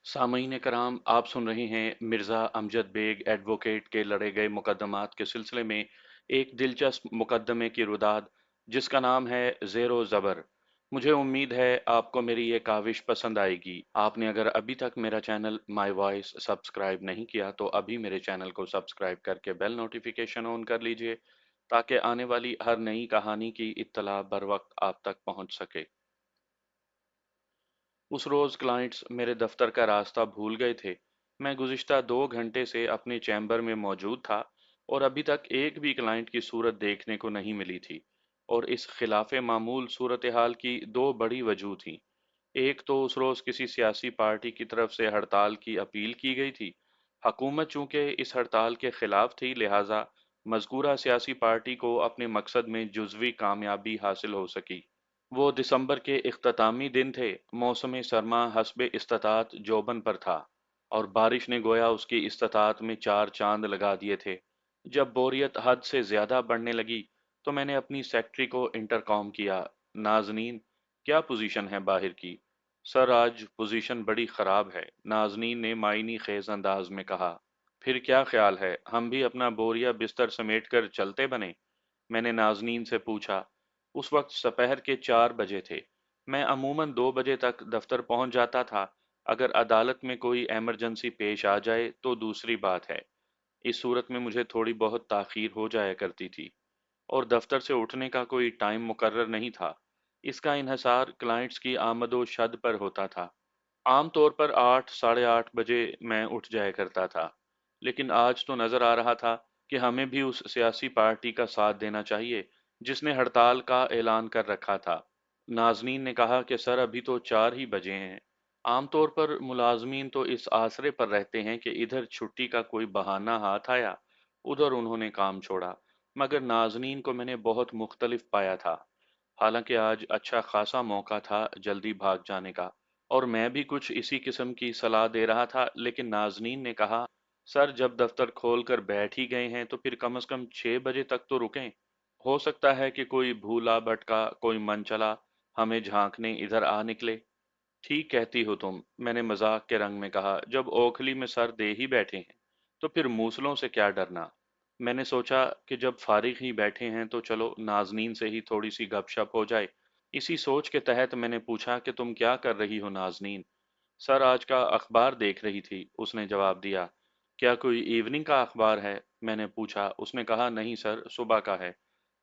सामईन कराम, आप सुन रहे हैं मिर्ज़ा अमजद बेग एडवोकेट के लड़े गए मुकदमात के सिलसिले में एक दिलचस्प मुकदमे की रुदाद जिसका नाम है ज़ेरो ज़बर। मुझे उम्मीद है आपको मेरी ये काविश पसंद आएगी। आपने अगर अभी तक मेरा चैनल माय वॉइस सब्सक्राइब नहीं किया तो अभी मेरे चैनल को सब्सक्राइब करके बेल नोटिफिकेशन ऑन कर लीजिए ताकि आने वाली हर नई कहानी की इत्तला बर वक्त आप तक पहुंच सके। उस रोज़ क्लाइंट्स मेरे दफ्तर का रास्ता भूल गए थे। मैं गुज़िश्ता 2 घंटे से अपने चैम्बर में मौजूद था और अभी तक एक भी क्लाइंट की सूरत देखने को नहीं मिली थी। और इस खिलाफ मामूल सूरत हाल की दो बड़ी वजह थीं। एक तो उस रोज़ किसी सियासी पार्टी की तरफ से हड़ताल की अपील की गई थी। हकूमत चूंकि इस हड़ताल के खिलाफ थी, लिहाजा मज़कूरा सियासी पार्टी को अपने मकसद में जुज़वी कामयाबी हासिल हो सकी। वो दिसंबर के इख्तितामी दिन थे। मौसम सरमा हस्बे इस्तात जोबन पर था और बारिश ने गोया उसकी इस्तात में चार चांद लगा दिए थे। जब बोरियत हद से ज़्यादा बढ़ने लगी तो मैंने अपनी सेक्रेटरी को इंटरकॉम किया। नाजनीन, क्या पोजीशन है बाहर की? सर, आज पोजीशन बड़ी ख़राब है, नाजनीन ने मायनी खेज अंदाज में कहा। फिर क्या ख्याल है, हम भी अपना बोरिया बिस्तर समेट कर चलते बने? मैंने नाज़नीन से पूछा। उस वक्त दोपहर के 4 बजे थे। मैं अमूमन 2 बजे तक दफ्तर पहुंच जाता था। अगर अदालत में कोई इमरजेंसी पेश आ जाए तो दूसरी बात है। इस सूरत में मुझे थोड़ी बहुत ताख़ीर हो जाया करती थी और दफ्तर से उठने का कोई टाइम मुकर्रर नहीं था। इसका इन्हसार क्लाइंट्स की आमदोशद पर होता था। आम तौर पर 8 साढ़े 8 बजे मैं उठ जाया करता था, लेकिन आज तो नजर आ रहा था कि हमें भी उस सियासी पार्टी का साथ देना चाहिए जिसने हड़ताल का ऐलान कर रखा था। नाजनीन ने कहा कि सर, अभी तो 4 ही बजे हैं। आमतौर पर मुलाजमीन तो इस आसरे पर रहते हैं कि इधर छुट्टी का कोई बहाना हाथ आया, उधर उन्होंने काम छोड़ा। मगर नाजनीन को मैंने बहुत मुख्तलिफ पाया था। हालांकि आज अच्छा खासा मौका था जल्दी भाग जाने का और मैं भी कुछ इसी किस्म की सलाह दे रहा था, लेकिन नाजनीन ने कहा, सर, जब दफ्तर खोल कर बैठ ही गए हैं तो फिर कम से कम 6 बजे तक तो रुकें। हो सकता है कि कोई भूला भटका, कोई मन चला हमें झांकने इधर आ निकले। ठीक कहती हो तुम, मैंने मजाक के रंग में कहा। जब ओखली में सर दे ही बैठे हैं तो फिर मूसलों से क्या डरना। मैंने सोचा कि जब फारिग ही बैठे हैं तो चलो नाजनीन से ही थोड़ी सी गपशप हो जाए। इसी सोच के तहत मैंने पूछा कि तुम क्या कर रही हो नाजनीन? सर, आज का अखबार देख रही थी, उसने जवाब दिया। क्या कोई इवनिंग का अखबार है? मैंने पूछा। उसने कहा, नहीं सर, सुबह का है।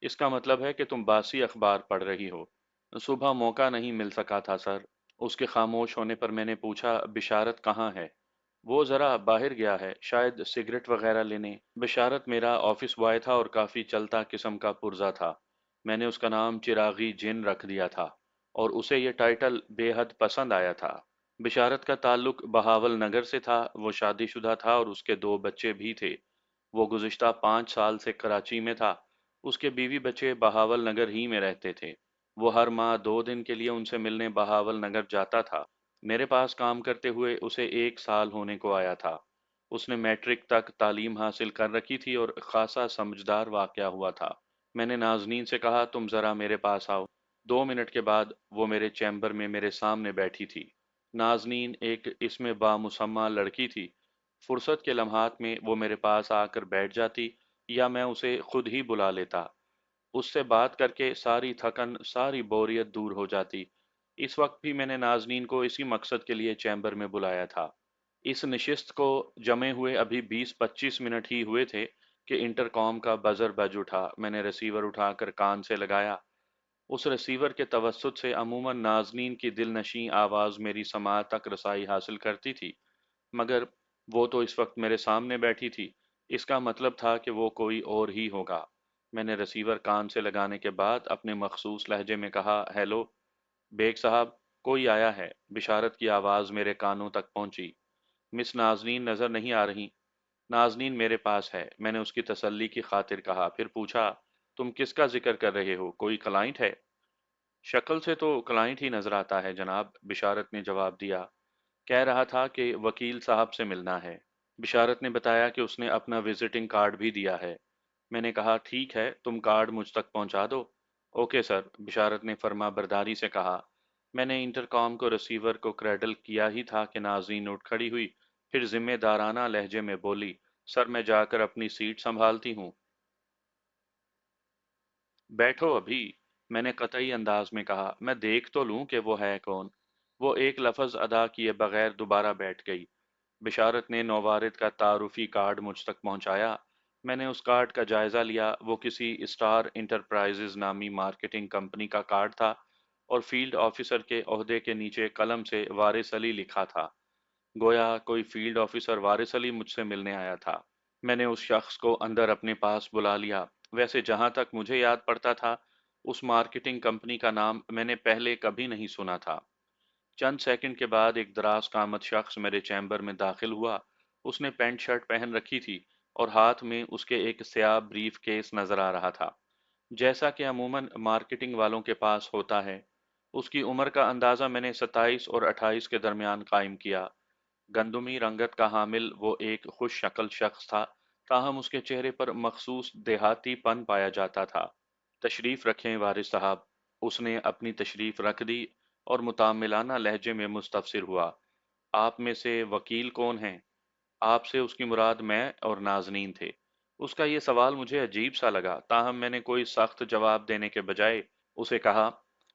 इसका मतलब है कि तुम बासी अखबार पढ़ रही हो। सुबह मौका नहीं मिल सका था सर। उसके खामोश होने पर मैंने पूछा, बिशारत कहाँ है? वो ज़रा बाहर गया है, शायद सिगरेट वगैरह लेने। बिशारत मेरा ऑफिस बॉय था और काफ़ी चलता किस्म का पुर्जा था। मैंने उसका नाम चिरागी जिन रख दिया था और उसे ये टाइटल बेहद पसंद आया था। बिशारत का ताल्लुक बहावल नगर से था। वो शादीशुदा था और उसके 2 बच्चे भी थे। वो गुज़िश्ता 5 साल से कराची में था। उसके बीवी बच्चे बहावल नगर ही में रहते थे। वो हर माह 2 दिन के लिए उनसे मिलने बहावल नगर जाता था। मेरे पास काम करते हुए उसे 1 साल होने को आया था। उसने मैट्रिक तक तालीम हासिल कर रखी थी और खासा समझदार वाक़या हुआ था। मैंने नाज़नीन से कहा, तुम ज़रा मेरे पास आओ। 2 मिनट के बाद वो मेरे चैम्बर में मेरे सामने बैठी थी। नाज़नीन एक इसमें बामुसम्मा लड़की थी। फुर्सत के लम्हात में वो मेरे पास आकर बैठ जाती या मैं उसे खुद ही बुला लेता। उससे बात करके सारी थकन, सारी बोरियत दूर हो जाती। इस वक्त भी मैंने नाज़नीन को इसी मकसद के लिए चैम्बर में बुलाया था। इस नशिस्त को जमे हुए अभी 20-25 मिनट ही हुए थे कि इंटरकॉम का बजर बज उठा। मैंने रिसीवर उठाकर कान से लगाया। उस रिसीवर के तवस्सुत से अमूमन नाज़नीन की दिलनशीं आवाज़ मेरी समाअत तक रसाई हासिल करती थी, मगर वो तो इस वक्त मेरे सामने बैठी थी। इसका मतलब था कि वो कोई और ही होगा। मैंने रिसीवर कान से लगाने के बाद अपने मखसूस लहजे में कहा, हेलो बेग साहब, कोई आया है। बिशारत की आवाज़ मेरे कानों तक पहुंची। मिस नाज़नीन नज़र नहीं आ रही। नाज़नीन मेरे पास है, मैंने उसकी तसल्ली की खातिर कहा। फिर पूछा, तुम किसका जिक्र कर रहे हो? कोई क्लाइंट है? शक्ल से तो क्लाइंट ही नजर आता है जनाब, बिशारत ने जवाब दिया। कह रहा था कि वकील साहब से मिलना है। बिशारत ने बताया कि उसने अपना विजिटिंग कार्ड भी दिया है। मैंने कहा, ठीक है, तुम कार्ड मुझ तक पहुंचा दो। ओके सर, बिशारत ने फर्मा बरदारी से कहा। मैंने इंटरकॉम को रिसीवर को क्रैडल किया ही था कि नाज़रीन उठ खड़ी हुई, फिर जिम्मेदाराना लहजे में बोली, सर मैं जाकर अपनी सीट संभालती हूँ। बैठो अभी, मैंने कतई अंदाज में कहा, मैं देख तो लूं कि वो है कौन। वो एक लफ्ज़ अदा किए बगैर दोबारा बैठ गई। बिशारत ने नौवारिद का तारुफी कार्ड मुझ तक पहुंचाया। मैंने उस कार्ड का जायज़ा लिया। वो किसी स्टार इंटरप्राइजेज नामी मार्केटिंग कंपनी का कार्ड था और फील्ड ऑफिसर के ओहदे के नीचे कलम से वारिस अली लिखा था। गोया कोई फील्ड ऑफिसर वारिस अली मुझसे मिलने आया था। मैंने उस शख्स को अंदर अपने पास बुला लिया। वैसे जहां तक मुझे याद पड़ता था, उस मार्केटिंग कंपनी का नाम मैंने पहले कभी नहीं सुना था। चंद सेकंड के बाद एक दराज कामत शख्स मेरे चैम्बर में दाखिल हुआ। उसने पैंट शर्ट पहन रखी थी और हाथ में उसके एक स्याह ब्रीफ केस नजर आ रहा था, जैसा कि अमूमन मार्केटिंग वालों के पास होता है। उसकी उम्र का अंदाज़ा मैंने 27 और 28 के दरमियान कायम किया। गंदुमी रंगत का हामिल वो एक खुश शक्ल शख्स था, ताहम उसके चेहरे पर मखसूस देहातीपन पाया जाता था। तशरीफ़ रखें वारिस साहब। उसने अपनी तशरीफ़ रख दी और मुतामिलाना लहजे में मुस्तफसिर हुआ। आप में से वकील कौन हैं? आपसे उसकी मुराद मैं और नाज़नीन थे। उसका ये सवाल मुझे अजीब सा लगा, ताहम मैंने कोई सख्त जवाब देने के बजाय उसे कहा,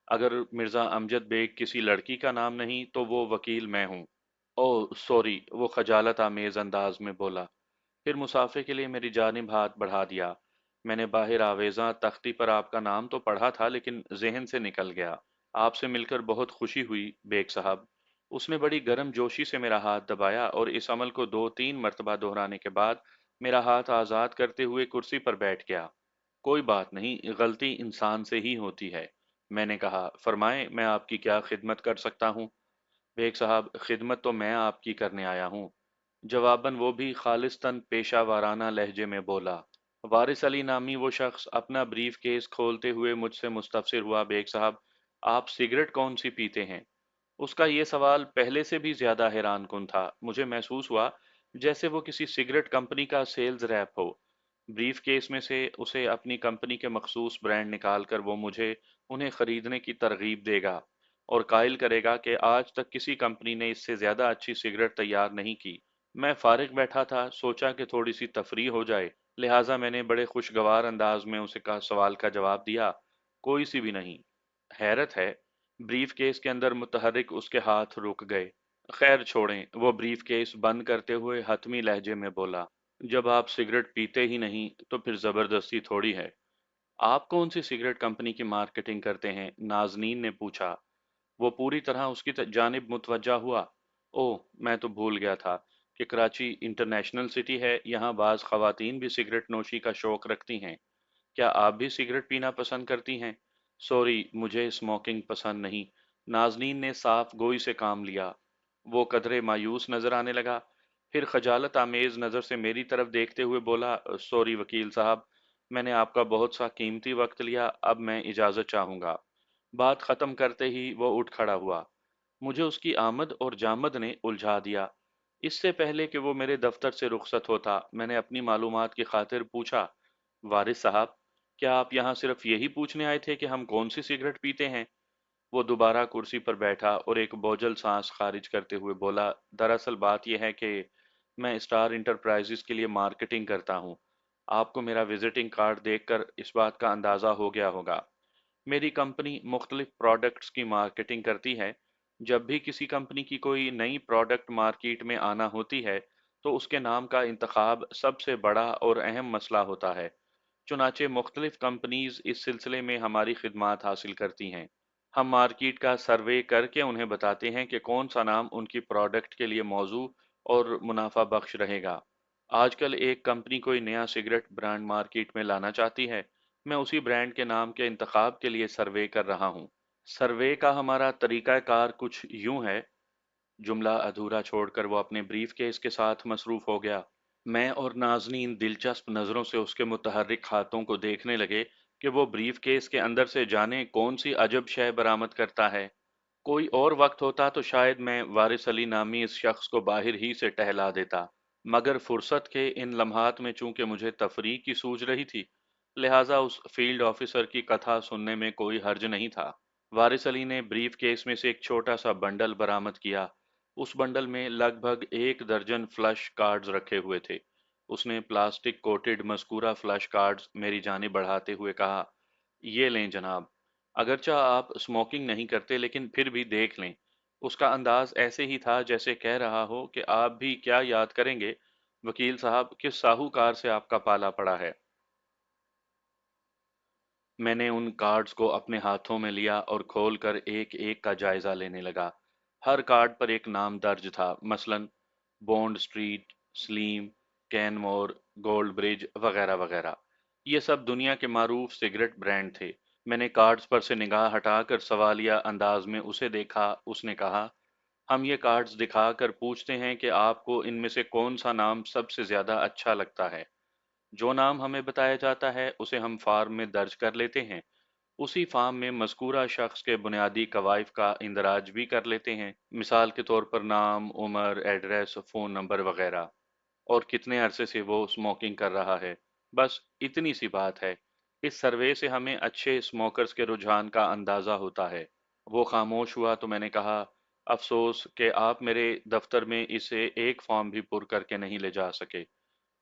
अगर मिर्ज़ा अमजद बेग किसी लड़की का नाम नहीं तो वो वकील मैं हूँ। ओह सॉरी, वो खजालत आमेज अंदाज में बोला। फिर मुसाफे के लिए मेरी जानिब हाथ बढ़ा दिया। मैंने बाहिर आवेजा तख्ती पर आपका नाम तो पढ़ा था, लेकिन जहन से निकल गया। आपसे मिलकर बहुत खुशी हुई बेग साहब। उसने बड़ी गर्म जोशी से मेरा हाथ दबाया और इस अमल को 2-3 मर्तबा दोहराने के बाद मेरा हाथ आज़ाद करते हुए कुर्सी पर बैठ गया। कोई बात नहीं, गलती इंसान से ही होती है। मैंने कहा, फरमाएं मैं आपकी क्या खिदमत कर सकता हूँ। बेग साहब, खिदमत तो मैं आपकी करने आया हूँ। जवाबन वो भी खालिस्तन पेशा वाराना लहजे में बोला। वारिस अली नामी वो शख्स अपना ब्रीफ केस खोलते हुए मुझसे मुस्तफसिर हुआ, बेग साहब, आप सिगरेट कौन सी पीते हैं? उसका ये सवाल पहले से भी ज्यादा हैरान कुन था। मुझे महसूस हुआ जैसे वो किसी सिगरेट कंपनी का सेल्स रैप हो। ब्रीफ केस में से उसे अपनी कंपनी के मखसूस ब्रांड निकाल कर वो मुझे उन्हें खरीदने की तरगीब देगा और कायल करेगा कि आज तक किसी कंपनी ने इससे ज्यादा अच्छी सिगरेट तैयार नहीं की। मैं फारिग बैठा था, सोचा कि थोड़ी सी तफरीह हो जाए, लिहाजा मैंने बड़े खुशगवार अंदाज में उसे का सवाल का जवाब दिया, कोई सी भी नहीं। हैरत है, ब्रीफ केस के अंदर मुतहरिक उसके हाथ रुक गए। खैर छोड़ें, वो ब्रीफ केस बंद करते हुए हतमी लहजे में बोला, जब आप सिगरेट पीते ही नहीं तो फिर जबरदस्ती थोड़ी है। आप कौन सी सिगरेट कंपनी की मार्केटिंग करते हैं? नाजनीन ने पूछा। वो पूरी तरह उसकी जानिब मुतवज्जा हुआ। ओह, मैं तो भूल गया था कि कराची इंटरनेशनल सिटी है। यहाँ बाज खवातीन भी सिगरेट नोशी का शौक रखती हैं। क्या आप भी सिगरेट पीना पसंद करती हैं? सॉरी, मुझे स्मोकिंग पसंद नहीं। नाजनीन ने साफ गोई से काम लिया। वो कदरे मायूस नजर आने लगा, फिर खजालत आमेज नजर से मेरी तरफ देखते हुए बोला, सॉरी वकील साहब, मैंने आपका बहुत सा कीमती वक्त लिया, अब मैं इजाजत चाहूंगा। बात खत्म करते ही वो उठ खड़ा हुआ। मुझे उसकी आमद और जामद ने उलझा दिया। इससे पहले कि वो मेरे दफ्तर से रुखसत होता, मैंने अपनी मालूमात की खातिर पूछा, वारिस साहब, क्या आप यहाँ सिर्फ यही पूछने आए थे कि हम कौन सी सिगरेट पीते हैं? वो दोबारा कुर्सी पर बैठा और एक बोझल सांस खारिज करते हुए बोला, दरअसल बात यह है कि मैं स्टार इंटरप्राइजेज के लिए मार्केटिंग करता हूँ। आपको मेरा विजिटिंग कार्ड देखकर इस बात का अंदाज़ा हो गया होगा। मेरी कंपनी मुख्तलिफ प्रोडक्ट्स की मार्केटिंग करती है। जब भी किसी कंपनी की कोई नई प्रोडक्ट मार्केट में आना होती है, तो उसके नाम का इंतखाब सबसे बड़ा और अहम मसला होता है। चुनाचे मुख्तलिफ कंपनीज इस सिलसिले में हमारी खिदमात हासिल करती हैं। हम मार्केट का सर्वे करके उन्हें बताते हैं कि कौन सा नाम उनकी प्रोडक्ट के लिए मौजू और मुनाफा बख्श रहेगा। आजकल एक कंपनी कोई नया सिगरेट ब्रांड मार्केट में लाना चाहती है। मैं उसी ब्रांड के नाम के इंतखाब के लिए सर्वे कर रहा हूँ। सर्वे का हमारा तरीकाकार कुछ यूं है। जुमला अधूरा छोड़कर वो अपने ब्रीफ केस के साथ मसरूफ हो गया। मैं और नाज़नीन दिलचस्प नज़रों से उसके मुतहर्रिक हाथों को देखने लगे कि वो ब्रीफ केस के अंदर से जाने कौन सी अजब शय बरामद करता है। कोई और वक्त होता तो शायद मैं वारिस अली नामी इस शख्स को बाहर ही से टहला देता, मगर फुर्सत के इन लम्हात में चूंकि मुझे तफरीह की सूझ रही थी, लिहाजा उस फील्ड ऑफिसर की कथा सुनने में कोई हर्ज नहीं था। वारिस अली ने ब्रीफ केस में से एक छोटा सा बंडल बरामद किया। उस बंडल में लगभग 1 दर्जन फ्लश कार्ड्स रखे हुए थे। उसने plastic coated Maskura flush cards मेरी जानिब बढ़ाते हुए कहा, ये लें जनाब। अगरचा आप स्मोकिंग नहीं करते लेकिन फिर भी देख लें। उसका अंदाज ऐसे ही था जैसे कह रहा हो कि आप भी क्या याद करेंगे वकील साहब, किस साहूकार से आपका पाला पड़ा है। मैंने उन कार्ड्स को अपने हाथों में लिया और खोलकर एक एक का जायजा लेने लगा। हर कार्ड पर एक नाम दर्ज था, मसलन bond street, slim, Canmore, gold bridge वगैरह वगैरह। ये सब दुनिया के मारूफ सिगरेट ब्रांड थे। मैंने कार्ड्स पर से निगाह हटाकर सवालिया अंदाज में उसे देखा। उसने कहा, हम ये कार्ड्स दिखाकर पूछते हैं कि आपको इनमें से कौन सा नाम सबसे ज्यादा अच्छा लगता है। जो नाम हमें बताया जाता है उसे हम फार्म में दर्ज कर लेते हैं। उसी फार्म में मज़कूरा शख्स के बुनियादी कवाइफ का इंदराज भी कर लेते हैं, मिसाल के तौर पर नाम, उम्र, एड्रेस, फ़ोन नंबर वगैरह, और कितने अरसे से वो स्मोकिंग कर रहा है। बस इतनी सी बात है। इस सर्वे से हमें अच्छे स्मोकर्स के रुझान का अंदाज़ा होता है। वो खामोश हुआ तो मैंने कहा, अफसोस कि आप मेरे दफ्तर में इसे एक फॉर्म भी पुर करके नहीं ले जा सके।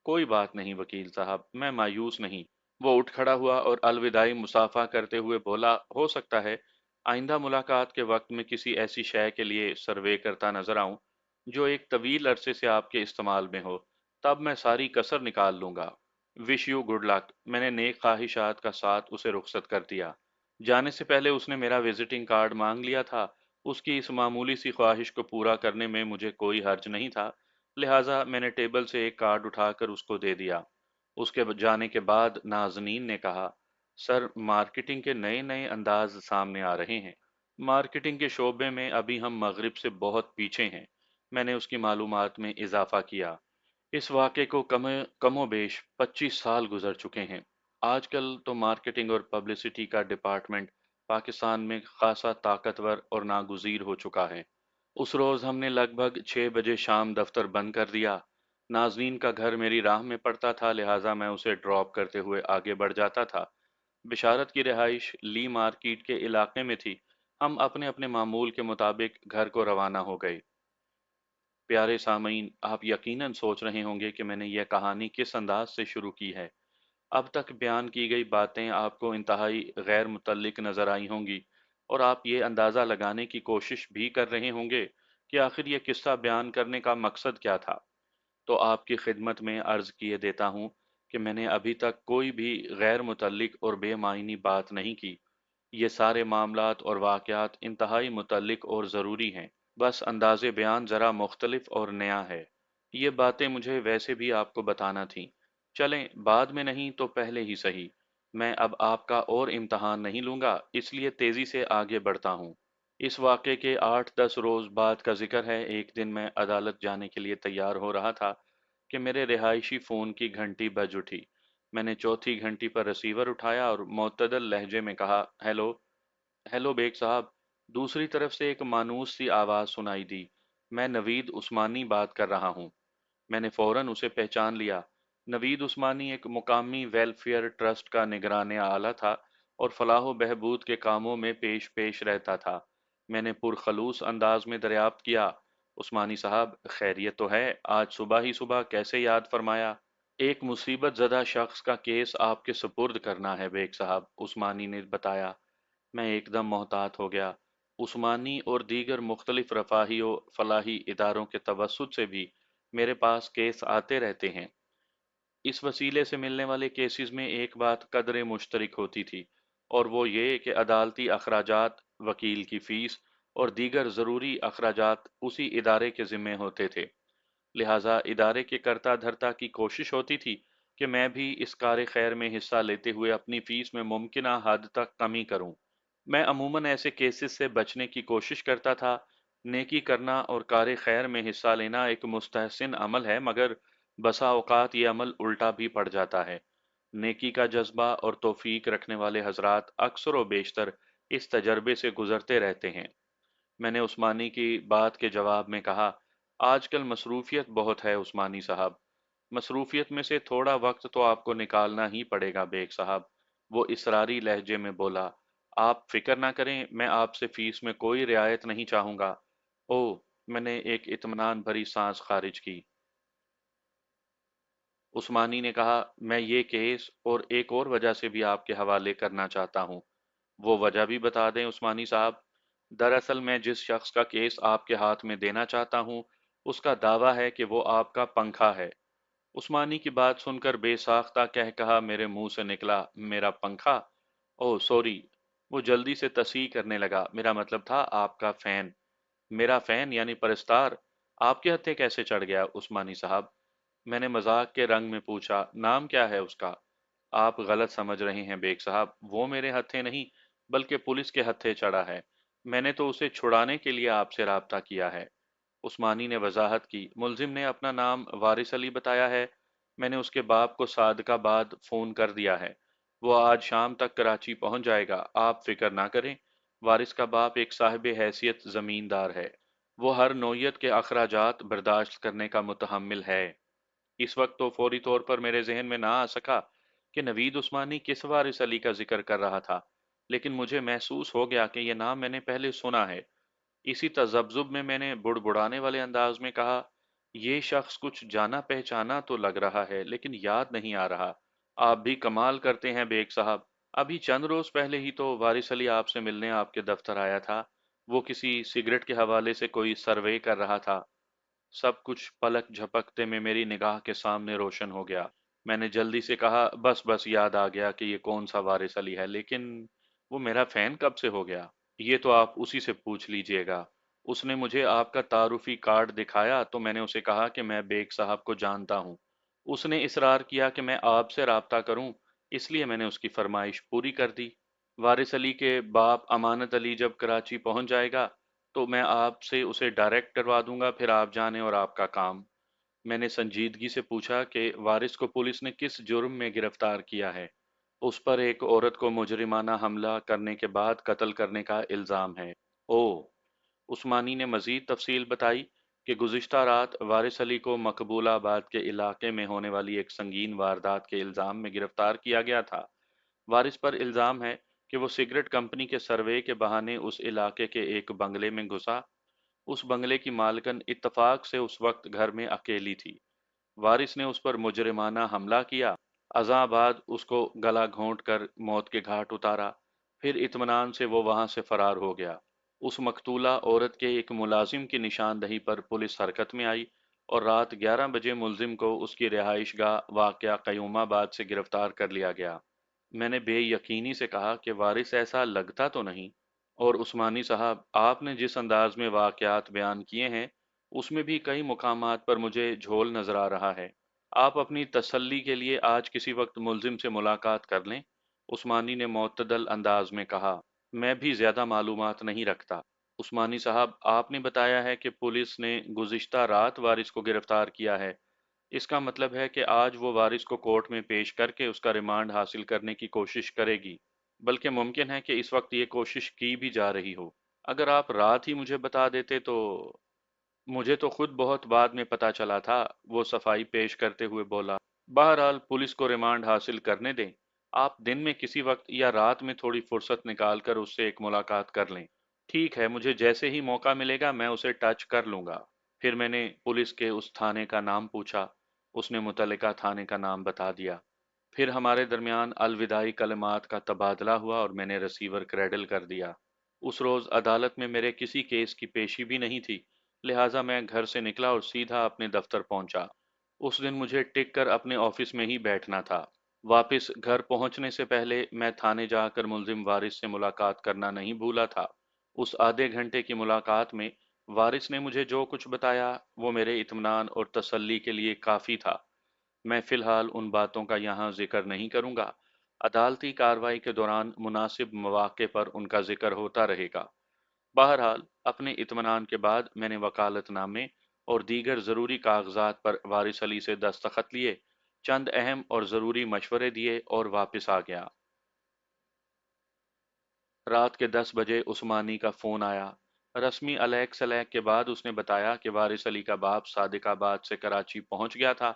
कोई बात नहीं वकील साहब, मैं मायूस नहीं। वो उठ खड़ा हुआ और अलविदाई मुसाफा करते हुए बोला, हो सकता है आइंदा मुलाकात के वक्त में किसी ऐसी शय के लिए सर्वे करता नजर आऊं जो एक तवील अरसे से आपके इस्तेमाल में हो। तब मैं सारी कसर निकाल लूंगा। Wish you good luck. मैंने नेक ख्वाहिशात का साथ उसे रुखसत कर दिया। जाने से पहले उसने मेरा विजिटिंग कार्ड मांग लिया था। उसकी इस मामूली सी ख्वाहिश को पूरा करने में मुझे कोई हर्ज नहीं था, लिहाजा मैंने टेबल से एक कार्ड उठाकर उसको दे दिया। उसके जाने के बाद नाज़नीन ने कहा, सर मार्केटिंग के नए नए अंदाज सामने आ रहे हैं। मार्केटिंग के शोबे में अभी हम मगरिब से बहुत पीछे हैं। मैंने उसकी मालूमात में इजाफा किया। इस वाक़े को कमोबेश 25 साल गुजर चुके हैं। आजकल तो मार्केटिंग और पब्लिसिटी का डिपार्टमेंट पाकिस्तान में खासा ताकतवर और नागुज़ीर हो चुका है। उस रोज़ हमने लगभग 6 बजे शाम दफ्तर बंद कर दिया। नाज़नीन का घर मेरी राह में पड़ता था, लिहाजा मैं उसे ड्रॉप करते हुए आगे बढ़ जाता था। बिशारत की रिहाइश ली मार्केट के इलाके में थी। हम अपने अपने मामूल के मुताबिक घर को रवाना हो गए। प्यारे सामीन, आप यकीनन सोच रहे होंगे कि मैंने यह कहानी किस अंदाज से शुरू की है। अब तक बयान की गई बातें आपको इंतहाई गैर मुतल्लिक नज़र आई होंगी और आप ये अंदाज़ा लगाने की कोशिश भी कर रहे होंगे कि आखिर ये किस्सा बयान करने का मकसद क्या था। तो आपकी खिदमत में अर्ज़ किए देता हूँ कि मैंने अभी तक कोई भी गैर मुतल्लिक और बेमायनी बात नहीं की। ये सारे मामलात और वाक़यात इंतहाई मुतल्लिक और ज़रूरी हैं। बस अंदाज़े बयान ज़रा मुख्तलिफ और नया है। ये बातें मुझे वैसे भी आपको बताना थीं। चलें, बाद में नहीं तो पहले ही सही। मैं अब आपका और इम्तहान नहीं लूँगा, इसलिए तेज़ी से आगे बढ़ता हूँ। इस वाक़े के 8-10 रोज़ बाद का ज़िक्र है। एक दिन मैं अदालत जाने के लिए तैयार हो रहा था कि मेरे रिहायशी फ़ोन की घंटी बज उठी। मैंने चौथी घंटी पर रिसीवर उठाया और मुअत्तदल लहजे में कहा, हेलो। हेलो बेग साहब। दूसरी तरफ से एक मानूस सी आवाज़ सुनाई दी। मैं नवीद उस्मानी बात कर रहा हूँ। मैंने फौरन उसे पहचान लिया। नवीद उस्मानी एक मुकामी वेलफेयर ट्रस्ट का निगरान आला था और फलाह व बहबूद के कामों में पेश पेश रहता था। मैंने पुरखलूस अंदाज में दरियाफ्त किया, उस्मानी साहब खैरियत तो है? आज सुबह ही सुबह कैसे याद फरमाया? एक मुसीबत ज़दा शख्स का केस आपके सुपुर्द करना है बेग साहब, उस्मानी ने बताया। मैं एकदम मोहतात हो गया। उस्मानी और दीगर मुख्तलिफ रफ़ाही व फलाही इदारों के तवस्सुत से भी मेरे पास केस आते रहते हैं। इस वसीले से मिलने वाले केसेस में एक बात कदरे मुश्तरक होती थी, और वो ये कि अदालती अखराजात, वकील की फ़ीस और दीगर ज़रूरी अखराजात उसी इदारे के ज़िम्मे होते थे। लिहाजा इदारे के करता धरता की कोशिश होती थी कि मैं भी इस कार खैर में हिस्सा लेते हुए अपनी फ़ीस में मुमकिना हद तक कमी करूं। मैं अमूमन ऐसे केसेस से बचने की कोशिश करता था। नेकी करना और कार खैर में हिस्सा लेना एक मुस्तहसिन अमल है, मगर बसा औकात ये अमल उल्टा भी पड़ जाता है। नेकी का जज्बा और तौफीक रखने वाले हजरात अक्सर व बेशतर इस तजर्बे से गुजरते रहते हैं। मैंने उस्मानी की बात के जवाब में कहा, आजकल मसरूफियत बहुत है उस्मानी साहब। मसरूफियत में से थोड़ा वक्त तो आपको निकालना ही पड़ेगा बेग साहब। वो इसरारी लहजे में बोला। आप फिक्र ना करें, मैं आपसे फीस में कोई रियायत नहीं चाहूँगा। ओह! मैंने एक इत्मीनान भरी साँस खारिज की। उस्मानी ने कहा, मैं ये केस और एक और वजह से भी आपके हवाले करना चाहता हूँ। वो वजह भी बता दें उस्मानी साहब। दरअसल मैं जिस शख्स का केस आपके हाथ में देना चाहता हूँ, उसका दावा है कि वो आपका पंखा है। उस्मानी की बात सुनकर बेसाख्ता कह कहा मेरे मुंह से निकला, मेरा पंखा? Oh sorry. वो जल्दी से तस्हीह करने लगा, मेरा मतलब था आपका फैन। मेरा फैन यानी परस्तार? आपके हत्थे कैसे चढ़ गया उस्मानी साहब? मैंने मजाक के रंग में पूछा, नाम क्या है उसका? आप गलत समझ रहे हैं बेग साहब, वो मेरे हत्थे नहीं बल्कि पुलिस के हत्थे चढ़ा है। मैंने तो उसे छुड़ाने के लिए आपसे राब्ता किया है। उस्मानी ने वजाहत की, मुलजिम ने अपना नाम वारिस अली बताया है। मैंने उसके बाप को सादकाबाद फ़ोन कर दिया है। वो आज शाम तक कराची पहुंच जाएगा, आप फिक्र ना करें। वारिस का बाप एक साहिब हैसियत ज़मींदार है। वो हर नौयत के अखराजात बर्दाश्त करने का मुतहम्मिल है। इस वक्त तो फौरी तौर पर मेरे जहन में ना आ सका कि नवीद उस्मानी किस वारिस अली का जिक्र कर रहा था, लेकिन मुझे महसूस हो गया कि यह नाम मैंने पहले सुना है। इसी तज़ब्ज़ुब में मैंने बुड़बुड़ाने वाले अंदाज में कहा, ये शख्स कुछ जाना पहचाना तो लग रहा है, लेकिन याद नहीं आ रहा। आप भी कमाल करते हैं बेग साहब। अभी चंद रोज पहले ही तो वारिस अली आपसे मिलने आपके दफ्तर आया था। वो किसी सिगरेट के हवाले से कोई सर्वे कर रहा था। सब कुछ पलक झपकते में मेरी निगाह के सामने रोशन हो गया। मैंने जल्दी से कहा, बस बस याद आ गया कि ये कौन सा वारिस अली है, लेकिन वो मेरा फैन कब से हो गया? ये तो आप उसी से पूछ लीजिएगा। उसने मुझे आपका तारुफी कार्ड दिखाया तो मैंने उसे कहा कि मैं बेग साहब को जानता हूँ। उसने इसरार किया कि मैं आपसे राब्ता करूं, इसलिए मैंने उसकी फरमाइश पूरी कर दी। वारिस अली के बाप अमानत अली जब कराची पहुंच जाएगा तो मैं आपसे उसे डायरेक्ट करवा दूंगा, फिर आप जाने और आपका काम। मैंने संजीदगी से पूछा कि वारिस को पुलिस ने किस जुर्म में गिरफ्तार किया है? उस पर एक औरत को मुजरिमाना हमला करने के बाद कत्ल करने का इल्ज़ाम है। ओह! उस्मानी ने मज़ीद तफसील बताई कि गुज़िश्ता रात वारिस अली को मकबूलाबाद के इलाके में होने वाली एक संगीन वारदात के इल्ज़ाम में गिरफ्तार किया गया था। वारिस पर इल्ज़ाम है कि वो सिगरेट कंपनी के सर्वे के बहाने उस इलाके के एक बंगले में घुसा। उस बंगले की मालकन इत्तफाक से उस वक्त घर में अकेली थी। वारिस ने उस पर मुजरिमाना हमला किया। अज़ां बाद उसको गला घोंट कर मौत के घाट उतारा। फिर इत्मीनान से वो वहां से फरार हो गया। उस मकतूला औरत के एक मुलाजिम की निशानदही पर पुलिस हरकत में आई और रात 11 बजे मुलजिम को उसकी रिहाइश गाह वाक़या क़यूमाबाद से गिरफ्तार कर लिया गया। मैंने बेयकीनी से कहा कि वारिस ऐसा लगता तो नहीं। और उस्मानी साहब, आपने जिस अंदाज में वाक़यात बयान किए हैं, उसमें भी कई मुकामात पर मुझे झोल नज़र आ रहा है। आप अपनी तसल्ली के लिए आज किसी वक्त मुलजिम से मुलाकात कर लें। उस्मानी ने मुअत्तदल अंदाज में कहा, मैं भी ज़्यादा मालूमात नहीं रखता। उस्मानी साहब, आपने बताया है कि पुलिस ने गुज़िश्ता रात वारिस को गिरफ्तार किया है। इसका मतलब है कि आज वो वारिस को कोर्ट में पेश करके उसका रिमांड हासिल करने की कोशिश करेगी। बल्कि मुमकिन है कि इस वक्त ये कोशिश की भी जा रही हो। अगर आप रात ही मुझे बता देते तो। मुझे तो खुद बहुत बाद में पता चला था, वो सफाई पेश करते हुए बोला। बहरहाल पुलिस को रिमांड हासिल करने दें। आप दिन में किसी वक्त या रात में थोड़ी फुर्सत निकाल कर उससे एक मुलाकात कर लें। ठीक है, मुझे जैसे ही मौका मिलेगा मैं उसे टच कर लूंगा। फिर मैंने पुलिस के उस थाने का नाम पूछा। उसने मुतल्लिका थाने का नाम बता दिया। फिर हमारे दरमियान अलविदाई कलमात का तबादला हुआ और मैंने रिसीवर क्रेडल कर दिया। उस रोज़ अदालत में मेरे किसी केस की पेशी भी नहीं थी, लिहाजा मैं घर से निकला और सीधा अपने दफ्तर पहुंचा। उस दिन मुझे टिक कर अपने ऑफिस में ही बैठना था। वापस घर पहुंचने से पहले मैं थाने जाकर मुलजिम वारिस से मुलाकात करना नहीं भूला था। उस आधे घंटे की मुलाकात में वारिस ने मुझे जो कुछ बताया वो मेरे इत्मीनान और तसल्ली के लिए काफ़ी था। मैं फ़िलहाल उन बातों का यहाँ ज़िक्र नहीं करूँगा। अदालती कार्रवाई के दौरान मुनासिब मौक़े पर उनका ज़िक्र होता रहेगा। बहरहाल अपने इत्मीनान के बाद मैंने वकालतनामे और दीगर ज़रूरी कागज़ात पर वारिस अली से दस्तखत लिए, चंद अहम और ज़रूरी मशवरे दिए और वापस आ गया। रात के 10 बजे उस्मानी का फ़ोन आया। रस्मी अलैक सलैक के बाद उसने बताया कि वारिस अली का बाप सादिकाबाद से कराची पहुंच गया था।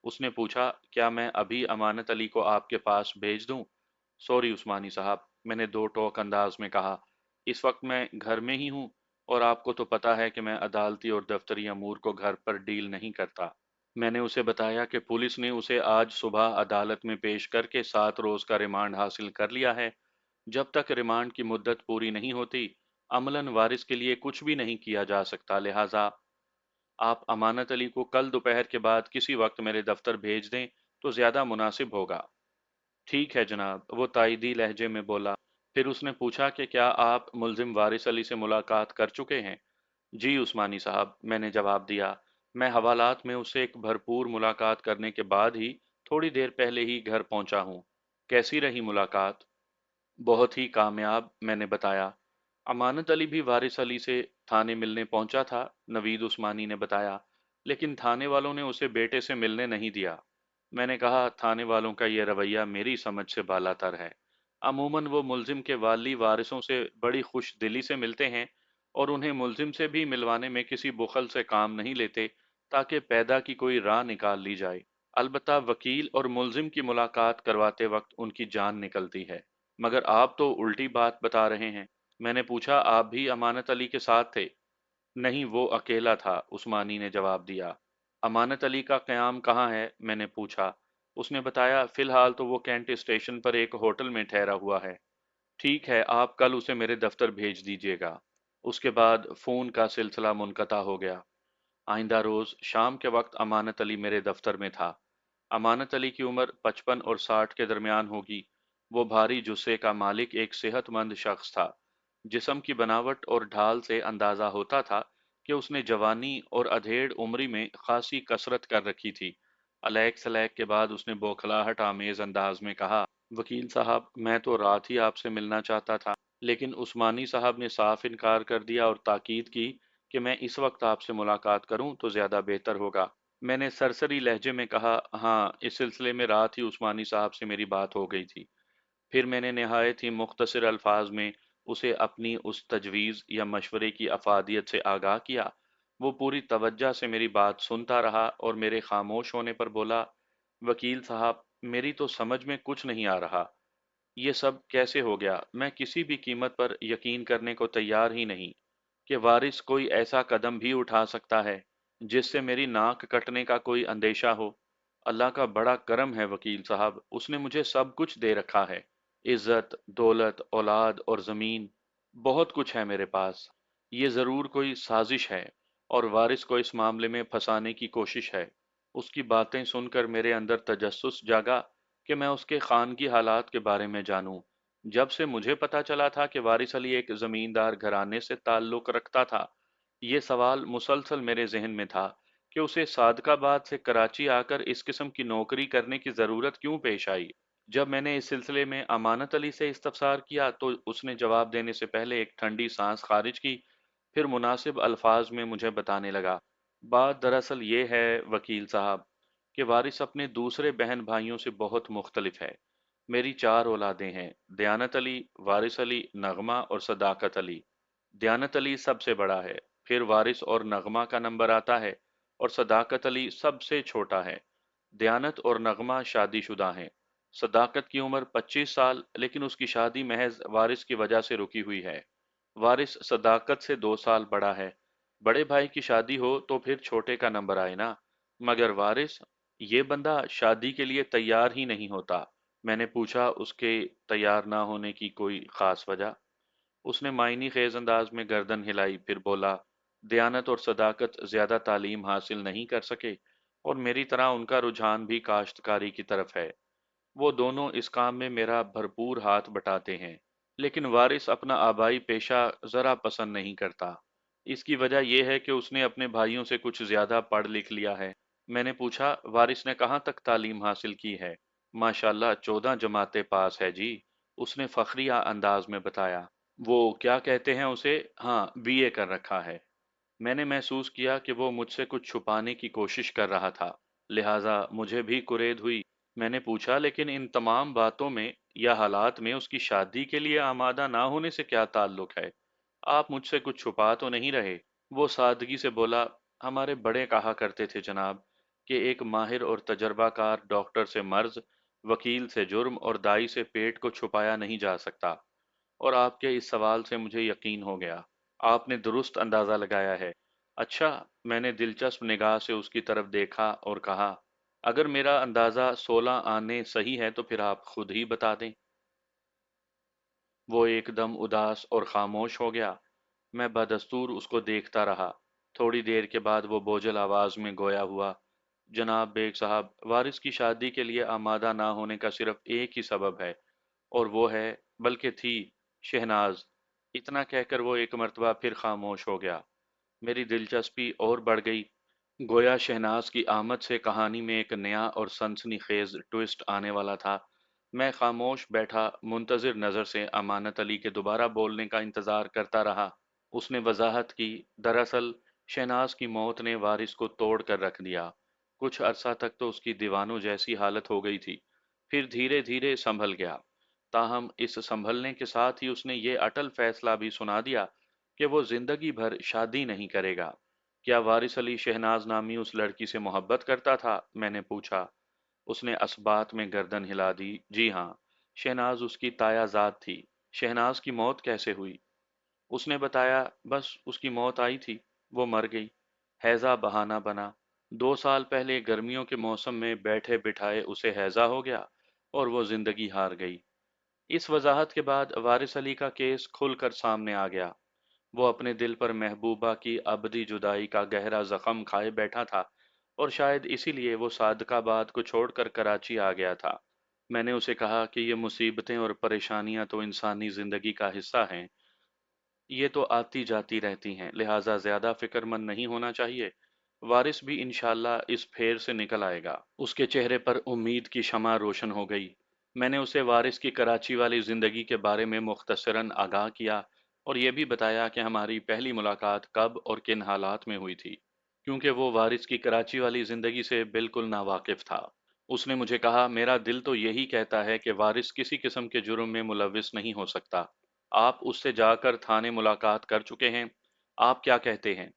उसने पूछा, क्या मैं अभी अमानत अली को आपके पास भेज दूं? सॉरी उस्मानी साहब, मैंने दो टोक अंदाज में कहा। इस वक्त मैं घर में ही हूँ, और आपको तो पता है कि मैं अदालती और दफ्तरी अमूर को घर पर डील नहीं करता। मैंने उसे बताया कि पुलिस ने उसे आज सुबह अदालत में पेश करके 7 रोज का रिमांड हासिल कर लिया है। जब तक रिमांड की मुद्दत पूरी नहीं होती, अमलन वारिस के लिए कुछ भी नहीं किया जा सकता। लिहाजा आप अमानत अली को कल दोपहर के बाद किसी वक्त मेरे दफ्तर भेज दें तो ज्यादा मुनासिब होगा। ठीक है जनाब, वो तायदी लहजे में बोला। फिर उसने पूछा कि क्या आप मुल्जिम वारिस अली से मुलाकात कर चुके हैं? जी उस्मानी साहब, मैंने जवाब दिया। मैं हवालात में उससे एक भरपूर मुलाकात करने के बाद ही थोड़ी देर पहले ही घर पहुंचा हूँ। कैसी रही मुलाकात? बहुत ही कामयाब, मैंने बताया। अमानत अली भी वारिस अली से थाने मिलने पहुंचा था, नवीद उस्मानी ने बताया, लेकिन थाने वालों ने उसे बेटे से मिलने नहीं दिया। मैंने कहा, थाने वालों का यह रवैया मेरी समझ से बालातर है। अमूमन वो मुल्जिम के वाली वारिसों से बड़ी खुश दिली से मिलते हैं, और उन्हें मुल्जिम से भी मिलवाने में किसी बुखल से काम नहीं लेते, ताकि पैदा की कोई राह निकाल ली जाए। अलबत्ता वकील और मुल्जिम की मुलाकात करवाते वक्त उनकी जान निकलती है। मगर आप तो उल्टी बात बता रहे हैं। मैंने पूछा, आप भी अमानत अली के साथ थे? नहीं, वो अकेला था, उस्मानी ने जवाब दिया। अमानत अली का क़याम कहाँ है? मैंने पूछा। उसने बताया, फिलहाल तो वो कैंट स्टेशन पर एक होटल में ठहरा हुआ है। ठीक है, आप कल उसे मेरे दफ्तर भेज दीजिएगा। उसके बाद फ़ोन का सिलसिला मुनक़ता हो गया। आइंदा रोज़ शाम के वक्त अमानत अली मेरे दफ्तर में था। अमानत अली की उम्र 55 और 60 के दरमियान होगी। वो भारी जुस्से का मालिक एक सेहतमंद शख्स था। जिस्म की बनावट और ढाल से अंदाजा होता था कि उसने जवानी और अधेड़ उम्री में खासी कसरत कर रखी थी। अलैक सलैक के बाद उसने बौखलाहट आमेज अंदाज में कहा, वकील साहब, मैं तो रात ही आपसे मिलना चाहता था, लेकिन उस्मानी साहब ने साफ इनकार कर दिया और ताकीद की कि मैं इस वक्त आपसे मुलाकात करूं तो ज्यादा बेहतर होगा। मैंने सरसरी लहजे में कहा, हाँ, इस सिलसिले में रात ही उस्मानी साहब से मेरी बात हो गई थी। फिर मैंने निहायत ही मुख्तसर अल्फाज में उसे अपनी उस तजवीज़ या मशवरे की अफादियत से आगाह किया। वो पूरी तवज्जो से मेरी बात सुनता रहा और मेरे खामोश होने पर बोला, वकील साहब, मेरी तो समझ में कुछ नहीं आ रहा। ये सब कैसे हो गया? मैं किसी भी कीमत पर यकीन करने को तैयार ही नहीं कि वारिस कोई ऐसा कदम भी उठा सकता है जिससे मेरी नाक कटने का कोई अंदेशा हो। अल्लाह का बड़ा करम है वकील साहब, उसने मुझे सब कुछ दे रखा है। इज्जत, दौलत, औलाद और जमीन, बहुत कुछ है मेरे पास। ये जरूर कोई साजिश है, और वारिस को इस मामले में फंसाने की कोशिश है। उसकी बातें सुनकर मेरे अंदर तजस्सुस जागा कि मैं उसके खानगी हालात के बारे में जानूं। जब से मुझे पता चला था कि वारिस अली एक जमींदार घराने से ताल्लुक रखता था, ये सवाल मुसलसल मेरे जहन में था कि उसे सादकाबाद से कराची आकर इस किस्म की नौकरी करने की ज़रूरत क्यों पेश आई। जब मैंने इस सिलसिले में अमानत अली से इस्तफसार किया तो उसने जवाब देने से पहले एक ठंडी सांस खारिज की, फिर मुनासिब अल्फाज में मुझे बताने लगा। बात दरअसल ये है वकील साहब, कि वारिस अपने दूसरे बहन भाइयों से बहुत मुख्तलिफ है। मेरी 4 औलादें हैं, दयानत अली, वारिस अली, नगमा और सदाकत अली। दयानत अली सबसे बड़ा है, फिर वारिस और नगमा का नंबर आता है, और सदाकत अली सबसे छोटा है। दयानत और नगमा शादीशुदा हैं। सदाकत की उम्र 25 साल, लेकिन उसकी शादी महज वारिस की वजह से रुकी हुई है। वारिस सदाकत से 2 साल बड़ा है। बड़े भाई की शादी हो तो फिर छोटे का नंबर आए ना। मगर वारिस, ये बंदा शादी के लिए तैयार ही नहीं होता। मैंने पूछा, उसके तैयार ना होने की कोई खास वजह? उसने मायनी खेज अंदाज में गर्दन हिलाई, फिर बोला, दयानत और सदाकत ज्यादा तालीम हासिल नहीं कर सके, और मेरी तरह उनका रुझान भी काश्तकारी की तरफ है। वो दोनों इस काम में मेरा भरपूर हाथ बटाते हैं, लेकिन वारिस अपना आबाई पेशा जरा पसंद नहीं करता। इसकी वजह यह है कि उसने अपने भाइयों से कुछ ज्यादा पढ़ लिख लिया है। मैंने पूछा, वारिस ने कहाँ तक तालीम हासिल की है? माशाल्लाह, 14 जमातें पास है जी, उसने फखरिया अंदाज में बताया। वो क्या कहते हैं उसे, हाँ, बीए कर रखा है। मैंने महसूस किया कि वो मुझसे कुछ छुपाने की कोशिश कर रहा था, लिहाजा मुझे भी कुरेद हुई। मैंने पूछा, लेकिन इन तमाम बातों में या हालात में उसकी शादी के लिए आमादा ना होने से क्या ताल्लुक है? आप मुझसे कुछ छुपा तो नहीं रहे? वो सादगी से बोला, हमारे बड़े कहा करते थे जनाब, कि एक माहिर और तजर्बाकार डॉक्टर से मर्ज, वकील से जुर्म और दाई से पेट को छुपाया नहीं जा सकता। اور آپ کے اس سوال سے مجھے یقین ہو گیا، آپ نے درست اندازہ لگایا ہے۔ اچھا، میں نے دلچسپ نگاہ سے اس کی طرف دیکھا اور کہا، اگر میرا اندازہ 16 آنے صحیح ہے تو پھر آپ خود ہی بتا دیں۔ وہ ایک دم اداس اور خاموش ہو گیا۔ میں بدستور اس کو دیکھتا رہا۔ تھوڑی دیر کے بعد وہ بوجھل آواز میں گویا ہوا، جناب بیگ صاحب، وارث کی شادی کے لیے آمادہ نہ ہونے کا صرف ایک ہی سبب ہے، اور وہ ہے، بلکہ تھی، شہناز۔ اتنا کہہ کر وہ ایک مرتبہ پھر خاموش ہو گیا۔ میری دلچسپی اور بڑھ گئی۔ گویا شہناز کی آمد سے کہانی میں ایک نیا اور سنسنی خیز ٹوسٹ آنے والا تھا۔ میں خاموش بیٹھا منتظر نظر سے امانت علی کے دوبارہ بولنے کا انتظار کرتا رہا۔ اس نے وضاحت کی، دراصل شہناز کی موت نے وارث کو توڑ کر رکھ دیا۔ کچھ عرصہ تک تو اس کی دیوانوں جیسی حالت ہو گئی تھی، پھر دھیرے دھیرے سنبھل گیا۔ تاہم اس سنبھلنے کے ساتھ ہی اس نے یہ اٹل فیصلہ بھی سنا دیا کہ وہ زندگی بھر شادی نہیں کرے گا۔ کیا وارث علی شہناز نامی اس لڑکی سے محبت کرتا تھا؟ میں نے پوچھا۔ اس نے اسبات میں گردن ہلا دی۔ جی ہاں، شہناز اس کی تایا زاد تھی۔ شہناز کی موت کیسے ہوئی؟ اس نے بتایا، بس اس کی موت آئی تھی، وہ مر گئی۔ ہیضہ بہانہ بنا۔ 2 سال پہلے گرمیوں کے موسم میں بیٹھے بٹھائے اسے ہیضہ ہو گیا اور وہ زندگی ہار گئی۔ اس وضاحت کے بعد وارث علی کا کیس کھل کر سامنے آ گیا۔ وہ اپنے دل پر محبوبہ کی ابدی جدائی کا گہرا زخم کھائے بیٹھا تھا، اور شاید اسی لیے وہ صادق آباد کو چھوڑ کر کراچی آ گیا تھا۔ میں نے اسے کہا کہ یہ مصیبتیں اور پریشانیاں تو انسانی زندگی کا حصہ ہیں، یہ تو آتی جاتی رہتی ہیں، لہٰذا زیادہ فکر مند نہیں ہونا چاہیے۔ وارث بھی انشاءاللہ اس پھیر سے نکل آئے گا۔ اس کے چہرے پر امید کی شمع روشن ہو گئی۔ میں نے اسے وارث کی کراچی والی زندگی کے بارے میں مختصراً آگاہ کیا، اور یہ بھی بتایا کہ ہماری پہلی ملاقات کب اور کن حالات میں ہوئی تھی، کیونکہ وہ وارث کی کراچی والی زندگی سے بالکل ناواقف تھا۔ اس نے مجھے کہا، میرا دل تو یہی کہتا ہے کہ وارث کسی قسم کے جرم میں ملوث نہیں ہو سکتا۔ آپ اس سے جا کر تھانے ملاقات کر چکے ہیں، آپ کیا کہتے ہیں؟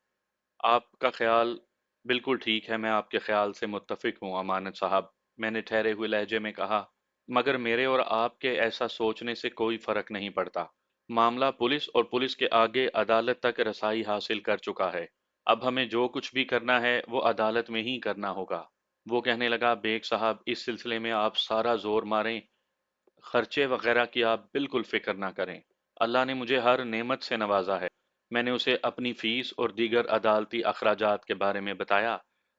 آپ کا خیال بالکل ٹھیک ہے، میں آپ کے خیال سے متفق ہوں امانت صاحب، میں نے ٹھہرے ہوئے لہجے میں کہا، مگر میرے اور آپ کے ایسا سوچنے سے کوئی فرق نہیں پڑتا۔ معاملہ پولیس اور پولیس کے آگے عدالت تک رسائی حاصل کر چکا ہے۔ اب ہمیں جو کچھ بھی کرنا ہے وہ عدالت میں ہی کرنا ہوگا۔ وہ کہنے لگا، بیگ صاحب، اس سلسلے میں آپ سارا زور ماریں، خرچے وغیرہ کی آپ بالکل فکر نہ کریں۔ اللہ نے مجھے ہر نعمت سے نوازا ہے۔ میں نے اسے اپنی فیس اور دیگر عدالتی اخراجات کے بارے میں بتایا۔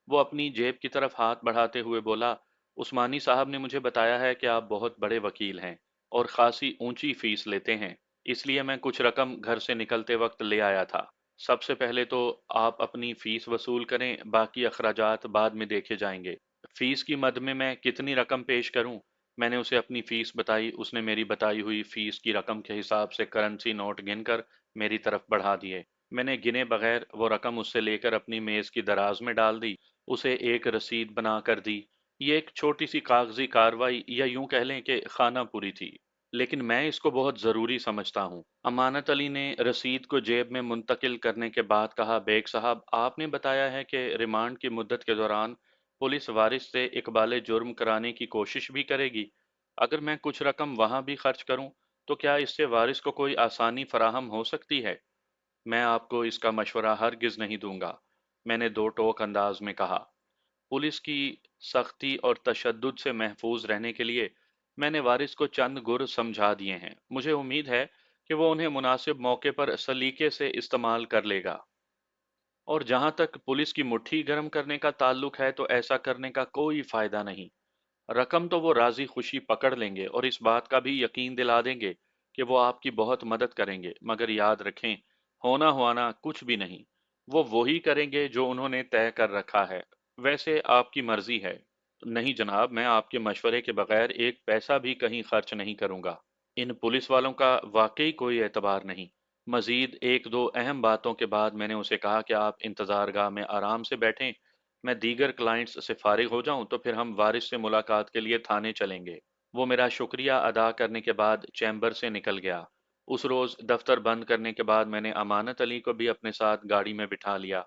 وہ اپنی جیب کی طرف ہاتھ بڑھاتے ہوئے بولا، عثمانی صاحب نے مجھے بتایا ہے کہ آپ بہت بڑے وکیل ہیں اور خاصی اونچی فیس لیتے ہیں، اس لیے میں کچھ رقم گھر سے نکلتے وقت لے آیا تھا۔ سب سے پہلے تو آپ اپنی فیس وصول کریں، باقی اخراجات بعد میں دیکھے جائیں گے۔ فیس کی مد میں کتنی رقم پیش کروں؟ میں نے اسے اپنی فیس بتائی۔ اس نے میری بتائی ہوئی فیس کی رقم کے حساب سے کرنسی نوٹ گن کر میری طرف بڑھا دیے۔ میں نے گنے بغیر وہ رقم اس سے لے کر اپنی میز کی دراز میں ڈال دی، اسے ایک رسید بنا کر دی۔ یہ ایک چھوٹی سی کاغذی کارروائی، یا یوں کہہ لیں کہ خانہ پوری تھی، لیکن میں اس کو بہت ضروری سمجھتا ہوں۔ امانت علی نے رسید کو جیب میں منتقل کرنے کے بعد کہا، بیگ صاحب، آپ نے بتایا ہے کہ ریمانڈ کی مدت کے دوران پولیس وارث سے اقبال جرم کرانے کی کوشش بھی کرے گی۔ اگر میں کچھ رقم وہاں بھی خرچ کروں تو کیا اس سے وارث کو کوئی آسانی فراہم ہو سکتی ہے؟ میں آپ کو اس کا مشورہ ہرگز نہیں دوں گا، میں نے دو ٹوک انداز میں کہا۔ پولیس کی سختی اور تشدد سے محفوظ رہنے کے لیے میں نے وارث کو چند گر سمجھا دیے ہیں۔ مجھے امید ہے کہ وہ انہیں مناسب موقع پر سلیقے سے استعمال کر لے گا۔ اور جہاں تک پولیس کی مٹھی گرم کرنے کا تعلق ہے تو ایسا کرنے کا کوئی فائدہ نہیں۔ رقم تو وہ راضی خوشی پکڑ لیں گے اور اس بات کا بھی یقین دلا دیں گے کہ وہ آپ کی بہت مدد کریں گے، مگر یاد رکھیں، ہونا ہوانا کچھ بھی نہیں۔ وہ وہی کریں گے جو انہوں نے طے کر رکھا ہے۔ ویسے آپ کی مرضی ہے۔ نہیں جناب، میں آپ کے مشورے کے بغیر ایک پیسہ بھی کہیں خرچ نہیں کروں گا۔ ان پولیس والوں کا واقعی کوئی اعتبار نہیں۔ مزید ایک دو اہم باتوں کے بعد میں نے اسے کہا کہ آپ انتظار گاہ میں آرام سے بیٹھیں، میں دیگر کلائنٹس سے فارغ ہو جاؤں تو پھر ہم وارث سے ملاقات کے لیے تھانے چلیں گے۔ وہ میرا شکریہ ادا کرنے کے بعد چیمبر سے نکل گیا۔ اس روز دفتر بند کرنے کے بعد میں نے امانت علی کو بھی اپنے ساتھ گاڑی میں بٹھا لیا۔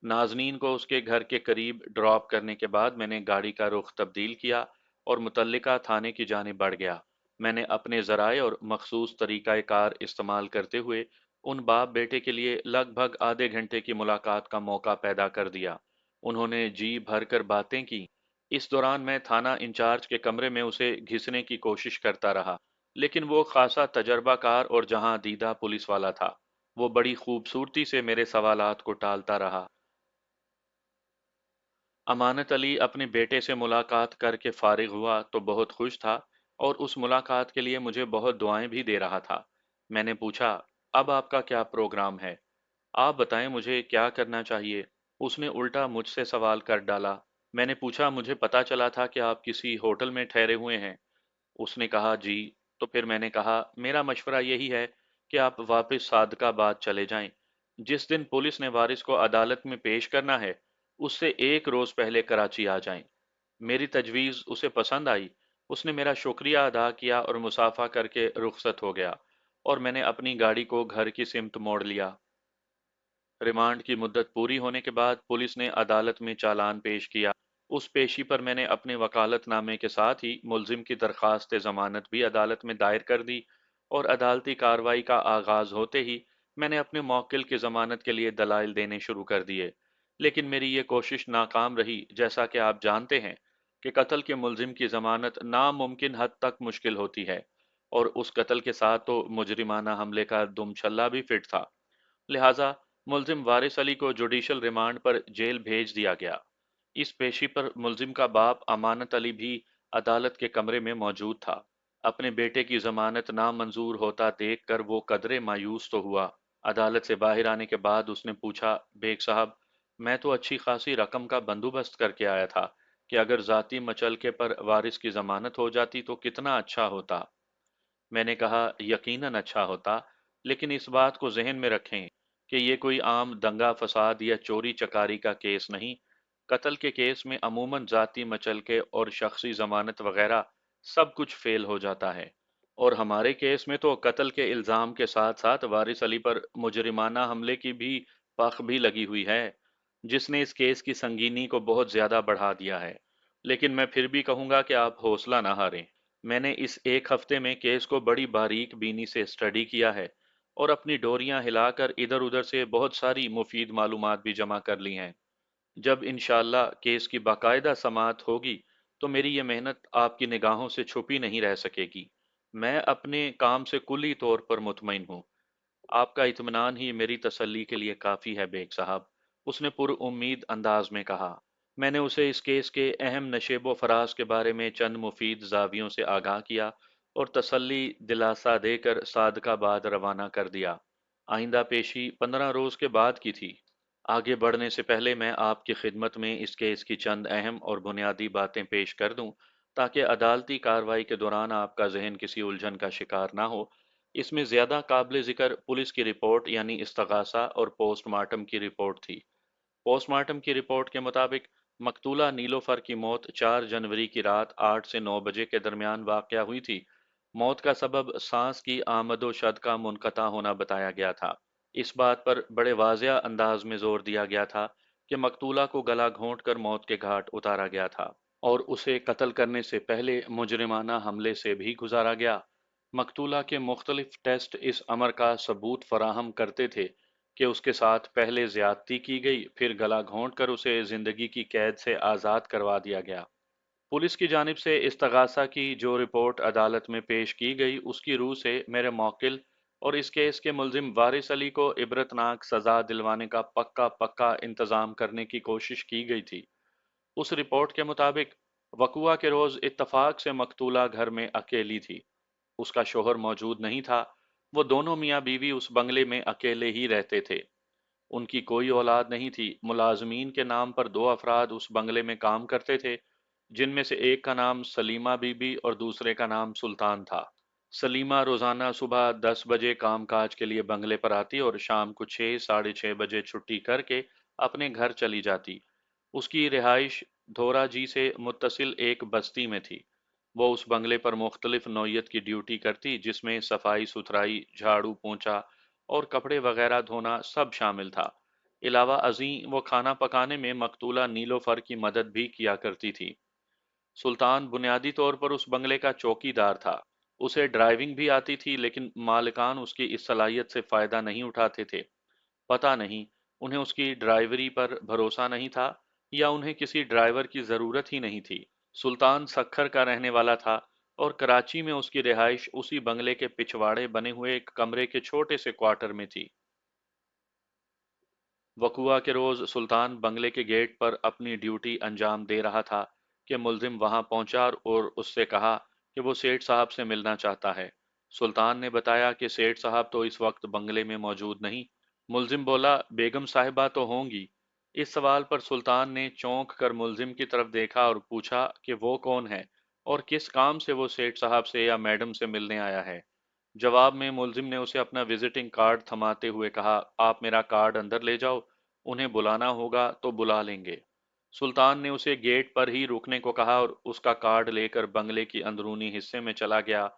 نازنین کو اس کے گھر کے قریب ڈراپ کرنے کے بعد میں نے گاڑی کا رخ تبدیل کیا اور متعلقہ تھانے کی جانب بڑھ گیا۔ मैंने अपने ज़राए और मखसूस तरीक़ाए कार इस्तेमाल करते हुए उन बाप बेटे के लिए लगभग आधे घंटे की मुलाकात का मौका पैदा कर दिया। उन्होंने जी भरकर बातें की। इस दौरान मैं थाना इंचार्ज के कमरे में उसे घिसने की कोशिश करता रहा, लेकिन वो खासा तजर्बाकार और जहां दीदा पुलिस वाला था। वो बड़ी खूबसूरती से मेरे सवालात को टालता रहा। अमानत अली अपने बेटे से मुलाकात करके फारिग हुआ तो बहुत खुश था और उस मुलाकात के लिए मुझे बहुत दुआएं भी दे रहा था। मैंने पूछा, अब आपका क्या प्रोग्राम है? आप बताएं मुझे क्या करना चाहिए? उसने उल्टा मुझसे सवाल कर डाला। मैंने पूछा, मुझे पता चला था कि आप किसी होटल में ठहरे हुए हैं। उसने कहा, जी। तो फिर मैंने कहा, मेरा मशवरा यही है कि आप वापस सादकाबाद चले जाएं। जिस दिन पुलिस ने वारिस को अदालत में पेश करना है, उससे एक रोज पहले कराची आ जाएं। मेरी तजवीज़ उसे पसंद आई। उसने मेरा शुक्रिया अदा किया और मुसाफा करके रुखसत हो गया, और मैंने अपनी गाड़ी को घर की सिमत मोड़ लिया। रिमांड की मुद्दत पूरी होने के बाद पुलिस ने अदालत में चालान पेश किया। उस पेशी पर मैंने अपने वकालतनामे के साथ ही मुलजिम की दरखास्त जमानत भी अदालत में दायर कर दी, और अदालती कार्रवाई का आगाज होते ही मैंने अपने मौक्किल की जमानत के लिए दलाइल देने शुरू कर दिए। लेकिन मेरी ये कोशिश नाकाम रही। जैसा कि आप जानते हैं कि कत्ल के मुलजिम की जमानत नामुमकिन हद तक मुश्किल होती है, और उस कत्ल के साथ तो मुजरिमाना हमले का दुमछल्ला भी फिट था। लिहाजा मुलजिम वारिस अली को जुडिशल रिमांड पर जेल भेज दिया गया। इस पेशी पर मुलजिम का बाप अमानत अली भी अदालत के कमरे में मौजूद था। अपने बेटे की जमानत नामंजूर होता देखकर वो कदरे मायूस तो हुआ। अदालत से बाहर आने के बाद उसने पूछा, बेग साहब, मैं तो अच्छी खासी रकम का बंदोबस्त करके आया था कि अगर जाती मचलके पर वारिस की जमानत हो जाती तो कितना अच्छा होता। मैंने कहा, यकीनन अच्छा होता, लेकिन इस बात को जहन में रखें कि ये कोई आम दंगा फसाद या चोरी चकारी का केस नहीं। कत्ल के केस में अमूमन जाती मचलके और शख्सी जमानत वगैरह सब कुछ फेल हो जाता है, और हमारे केस में तो कत्ल के इल्ज़ाम के साथ साथ वारिस अली पर मुजरिमाना हमले की भी पख भी लगी हुई है, जिसने इस केस की संगीनी को बहुत ज़्यादा बढ़ा दिया है। लेकिन मैं फिर भी कहूँगा कि आप हौसला ना हारें। मैंने इस एक हफ्ते में केस को बड़ी बारीक बीनी से स्टडी किया है, और अपनी डोरियां हिलाकर इधर उधर से बहुत सारी मुफीद मालूमात भी जमा कर ली हैं। जब इंशाअल्लाह केस की बाकायदा समाअत होगी तो मेरी ये मेहनत आपकी निगाहों से छुपी नहीं रह सकेगी। मैं अपने काम से कुल्ली तौर पर मुतमईन हूँ। आपका इत्मीनान ही मेरी तसल्ली के लिए काफ़ी है बेग साहब, उसने पुरउम्मीद अंदाज में कहा। मैंने उसे इस केस के अहम नशेबो फराज के बारे में चंद मुफीद जावियों से आगाह किया और तसल्ली दिलासा देकर सादकाबाद रवाना कर दिया। आइंदा पेशी 15 रोज के बाद की थी। आगे बढ़ने से पहले मैं आपकी खिदमत में इस केस की चंद अहम और बुनियादी बातें पेश कर दूं, ताकि अदालती कार्रवाई के दौरान आपका जहन किसी उलझन का शिकार ना हो। इसमें ज़्यादा काबिल ज़िक्र पुलिस की रिपोर्ट यानी इस्तगासा और पोस्टमार्टम की रिपोर्ट थी। पोस्टमार्टम की रिपोर्ट के मुताबिक मकतूला नीलोफर की मौत 4 जनवरी की रात 8 से 9 बजे के दरमियान वाक़या हुई थी। मौत का सबब सांस की आमदोशद का मुनक़ता होना बताया गया था। इस बात पर बड़े वाज़िया अंदाज में जोर दिया गया था कि मकतूला को गला घोंट कर मौत के घाट उतारा गया था, और उसे कत्ल करने से पहले मुजरिमाना हमले से भी गुजारा गया। मकतूला के मुख्तलिफ टेस्ट इस अमर का सबूत फराहम करते थे कि उसके साथ पहले ज्यादती की गई, फिर गला घोंट कर उसे जिंदगी की कैद से आज़ाद करवा दिया गया। पुलिस की जानिब से इस्तगासा की जो रिपोर्ट अदालत में पेश की गई, उसकी रूह से मेरे मौकिल और इस केस के मुलजिम वारिस अली को इबरतनाक सजा दिलवाने का पक्का पक्का इंतजाम करने की कोशिश की गई थी। उस रिपोर्ट के मुताबिक वकुआ के रोज इत्तफाक से मकतूला घर में अकेली थी। उसका शोहर मौजूद नहीं था। वो दोनों मियाँ बीवी उस बंगले में अकेले ही रहते थे। उनकी कोई औलाद नहीं थी। मुलाजमीन के नाम पर दो अफराद उस बंगले में काम करते थे, जिनमें से एक का नाम सलीमा बीबी और दूसरे का नाम सुल्तान था। सलीमा रोजाना सुबह 10 बजे कामकाज के लिए बंगले पर आती और शाम को 6 साढ़े 6 बजे छुट्टी करके अपने घर चली जाती। उसकी रिहाइश धोरा जी से मुत्तसिल एक बस्ती में थी। वो उस बंगले पर मुख्तलिफ नौयत की ड्यूटी करती, जिसमें सफाई सुथराई, झाड़ू पोंछा और कपड़े वगैरह धोना सब शामिल था। अलावा अज़ीं वो खाना पकाने में मकतूला नीलोफर की मदद भी किया करती थी। सुल्तान बुनियादी तौर पर उस बंगले का चौकीदार था। उसे ड्राइविंग भी आती थी, लेकिन मालिकान उसकी इस सलाहियत से फ़ायदा नहीं उठाते थे। पता नहीं, उन्हें उसकी ड्राइवरी पर भरोसा नहीं था या उन्हें किसी ड्राइवर की ज़रूरत ही नहीं थी। सुल्तान सक्खर का रहने वाला था और कराची में उसकी रिहाइश उसी बंगले के पिछवाड़े बने हुए एक कमरे के छोटे से क्वार्टर में थी। वकुआ के रोज़ सुल्तान बंगले के गेट पर अपनी ड्यूटी अंजाम दे रहा था कि मुलजिम वहां पहुंचा और उससे कहा कि वो सेठ साहब से मिलना चाहता है। सुल्तान ने बताया कि सेठ साहब तो इस वक्त बंगले में मौजूद नहीं। मुलजिम बोला, बेगम साहिबा तो होंगी। इस सवाल पर सुल्तान ने चौंक कर मुलजिम की तरफ देखा और पूछा कि वो कौन है और किस काम से वो सेठ साहब से या मैडम से मिलने आया है। जवाब में मुलजिम ने उसे अपना विजिटिंग कार्ड थमाते हुए कहा, आप मेरा कार्ड अंदर ले जाओ, उन्हें बुलाना होगा तो बुला लेंगे। सुल्तान ने उसे गेट पर ही रुकने को कहा और उसका कार्ड लेकर बंगले की अंदरूनी हिस्से में चला गया।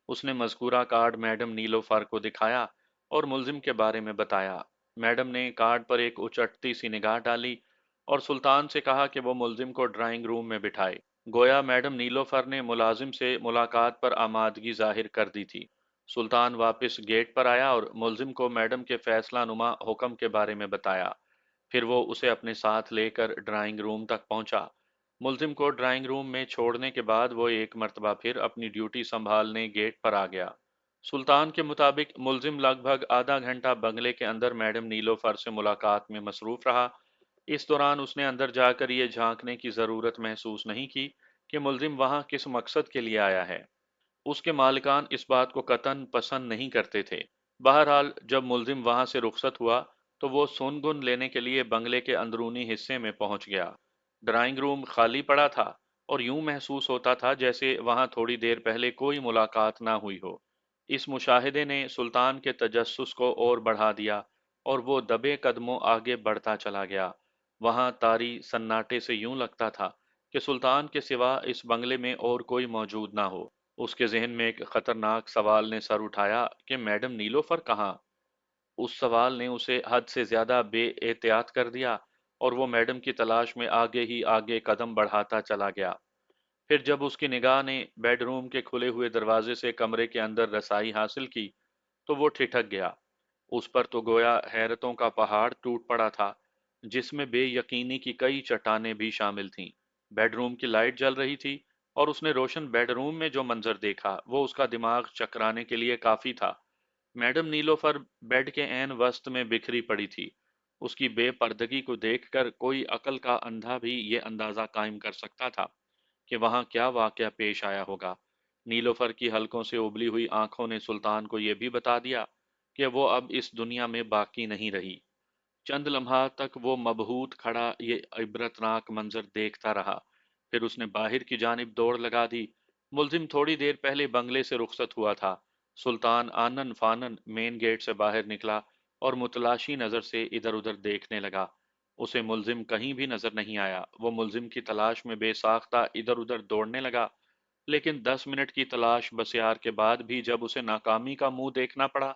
उसने मज़कूरा कार्ड मैडम नीलोफर को दिखाया और मुलजिम के बारे में बताया। मैडम ने कार्ड पर एक उचटती सी निगाह डाली और सुल्तान से कहा कि वो मुलजिम को ड्राइंग रूम में बिठाए। गोया मैडम नीलोफर ने मुलाजिम से मुलाकात पर आमादगी जाहिर कर दी थी। सुल्तान वापस गेट पर आया और मुलजिम को मैडम के फैसला नुमा हुक्म के बारे में बताया। फिर वो उसे अपने साथ लेकर ड्राइंग रूम तक पहुंचा। मुलजिम को ड्राइंग रूम में छोड़ने के बाद वो एक मर्तबा फिर अपनी ड्यूटी संभालने गेट पर आ गया। सुल्तान के मुताबिक मुलजिम लगभग आधा घंटा बंगले के अंदर मैडम नीलोफर से मुलाकात में मसरूफ रहा। इस दौरान उसने अंदर जाकर ये झांकने की ज़रूरत महसूस नहीं की कि मुलजिम वहां किस मकसद के लिए आया है। उसके मालिकान इस बात को कतन पसंद नहीं करते थे। बहरहाल जब मुलजिम वहां से रुखसत हुआ तो वो सुनगुन लेने के लिए बंगले के अंदरूनी हिस्से में पहुंच गया। ड्राइंग रूम खाली पड़ा था और यूं महसूस होता था जैसे वहां थोड़ी देर पहले कोई मुलाकात ना हुई हो। इस मुशाहिदे ने सुल्तान के तजस्सुस को और बढ़ा दिया और वो दबे कदमों आगे बढ़ता चला गया। वहां तारी सन्नाटे से यूं लगता था कि सुल्तान के सिवा इस बंगले में और कोई मौजूद ना हो। उसके जहन में एक खतरनाक सवाल ने सर उठाया कि मैडम नीलोफर कहाँ। उस सवाल ने उसे हद से ज्यादा बेएहतियात कर दिया और वो मैडम की तलाश में आगे ही आगे कदम बढ़ाता चला गया। फिर जब उसकी निगाह ने बेडरूम के खुले हुए दरवाजे से कमरे के अंदर रसाई हासिल की तो वो ठिठक गया। उस पर तो गोया हैरतों का पहाड़ टूट पड़ा था, जिसमें बेयकीनी की कई चट्टानें भी शामिल थीं। बेडरूम की लाइट जल रही थी और उसने रोशन बेडरूम में जो मंजर देखा वो उसका दिमाग चकराने के लिए काफी था। मैडम नीलोफर बेड के ऐन वस्त में बिखरी पड़ी थी। उसकी बेपर्दगी को देखकर कोई अकल का अंधा भी ये अंदाजा कायम कर सकता था कि वहां क्या वाकया पेश आया होगा। नीलोफर की हलकों से उबली हुई आंखों ने सुल्तान को यह भी बता दिया कि वो अब इस दुनिया में बाकी नहीं रही। चंद लम्हा तक वो मबहूत खड़ा ये इबरतनाक मंजर देखता रहा। फिर उसने बाहर की जानिब दौड़ लगा दी। मुलजिम थोड़ी देर पहले बंगले से रुखसत हुआ था। सुल्तान आनन फानन मेन गेट से बाहर निकला और मुतलाशी नजर से इधर उधर देखने लगा। उसे मुलजिम कहीं भी नजर नहीं आया। वो मुलजिम की तलाश में बेसाख्ता इधर उधर दौड़ने लगा, लेकिन 10 मिनट की तलाश बसियार के बाद भी जब उसे नाकामी का मुंह देखना पड़ा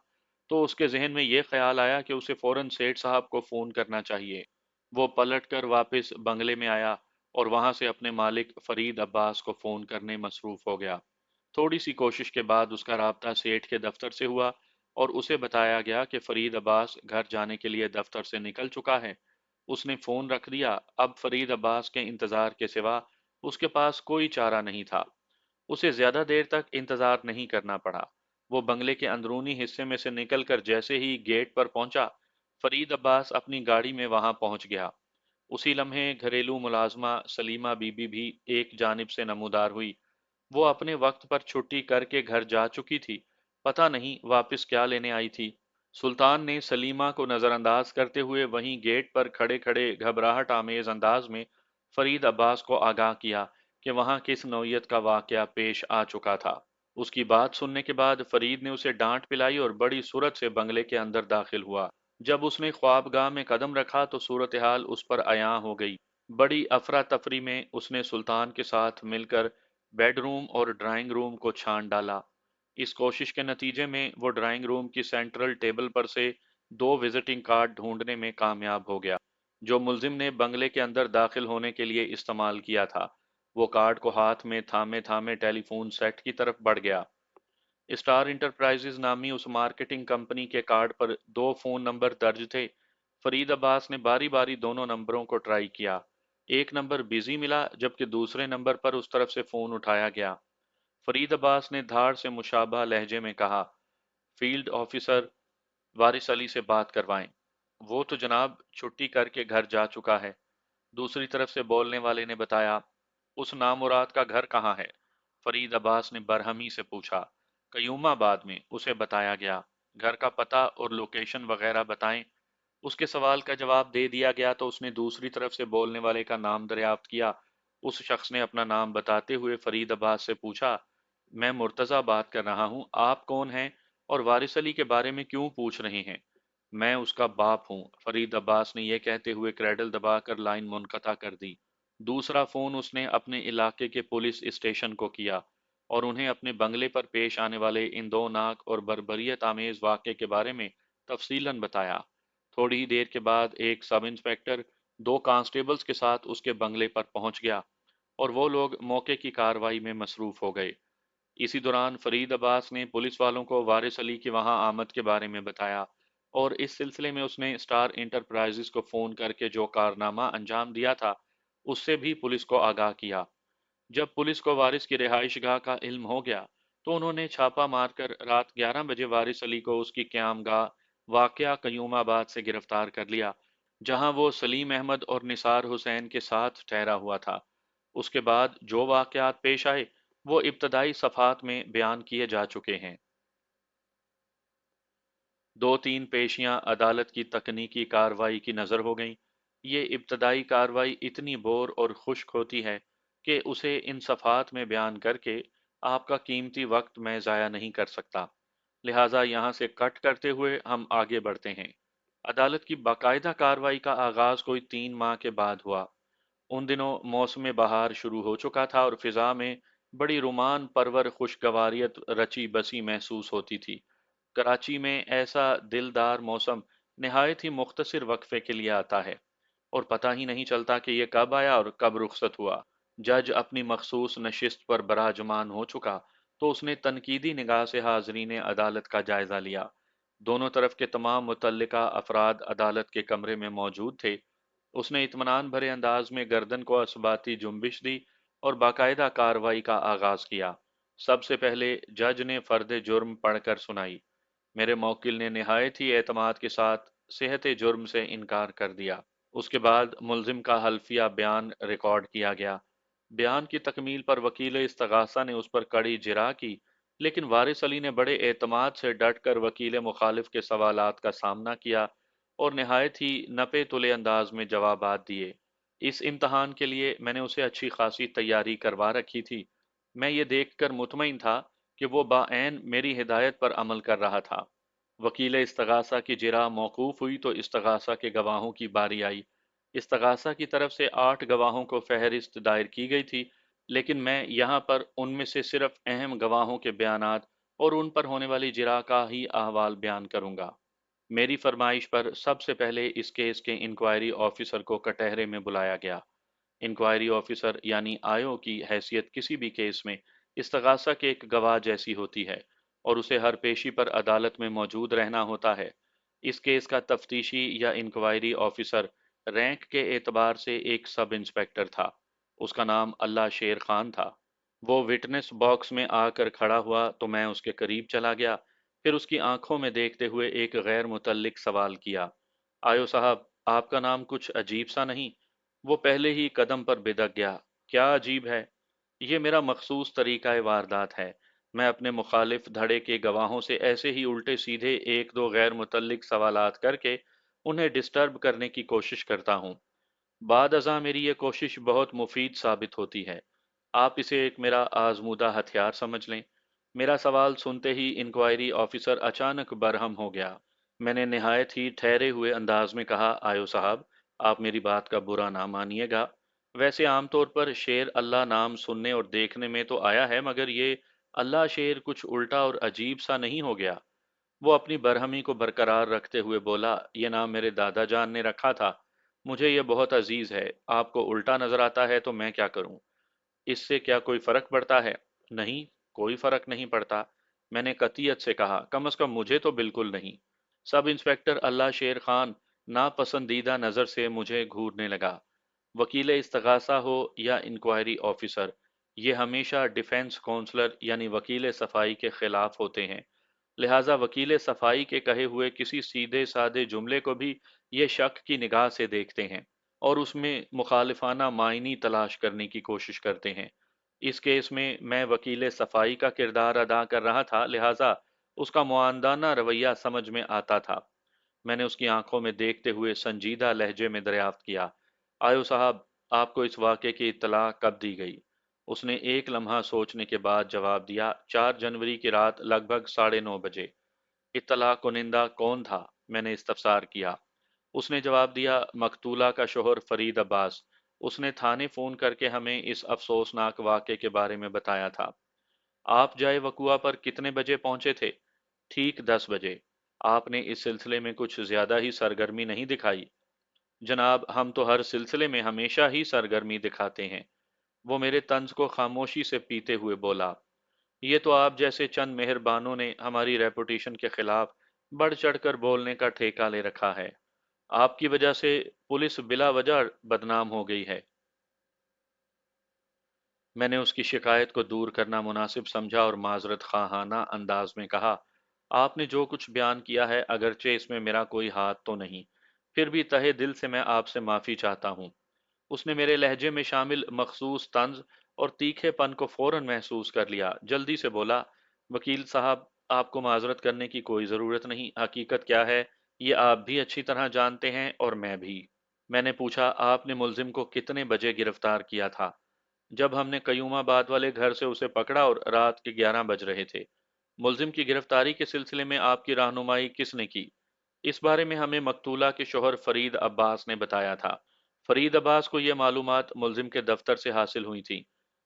तो उसके जहन में यह ख्याल आया कि उसे फौरन सेठ साहब को फोन करना चाहिए। वो पलट कर वापस बंगले में आया और वहां से अपने मालिक फरीद अब्बास को फोन करने मसरूफ हो गया। थोड़ी सी कोशिश के बाद उसका राब्ता सेठ के दफ्तर से हुआ और उसे बताया गया कि फरीद अब्बास घर जाने के लिए दफ्तर से निकल चुका है। उसने फोन रख दिया। अब फरीद अब्बास के इंतजार के सिवा उसके पास कोई चारा नहीं था। उसे ज्यादा देर तक इंतजार नहीं करना पड़ा। वो बंगले के अंदरूनी हिस्से में से निकलकर जैसे ही गेट पर पहुंचा, फरीद अब्बास अपनी गाड़ी में वहां पहुंच गया। उसी लम्हे घरेलू मुलाजमा सलीमा बीबी भी एक जानिब से नमूदार हुई। वो अपने वक्त पर छुट्टी करके घर जा चुकी थी। पता नहीं वापस क्या लेने आई थी। सुल्तान ने सलीमा को नजरअंदाज करते हुए वहीं गेट पर खड़े खड़े घबराहट आमेज अंदाज में फरीद अब्बास को आगाह किया कि वहां किस नौयत का वाकया पेश आ चुका था। उसकी बात सुनने के बाद फरीद ने उसे डांट पिलाई और बड़ी सूरत से बंगले के अंदर दाखिल हुआ। जब उसने ख्वाबगाह में कदम रखा तो सूरत हाल उस पर अयां हो गई। बड़ी अफरा तफरी में उसने सुल्तान के साथ मिलकर बेडरूम और ड्राइंग रूम को छान डाला। इस कोशिश के नतीजे में वो ड्राइंग रूम की सेंट्रल टेबल पर से दो विजिटिंग कार्ड ढूंढने में कामयाब हो गया, जो मुलजिम ने बंगले के अंदर दाखिल होने के लिए इस्तेमाल किया था। वो कार्ड को हाथ में थामे थामे टेलीफोन सेट की तरफ बढ़ गया। स्टार इंटरप्राइजेज नामी उस मार्केटिंग कंपनी के कार्ड पर दो फोन नंबर दर्ज थे। फरीद अब्बास ने बारी बारी दोनों नंबरों को ट्राई किया। एक नंबर बिजी मिला, जबकि दूसरे नंबर पर उस तरफ से फोन उठाया गया। फरीद अब्बास ने धार से मुशाबा लहजे में कहा, फील्ड ऑफिसर वारिस अली से बात करवाएं। वो तो जनाब छुट्टी करके घर जा चुका है। दूसरी तरफ से बोलने वाले ने बताया। उस नामुराद का घर कहाँ है? फरीद अब्बास ने बरहमी से पूछा। कयूमाबाद में, उसे बताया गया। घर का पता और लोकेशन वगैरह बताएं। उसके सवाल का जवाब दे दिया गया तो उसने दूसरी तरफ से बोलने वाले का नाम दरियाफ्त किया। उस शख्स ने अपना नाम बताते हुए फरीद अब्बास से पूछा, मैं मुर्तज़ा बात कर रहा हूँ, आप कौन हैं और वारिस अली के बारे में क्यों पूछ रहे हैं? मैं उसका बाप हूँ, फरीद अब्बास ने यह कहते हुए क्रैडल दबाकर लाइन मुनक़ता कर दी। दूसरा फोन उसने अपने इलाके के पुलिस स्टेशन को किया और उन्हें अपने बंगले पर पेश आने वाले इन दो नाक और बर्बरियत आमेज वाक़े के बारे में तफसीलन बताया। थोड़ी ही देर के बाद एक सब इंस्पेक्टर दो कांस्टेबल्स के साथ उसके बंगले पर पहुंच गया और वो लोग मौके की कार्रवाई में मसरूफ हो गए। इसी दौरान फरीद अब्बास ने पुलिस वालों को वारिस अली की वहां आमद के बारे में बताया और इस सिलसिले में उसने स्टार इंटरप्राइजेस को फोन करके जो कारनामा अंजाम दिया था उससे भी पुलिस को आगाह किया। जब पुलिस को वारिस की रिहाइशगाह का इल्म हो गया तो उन्होंने छापा मारकर रात 11 बजे वारिस अली को उसकी क़यामगाह वाक़या कयूमाबाद से गिरफ्तार कर लिया, जहां वो सलीम अहमद और निसार हुसैन के साथ ठहरा हुआ था। उसके बाद जो वाक़यात पेश आए वो इब्तदाई सफ़ात में बयान किए जा चुके हैं। दो तीन पेशियां अदालत की तकनीकी कार्रवाई की नज़र हो गईं। ये इब्तदाई कार्रवाई इतनी बोर और खुश्क होती है कि उसे इन सफ़ात में बयान करके आपका कीमती वक्त मैं ज़ाया नहीं कर सकता। लिहाजा यहाँ से कट करते हुए हम आगे बढ़ते हैं। अदालत की बाकायदा कार्रवाई का आगाज़ कोई 3 माह के बाद हुआ। उन दिनों मौसम बहार शुरू हो चुका था और फिजा में बड़ी रुमान परवर खुशगवारियत रची बसी महसूस होती थी। कराची में ऐसा दिलदार मौसम नहायत ही मुख्तसर वक्फे के लिए आता है और पता ही नहीं चलता कि ये कब आया और कब रुखसत हुआ। जज अपनी मखसूस नशिस्त पर बराजमान हो चुका तो उसने तनकीदी निगाह से हाजरीन अदालत का जायजा लिया। दोनों तरफ के तमाम मुतल्लिका अफराद अदालत के कमरे में मौजूद थे। उसने इत्मीनान भरे अंदाज में गर्दन को असबाती जुम्बिश दी और बाकायदा कार्रवाई का आगाज किया। सबसे पहले जज ने फर्द जुर्म पढ़कर सुनाई। मेरे मौकिल ने निहायत ही एतमाद के साथ सेहत जुर्म से इनकार कर दिया। उसके बाद मुलजिम का हल्फिया बयान रिकॉर्ड किया गया। बयान की तकमील पर वकील इस्तगासा ने उस पर कड़ी जिरा की, लेकिन वारिस अली ने बड़े एतमाद से डट कर वकील मुखालिफ के सवालात का सामना किया और नहायत ही नपे तुले अंदाज में जवाबात दिए। इस इम्तहान के लिए मैंने उसे अच्छी खासी तैयारी करवा रखी थी। मैं ये देखकर मुतमईन था कि वो बाऐन मेरी हिदायत पर अमल कर रहा था। वकील इस्तगासा की जिरा मौकूफ हुई तो इस्तगासा के गवाहों की बारी आई। इस्तगासा की तरफ से 8 गवाहों को फहरिस्त दायर की गई थी, लेकिन मैं यहाँ पर उनमें से सिर्फ अहम गवाहों के बयानात और उन पर होने वाली जिरा का ही अहवाल बयान करूंगा। मेरी फरमाइश पर सबसे पहले इस केस के इंक्वायरी ऑफिसर को कटहरे में बुलाया गया। इंक्वायरी ऑफिसर यानी आयो की हैसियत किसी भी केस में इस्तगासा के एक गवाह जैसी होती है और उसे हर पेशी पर अदालत में मौजूद रहना होता है। इस केस का तफ्तीशी या इंक्वायरी ऑफिसर रैंक के एतबार से एक सब इंस्पेक्टर था। उसका नाम अल्लाह शेर खान था। वो विटनेस बॉक्स में आकर खड़ा हुआ तो मैं उसके करीब चला गया, फिर उसकी आंखों में देखते हुए एक गैर मुतल्लिक सवाल किया। आयो साहब, आपका नाम कुछ अजीब सा नहीं? वो पहले ही कदम पर बिदक गया। क्या अजीब है? ये मेरा मखसूस तरीका वारदात है। मैं अपने मुखालिफ धड़े के गवाहों से ऐसे ही उल्टे सीधे एक दो गैर मुतल्लिक सवालात करके उन्हें डिस्टर्ब करने की कोशिश करता हूँ। बाद अज़ां मेरी ये कोशिश बहुत मुफीद साबित होती है। आप इसे एक मेरा आजमूदा हथियार समझ लें। मेरा सवाल सुनते ही इंक्वायरी ऑफिसर अचानक बरहम हो गया। मैंने निहायत ही ठहरे हुए अंदाज में कहा, आयो साहब, आप मेरी बात का बुरा ना मानिएगा। वैसे आमतौर पर शेर अल्लाह नाम सुनने और देखने में तो आया है, मगर ये अल्लाह शेर कुछ उल्टा और अजीब सा नहीं हो गया? वो अपनी बरहमी को बरकरार रखते हुए बोला, ये नाम मेरे दादा जान ने रखा था। मुझे ये बहुत अजीज है। आपको उल्टा नजर आता है तो मैं क्या करूं? इससे क्या कोई फर्क पड़ता है? नहीं, कोई फर्क नहीं पड़ता। میں نے قطعیت سے کہا، کم از کم مجھے تو بالکل نہیں۔ سب انسپکٹر اللہ شیر خان ناپسندیدہ نظر سے مجھے گھورنے لگا۔ وکیل استغاثہ ہو یا انکوائری آفیسر، یہ ہمیشہ ڈیفنس کونسلر یعنی وکیل صفائی کے خلاف ہوتے ہیں۔ لہٰذا وکیل صفائی کے کہے ہوئے کسی سیدھے سادے جملے کو بھی یہ شک کی نگاہ سے دیکھتے ہیں اور اس میں مخالفانہ معنی تلاش کرنے کی کوشش کرتے ہیں۔ اس کیس میں وکیل صفائی کا کردار ادا کر رہا تھا، لہٰذا اس کا معاندانہ رویہ سمجھ میں آتا تھا۔ میں نے اس کی آنکھوں میں دیکھتے ہوئے سنجیدہ لہجے میں دریافت کیا، آیو صاحب، آپ کو اس واقعے کی اطلاع کب دی گئی؟ اس نے ایک لمحہ سوچنے کے بعد جواب دیا، 4 جنوری کی رات لگ بھگ 9:30 بجے۔ اطلاع کنندہ کون تھا؟ میں نے استفسار کیا۔ اس نے جواب دیا، مقتولہ کا شوہر فرید عباس۔ اس نے تھانے فون کر کے ہمیں اس افسوسناک واقعے کے بارے میں بتایا تھا۔ آپ جائے وقوع پر کتنے بجے پہنچے تھے؟ ٹھیک 10 بجے۔ آپ نے اس سلسلے میں کچھ زیادہ ہی سرگرمی نہیں دکھائی؟ جناب، ہم تو ہر سلسلے میں ہمیشہ ہی سرگرمی دکھاتے ہیں۔ وہ میرے طنز کو خاموشی سے پیتے ہوئے بولا، یہ تو آپ جیسے چند مہربانوں نے ہماری ریپوٹیشن کے خلاف بڑھ چڑھ کر بولنے کا ٹھیکہ لے رکھا ہے۔ آپ کی وجہ سے پولیس بلا وجہ بدنام ہو گئی ہے۔ میں نے اس کی شکایت کو دور کرنا مناسب سمجھا اور معذرت خواہانہ انداز میں کہا، آپ نے جو کچھ بیان کیا ہے اگرچہ اس میں میرا کوئی ہاتھ تو نہیں، پھر بھی تہہ دل سے میں آپ سے معافی چاہتا ہوں۔ اس نے میرے لہجے میں شامل مخصوص طنز اور تیکھے پن کو فوراً محسوس کر لیا، جلدی سے بولا، وکیل صاحب، آپ کو معذرت کرنے کی کوئی ضرورت نہیں، حقیقت کیا ہے یہ آپ بھی اچھی طرح جانتے ہیں اور میں بھی۔ میں نے پوچھا، آپ نے ملزم کو کتنے بجے گرفتار کیا تھا؟ جب ہم نے قیوم آباد والے گھر سے اسے پکڑا اور رات کے 11 بج رہے تھے۔ ملزم کی گرفتاری کے سلسلے میں آپ کی رہنمائی کس نے کی؟ اس بارے میں ہمیں مقتولہ کے شوہر فرید عباس نے بتایا تھا۔ فرید عباس کو یہ معلومات ملزم کے دفتر سے حاصل ہوئی تھی۔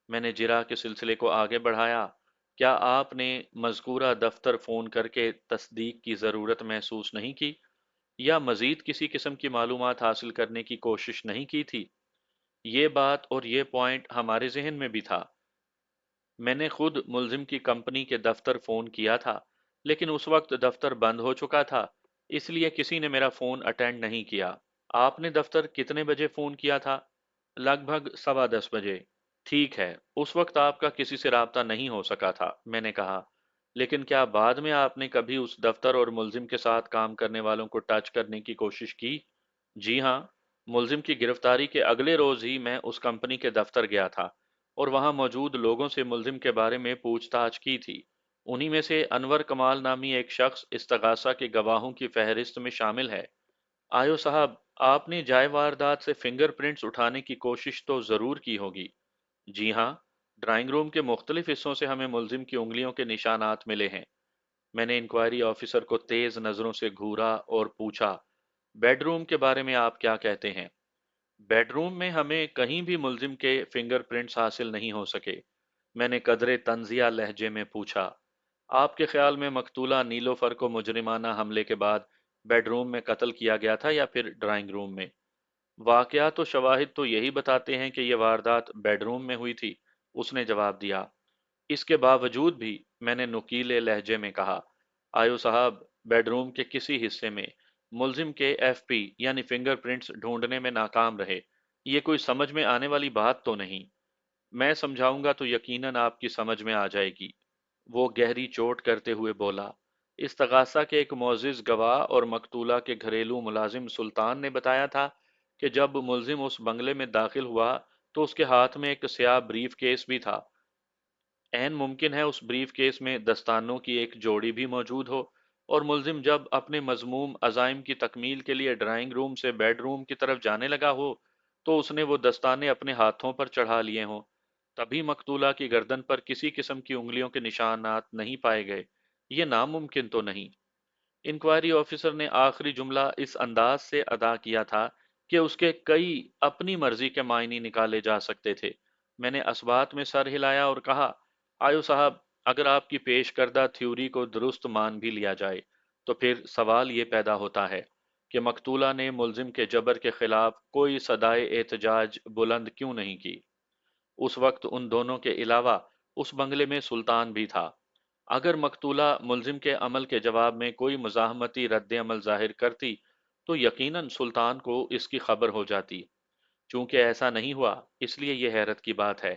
میں نے جرح کے سلسلے کو آگے بڑھایا، کیا آپ نے مذکورہ دفتر فون کر کے تصدیق کی ضرورت محسوس نہیں کی یا مزید کسی قسم کی معلومات حاصل کرنے کی کوشش نہیں کی تھی؟ یہ بات اور یہ پوائنٹ ہمارے ذہن میں بھی تھا۔ میں نے خود ملزم کی کمپنی کے دفتر فون کیا تھا، لیکن اس وقت دفتر بند ہو چکا تھا، اس لیے کسی نے میرا فون اٹینڈ نہیں کیا۔ آپ نے دفتر کتنے بجے فون کیا تھا؟ لگ بھگ 10:15 بجے۔ ٹھیک ہے، اس وقت آپ کا کسی سے رابطہ نہیں ہو سکا تھا، میں نے کہا، لیکن کیا بعد میں آپ نے کبھی اس دفتر اور ملزم کے ساتھ کام کرنے والوں کو ٹچ کرنے کی کوشش کی؟ جی ہاں، ملزم کی گرفتاری کے اگلے روز ہی میں اس کمپنی کے دفتر گیا تھا اور وہاں موجود لوگوں سے ملزم کے بارے میں پوچھ تاچھ کی تھی۔ انہی میں سے انور کمال نامی ایک شخص استغاثہ کے گواہوں کی فہرست میں شامل ہے۔ آیو صاحب، آپ نے جائے واردات سے فنگر پرنٹس اٹھانے کی کوشش تو ضرور کی ہوگی؟ جی ہاں، ڈرائنگ روم کے مختلف حصوں سے ہمیں ملزم کی انگلیوں کے نشانات ملے ہیں۔ میں نے انکوائری آفیسر کو تیز نظروں سے گھورا اور پوچھا، بیڈ روم کے بارے میں آپ کیا کہتے ہیں؟ بیڈ روم میں ہمیں کہیں بھی ملزم کے فنگر پرنٹس حاصل نہیں ہو سکے۔ میں نے قدرے طنزیہ لہجے میں پوچھا، آپ کے خیال میں مقتولہ نیلوفر کو مجرمانہ حملے کے بعد بیڈ روم میں قتل کیا گیا تھا یا پھر ڈرائنگ روم میں؟ واقعات و شواہد تو یہی بتاتے ہیں کہ یہ واردات بیڈ روم میں ہوئی تھی، اس نے جواب دیا۔ اس کے باوجود بھی، میں نے نکیلے لہجے میں کہا، آیو صاحب، بیڈ روم کے کسی حصے میں ملزم کے ایف پی یعنی فنگر پرنٹس ڈھونڈنے میں ناکام رہے، یہ کوئی سمجھ میں آنے والی بات تو نہیں۔ میں سمجھاؤں گا تو یقیناً آپ کی سمجھ میں آ جائے گی، وہ گہری چوٹ کرتے ہوئے بولا۔ استغاثہ کے ایک معزز گواہ اور مقتولہ کے گھریلو ملازم سلطان نے بتایا تھا کہ جب ملزم اس بنگلے میں داخل ہوا تو اس کے ہاتھ میں ایک سیاہ بریف کیس بھی تھا۔ عین ممکن ہے اس بریف کیس میں دستانوں کی ایک جوڑی بھی موجود ہو، اور ملزم جب اپنے مذموم عزائم کی تکمیل کے لیے ڈرائنگ روم سے بیڈ روم کی طرف جانے لگا ہو تو اس نے وہ دستانے اپنے ہاتھوں پر چڑھا لیے ہوں۔ تبھی مقتولہ کی گردن پر کسی قسم کی انگلیوں کے نشانات نہیں پائے گئے، یہ ناممکن تو نہیں۔ انکوائری آفیسر نے آخری جملہ اس انداز سے ادا کیا تھا کہ اس کے کئی اپنی مرضی کے معنی نکالے جا سکتے تھے۔ میں نے اسبات میں سر ہلایا اور کہا، آیو صاحب، اگر آپ کی پیش کردہ تھیوری کو درست مان بھی لیا جائے تو پھر سوال یہ پیدا ہوتا ہے کہ مقتولہ نے ملزم کے جبر کے خلاف کوئی صدائے احتجاج بلند کیوں نہیں کی؟ اس وقت ان دونوں کے علاوہ اس بنگلے میں سلطان بھی تھا۔ اگر مقتولہ ملزم کے عمل کے جواب میں کوئی مزاحمتی رد عمل ظاہر کرتی تو یقیناً سلطان کو اس کی خبر ہو جاتی۔ چونکہ ایسا نہیں ہوا، اس لیے یہ حیرت کی بات ہے۔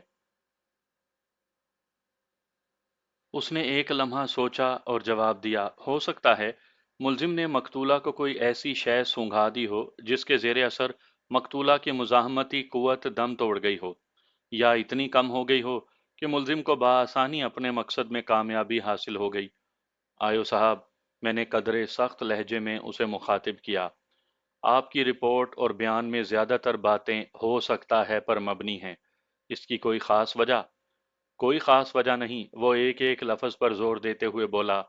اس نے ایک لمحہ سوچا اور جواب دیا، ہو سکتا ہے ملزم نے مقتولہ کو کوئی ایسی شے سونگھا دی ہو جس کے زیر اثر مقتولہ کی مزاحمتی قوت دم توڑ گئی ہو، یا اتنی کم ہو گئی ہو کہ ملزم کو بآسانی اپنے مقصد میں کامیابی حاصل ہو گئی۔ آیو صاحب، میں نے قدرے سخت لہجے میں اسے مخاطب کیا، آپ کی رپورٹ اور بیان میں زیادہ تر باتیں ہو سکتا ہے پر مبنی ہیں، اس کی کوئی خاص وجہ؟ کوئی خاص وجہ نہیں، وہ ایک ایک لفظ پر زور دیتے ہوئے بولا۔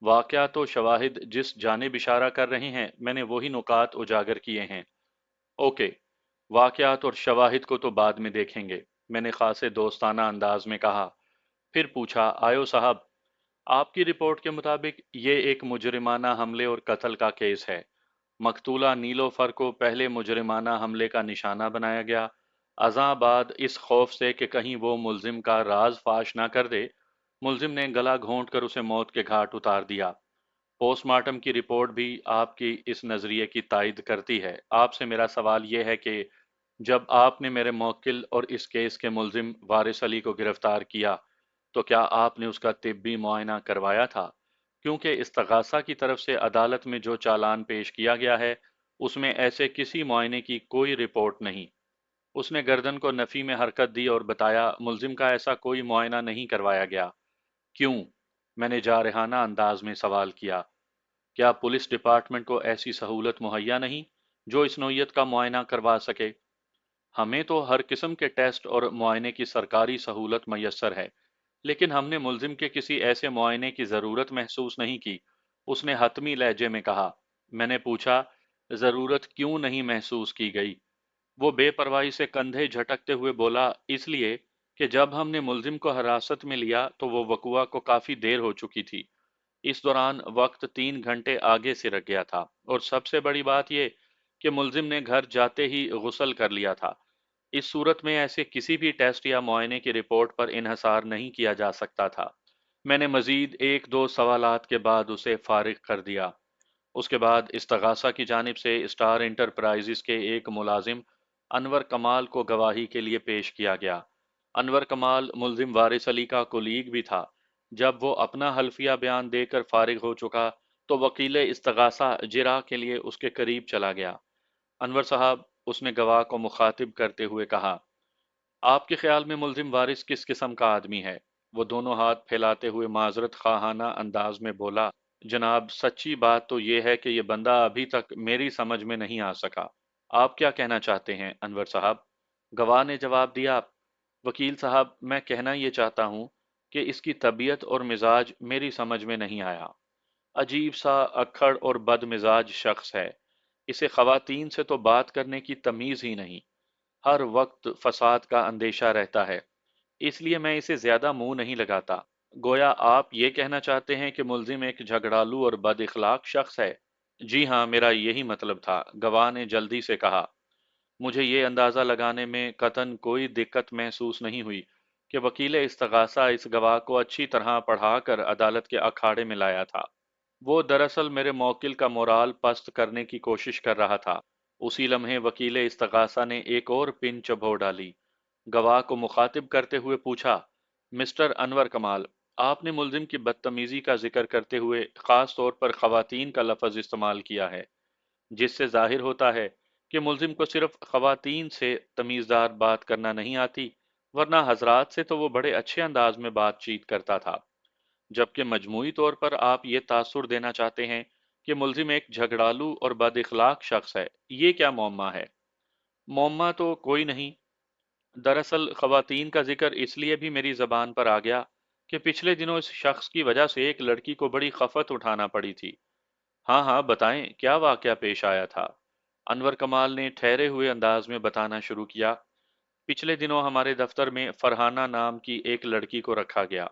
واقعات و شواہد جس جانب اشارہ کر رہے ہیں میں نے وہی نکات اجاگر کیے ہیں۔ اوکے، واقعات اور شواہد کو تو بعد میں دیکھیں گے، میں نے خاصے دوستانہ انداز میں کہا۔ پھر پوچھا، آیو صاحب، آپ کی رپورٹ کے مطابق یہ ایک مجرمانہ حملے اور قتل کا کیس ہے۔ مقتولہ نیلوفر کو پہلے مجرمانہ حملے کا نشانہ بنایا گیا۔ ازاں بعد اس خوف سے کہ کہیں وہ ملزم کا راز فاش نہ کر دے، ملزم نے گلا گھونٹ کر اسے موت کے گھاٹ اتار دیا۔ پوسٹ مارٹم کی رپورٹ بھی آپ کی اس نظریے کی تائید کرتی ہے۔ آپ سے میرا سوال یہ ہے کہ جب آپ نے میرے موکل اور اس کیس کے ملزم وارث علی کو گرفتار کیا تو کیا آپ نے اس کا طبی معائنہ کروایا تھا؟ کیونکہ استغاثہ کی طرف سے عدالت میں جو چالان پیش کیا گیا ہے اس میں ایسے کسی معائنے کی کوئی رپورٹ نہیں۔ اس نے گردن کو نفی میں حرکت دی اور بتایا، ملزم کا ایسا کوئی معائنہ نہیں کروایا گیا۔ کیوں؟ میں نے جارحانہ انداز میں سوال کیا۔ کیا پولیس ڈپارٹمنٹ کو ایسی سہولت مہیا نہیں جو اس نوعیت کا معائنہ کروا سکے؟ ہمیں تو ہر قسم کے ٹیسٹ اور معائنے کی سرکاری سہولت میسر ہے، لیکن ہم نے ملزم کے کسی ایسے معائنے کی ضرورت محسوس نہیں کی، اس نے حتمی لہجے میں کہا۔ میں نے پوچھا، ضرورت کیوں نہیں محسوس کی گئی؟ وہ بے پرواہی سے کندھے جھٹکتے ہوئے بولا، اس لیے کہ جب ہم نے ملزم کو حراست میں لیا تو وہ وقوع کو کافی دیر ہو چکی تھی۔ اس دوران وقت 3 گھنٹے آگے سے رکھ گیا تھا، اور سب سے بڑی بات یہ کہ ملزم نے گھر جاتے ہی غسل کر لیا تھا۔ اس صورت میں ایسے کسی بھی ٹیسٹ یا معائنے کی رپورٹ پر انحصار نہیں کیا جا سکتا تھا۔ میں نے مزید ایک دو سوالات کے بعد اسے فارغ کر دیا۔ اس کے بعد استغاثہ کی جانب سے اسٹار انٹرپرائزز کے ایک ملازم انور کمال کو گواہی کے لیے پیش کیا گیا۔ انور کمال ملزم وارث علی کا کولیگ بھی تھا۔ جب وہ اپنا حلفیہ بیان دے کر فارغ ہو چکا تو وکیل استغاثہ جرح کے لیے اس کے قریب چلا گیا۔ انور صاحب، اس نے گواہ کو مخاطب کرتے ہوئے کہا، آپ کے خیال میں ملزم وارث کس قسم کا آدمی ہے؟ وہ دونوں ہاتھ پھیلاتے ہوئے معذرت خواہانہ انداز میں بولا، جناب سچی بات تو یہ ہے کہ یہ بندہ ابھی تک میری سمجھ میں نہیں آ سکا۔ آپ کیا کہنا چاہتے ہیں انور صاحب؟ گواہ نے جواب دیا، وکیل صاحب میں کہنا یہ چاہتا ہوں کہ اس کی طبیعت اور مزاج میری سمجھ میں نہیں آیا۔ عجیب سا اکھڑ اور بد مزاج شخص ہے، اسے خواتین سے تو بات کرنے کی تمیز ہی نہیں، ہر وقت فساد کا اندیشہ رہتا ہے، اس لیے میں اسے زیادہ منہ نہیں لگاتا۔ گویا آپ یہ کہنا چاہتے ہیں کہ ملزم ایک جھگڑالو اور بد اخلاق شخص ہے؟ جی ہاں، میرا یہی مطلب تھا، گواہ نے جلدی سے کہا۔ مجھے یہ اندازہ لگانے میں قطعاً کوئی دقت محسوس نہیں ہوئی کہ وکیل استغاثہ اس گواہ کو اچھی طرح پڑھا کر عدالت کے اکھاڑے میں لایا تھا۔ وہ دراصل میرے موکل کا مورال پست کرنے کی کوشش کر رہا تھا۔ اسی لمحے وکیل استغاثہ نے ایک اور پن چبھو ڈالی۔ گواہ کو مخاطب کرتے ہوئے پوچھا، مسٹر انور کمال، آپ نے ملزم کی بدتمیزی کا ذکر کرتے ہوئے خاص طور پر خواتین کا لفظ استعمال کیا ہے، جس سے ظاہر ہوتا ہے کہ ملزم کو صرف خواتین سے تمیزدار بات کرنا نہیں آتی، ورنہ حضرات سے تو وہ بڑے اچھے انداز میں بات چیت کرتا تھا۔ جبکہ مجموعی طور پر آپ یہ تاثر دینا چاہتے ہیں کہ ملزم ایک جھگڑالو اور بد اخلاق شخص ہے۔ یہ کیا معمہ ہے؟ معمہ تو کوئی نہیں، دراصل خواتین کا ذکر اس لیے بھی میری زبان پر آ گیا کہ پچھلے دنوں اس شخص کی وجہ سے ایک لڑکی کو بڑی خفت اٹھانا پڑی تھی۔ ہاں ہاں بتائیں، کیا واقعہ پیش آیا تھا؟ انور کمال نے ٹھہرے ہوئے انداز میں بتانا شروع کیا۔ پچھلے دنوں ہمارے دفتر میں فرحانہ نام کی ایک لڑکی کو رکھا گیا۔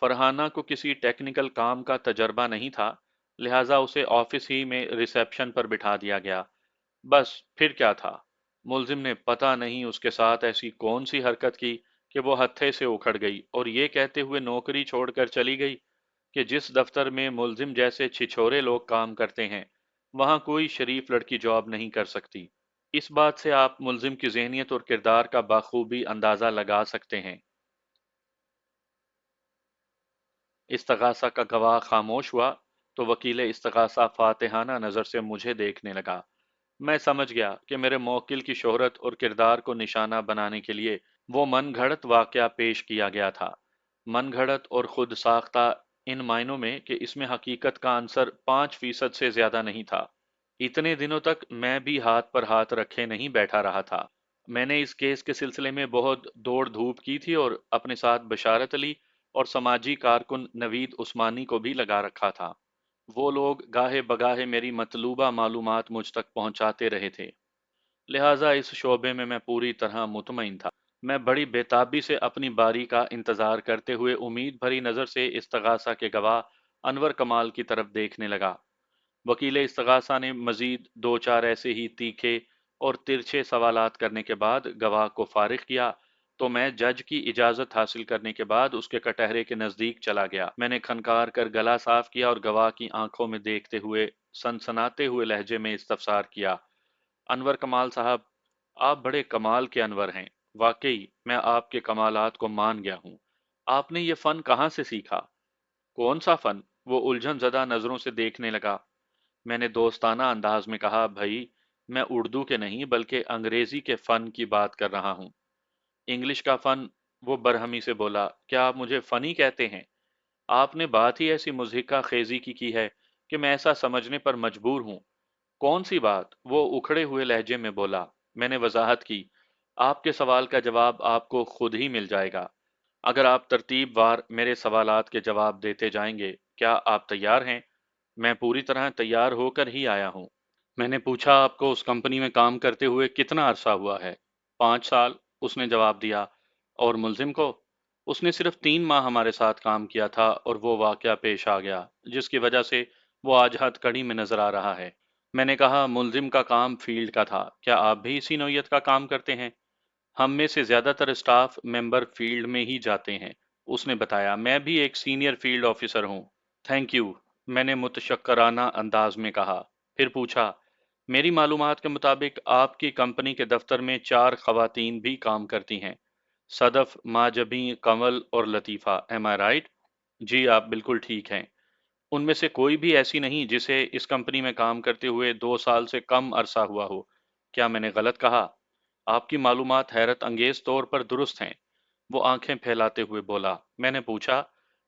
فرحانہ کو کسی ٹیکنیکل کام کا تجربہ نہیں تھا، لہٰذا اسے آفس ہی میں ریسیپشن پر بٹھا دیا گیا۔ بس پھر کیا تھا، ملزم نے پتہ نہیں اس کے ساتھ ایسی کون سی حرکت کی کہ وہ ہتھے سے اکھڑ گئی اور یہ کہتے ہوئے نوکری چھوڑ کر چلی گئی، کہ جس دفتر میں ملزم جیسے छिछोरे लोग काम करते हैं, वहाँ कोई शरीफ लड़की जॉब नहीं कर सकती। इस बात से आप मुलजिम की जहनियत और किरदार का बाखूबी अंदाज़ा लगा सकते हैं। इस्तगासा का गवाह खामोश हुआ तो वकील इस्तगासा फातिहाना नज़र से मुझे देखने लगा। मैं समझ गया कि मेरे मौकिल की शोहरत और किरदार को निशाना बनाने के लिए वो मन घड़त वाकया पेश किया गया था। मन घड़त और खुद साख्ता इन मायनों में कि इसमें हकीकत का आंसर 5% से ज्यादा नहीं था। इतने दिनों तक मैं भी हाथ पर हाथ रखे नहीं बैठा रहा था। मैंने इस केस के सिलसिले में बहुत दौड़ धूप की थी और अपने साथ बशारत अली और समाजी कारकुन नवीद उस्मानी को भी लगा रखा था। वो लोग गाहे बगाहे मेरी मतलूबा मालूमात मुझ तक पहुंचाते रहे थे, लिहाजा इस शोबे में मैं पूरी तरह मुतमईन था। मैं बड़ी बेताबी से अपनी बारी का इंतजार करते हुए उम्मीद भरी नज़र से इस्तगासा के गवाह अनवर कमाल की तरफ देखने लगा। वकील इस्तगासा ने मजीद दो चार ऐसे ही तीखे और तिरछे सवालात करने के बाद गवाह को फारिग किया, तो मैं जज की इजाज़त हासिल करने के बाद उसके कटहरे के नज़दीक चला गया। मैंने खनकार कर गला साफ किया और गवाह की आंखों में देखते हुए सनसनाते हुए लहजे में इस्तफसार किया, अनवर कमाल साहब, आप बड़े कमाल के अनवर हैं। वाकई मैं आपके कमालात को मान गया हूँ। आपने ये फ़न कहाँ से सीखा? कौन सा फ़न? वो उलझन ज़दा नज़रों से देखने लगा। मैंने दोस्ताना अंदाज में कहा, भाई मैं उर्दू के नहीं बल्कि अंग्रेजी के फ़न की बात कर रहा हूँ। इंग्लिश का फ़न? वो बरहमी से बोला, क्या आप मुझे फ़नी कहते हैं? आपने बात ही ऐसी मुज़हिका खेजी की है कि मैं ऐसा समझने पर मजबूर हूँ। कौन सी बात? वो उखड़े हुए लहजे में बोला। मैंने वजाहत की, आपके सवाल का जवाब आपको खुद ही मिल जाएगा अगर आप तरतीब वार मेरे सवालात के जवाब देते जाएंगे। क्या आप तैयार हैं? मैं पूरी तरह तैयार होकर ही आया हूँ। मैंने पूछा, आपको उस कंपनी में काम करते हुए कितना अरसा हुआ है? 5 साल, उसने जवाब दिया। और मुलजिम को? उसने सिर्फ 3 माह हमारे साथ काम किया था और वो वाकया पेश आ गया जिसकी वजह से वो आज हथकड़ी में नजर आ रहा है। मैंने कहा, मुलजिम का काम फील्ड का था, क्या आप भी इसी नौयत का काम करते हैं? हम में से ज्यादातर स्टाफ मेंबर फील्ड में ही जाते हैं, उसने बताया। मैं भी एक सीनियर फील्ड ऑफिसर हूँ। थैंक यू, मैंने मुतशक्कराना अंदाज में कहा। फिर पूछा, मेरी मालूमात के मुताबिक आपकी कंपनी के दफ्तर में 4 खवातीन भी काम करती हैं, सदफ, माजबी, कमल और लतीफ़ा, एम आई राइट? जी, आप बिल्कुल ठीक हैं। उनमें से कोई भी ऐसी नहीं जिसे इस कंपनी में काम करते हुए 2 साल से कम अरसा हुआ हो। क्या मैंने गलत कहा? आपकी मालूमात हैरत अंगेज तौर पर दुरुस्त हैं, वो आंखें फैलाते हुए बोला। मैंने पूछा,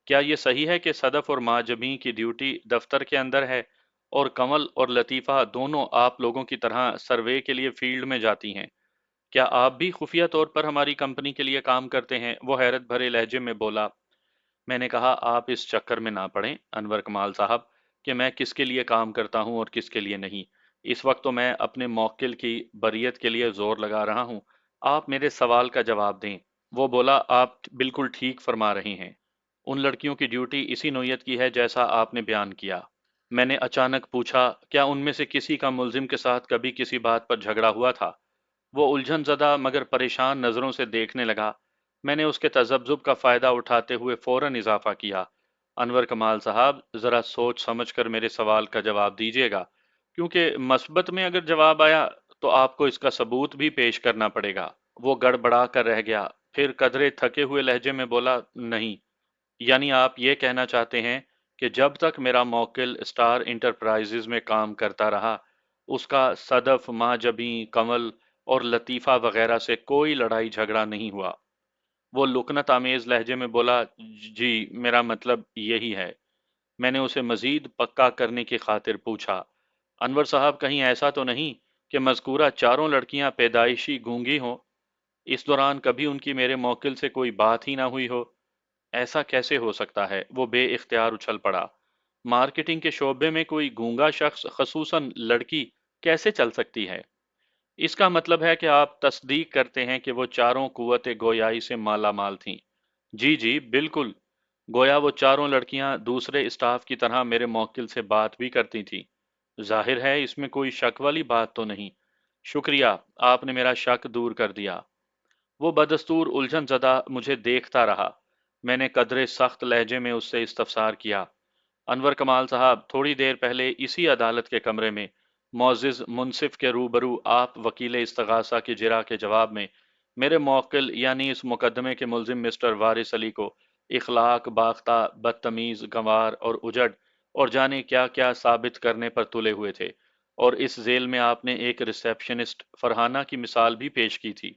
क्या ये सही है कि सदफ और माजमी की ड्यूटी दफ्तर के अंदर है और कमल और लतीफ़ा दोनों आप लोगों की तरह सर्वे के लिए फील्ड में जाती हैं? क्या आप भी खुफिया तौर पर हमारी कंपनी के लिए काम करते हैं? वो हैरत भरे लहजे में बोला। मैंने कहा, आप इस चक्कर में ना पड़ें अनवर कमाल साहब कि मैं किसके लिए काम करता हूं और किसके लिए नहीं। इस वक्त तो मैं अपने मौकिल की बरियत के लिए जोर लगा रहा हूं। आप मेरे सवाल का जवाब दें। वो बोला, आप बिल्कुल ठीक फरमा रहे हैं। उन लड़कियों की ड्यूटी इसी नौयत की है जैसा आपने बयान किया। मैंने अचानक पूछा, क्या उनमें से किसी का मुलजिम के साथ कभी किसी बात पर झगड़ा हुआ था? वो उलझन ज़दा मगर परेशान नज़रों से देखने लगा। मैंने उसके तज़ब्ज़ुब का फ़ायदा उठाते हुए फ़ौरन इजाफ़ा किया, अनवर कमाल साहब, ज़रा सोच समझ कर मेरे सवाल का जवाब दीजिएगा, क्योंकि मस्बत में अगर जवाब आया तो आपको इसका सबूत भी पेश करना पड़ेगा। वो गड़बड़ा कर रह गया, फिर कदरे थके हुए लहजे में बोला, नहीं, यानी आप ये कहना चाहते हैं कि जब तक मेरा मौकिल स्टार इंटरप्राइजेज में काम करता रहा, उसका सदफ, माजबी, कमल और लतीफ़ा वगैरह से कोई लड़ाई झगड़ा नहीं हुआ? वो लुकनत आमेज लहजे में बोला, जी, मेरा मतलब यही है। मैंने उसे मजीद पक्का करने की खातिर पूछा, अनवर साहब, कहीं ऐसा तो नहीं कि मज़कूरा चारों लड़कियां पैदाइशी गूंगी हों? इस दौरान कभी उनकी मेरे मौकिल से कोई बात ही ना हुई हो? ऐसा कैसे हो सकता है? वो बेइख्तियार उछल पड़ा। मार्केटिंग के शोबे में कोई गूंगा शख्स, खसूसन लड़की, कैसे चल सकती है? इसका मतलब है कि आप तस्दीक करते हैं कि वो चारों कुव्वत गोयाई से माला माल थीं? जी जी बिल्कुल। गोया वो चारों लड़कियां दूसरे स्टाफ की तरह मेरे मौकिल से बात भी करती थीं। जाहिर है इसमें कोई शक वाली बात तो नहीं। शुक्रिया, आपने मेरा शक दूर कर दिया। वो बदस्तूर उलझन ज़दा मुझे देखता रहा। मैंने कदरे सख्त लहजे में उससे इस्तफसार किया, انور کمال صاحب، تھوڑی دیر پہلے اسی عدالت کے کمرے میں معزز منصف کے روبرو آپ وکیل استغاثہ کی جرا کے جواب میں میرے موکل یعنی اس مقدمے کے ملزم مسٹر وارث علی کو اخلاق باختہ، بدتمیز، گنوار اور اجڑ اور جانے کیا کیا ثابت کرنے پر تلے ہوئے تھے، اور اس ذیل میں آپ نے ایک ریسیپشنسٹ فرحانہ کی مثال بھی پیش کی تھی،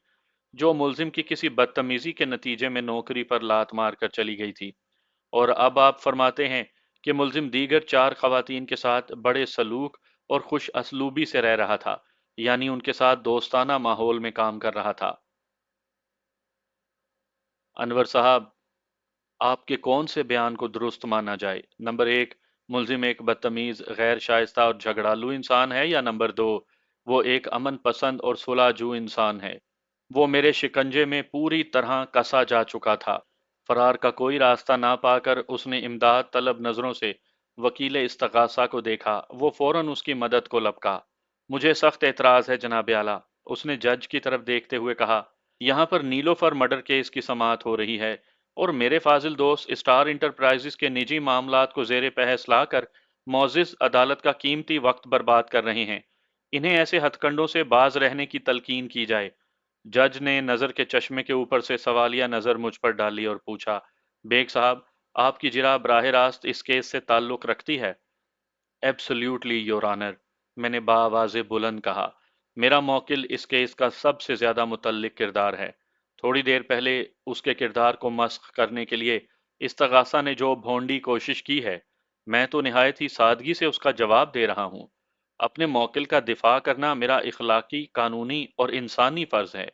جو ملزم کی کسی بدتمیزی کے نتیجے میں نوکری پر لات مار کر چلی گئی تھی، اور اب آپ فرماتے ہیں کہ ملزم دیگر 4 خواتین کے ساتھ بڑے سلوک اور خوش اسلوبی سے رہ رہا تھا، یعنی ان کے ساتھ دوستانہ ماحول میں کام کر رہا تھا۔ انور صاحب، آپ کے کون سے بیان کو درست مانا جائے؟ نمبر 1، ملزم ایک بدتمیز، غیر شائستہ اور جھگڑالو انسان ہے، یا نمبر 2، وہ ایک امن پسند اور صلح جو انسان ہے؟ وہ میرے شکنجے میں پوری طرح کسا جا چکا تھا۔ فرار کا کوئی راستہ نہ پا کر اس نے امداد طلب نظروں سے وکیل استغاثہ کو دیکھا۔ وہ فوراً اس کی مدد کو لپکا۔ مجھے سخت اعتراض ہے جناب اعلیٰ، اس نے جج کی طرف دیکھتے ہوئے کہا، یہاں پر نیلوفر مرڈر کیس کی سماعت ہو رہی ہے، اور میرے فاضل دوست اسٹار انٹرپرائزز کے نجی معاملات کو زیر بحث لا کر معزز عدالت کا قیمتی وقت برباد کر رہے ہیں۔ انہیں ایسے ہتھ کنڈوں سے باز رہنے کی تلقین کی جائے۔ جج نے نظر کے چشمے کے اوپر سے سوالیہ نظر مجھ پر ڈالی اور پوچھا، بیگ صاحب، آپ کی جرح براہ راست اس کیس سے تعلق رکھتی ہے؟ ایبسلیوٹلی یور آنر، میں نے بآواز بلند کہا۔ میرا موکل اس کیس کا سب سے زیادہ متعلق کردار ہے۔ تھوڑی دیر پہلے اس کے کردار کو مسخ کرنے کے لیے استغاثہ نے جو بھونڈی کوشش کی ہے، میں تو نہایت ہی سادگی سے اس کا جواب دے رہا ہوں۔ اپنے موکل کا دفاع کرنا میرا اخلاقی، قانونی اور انسانی فرض ہے۔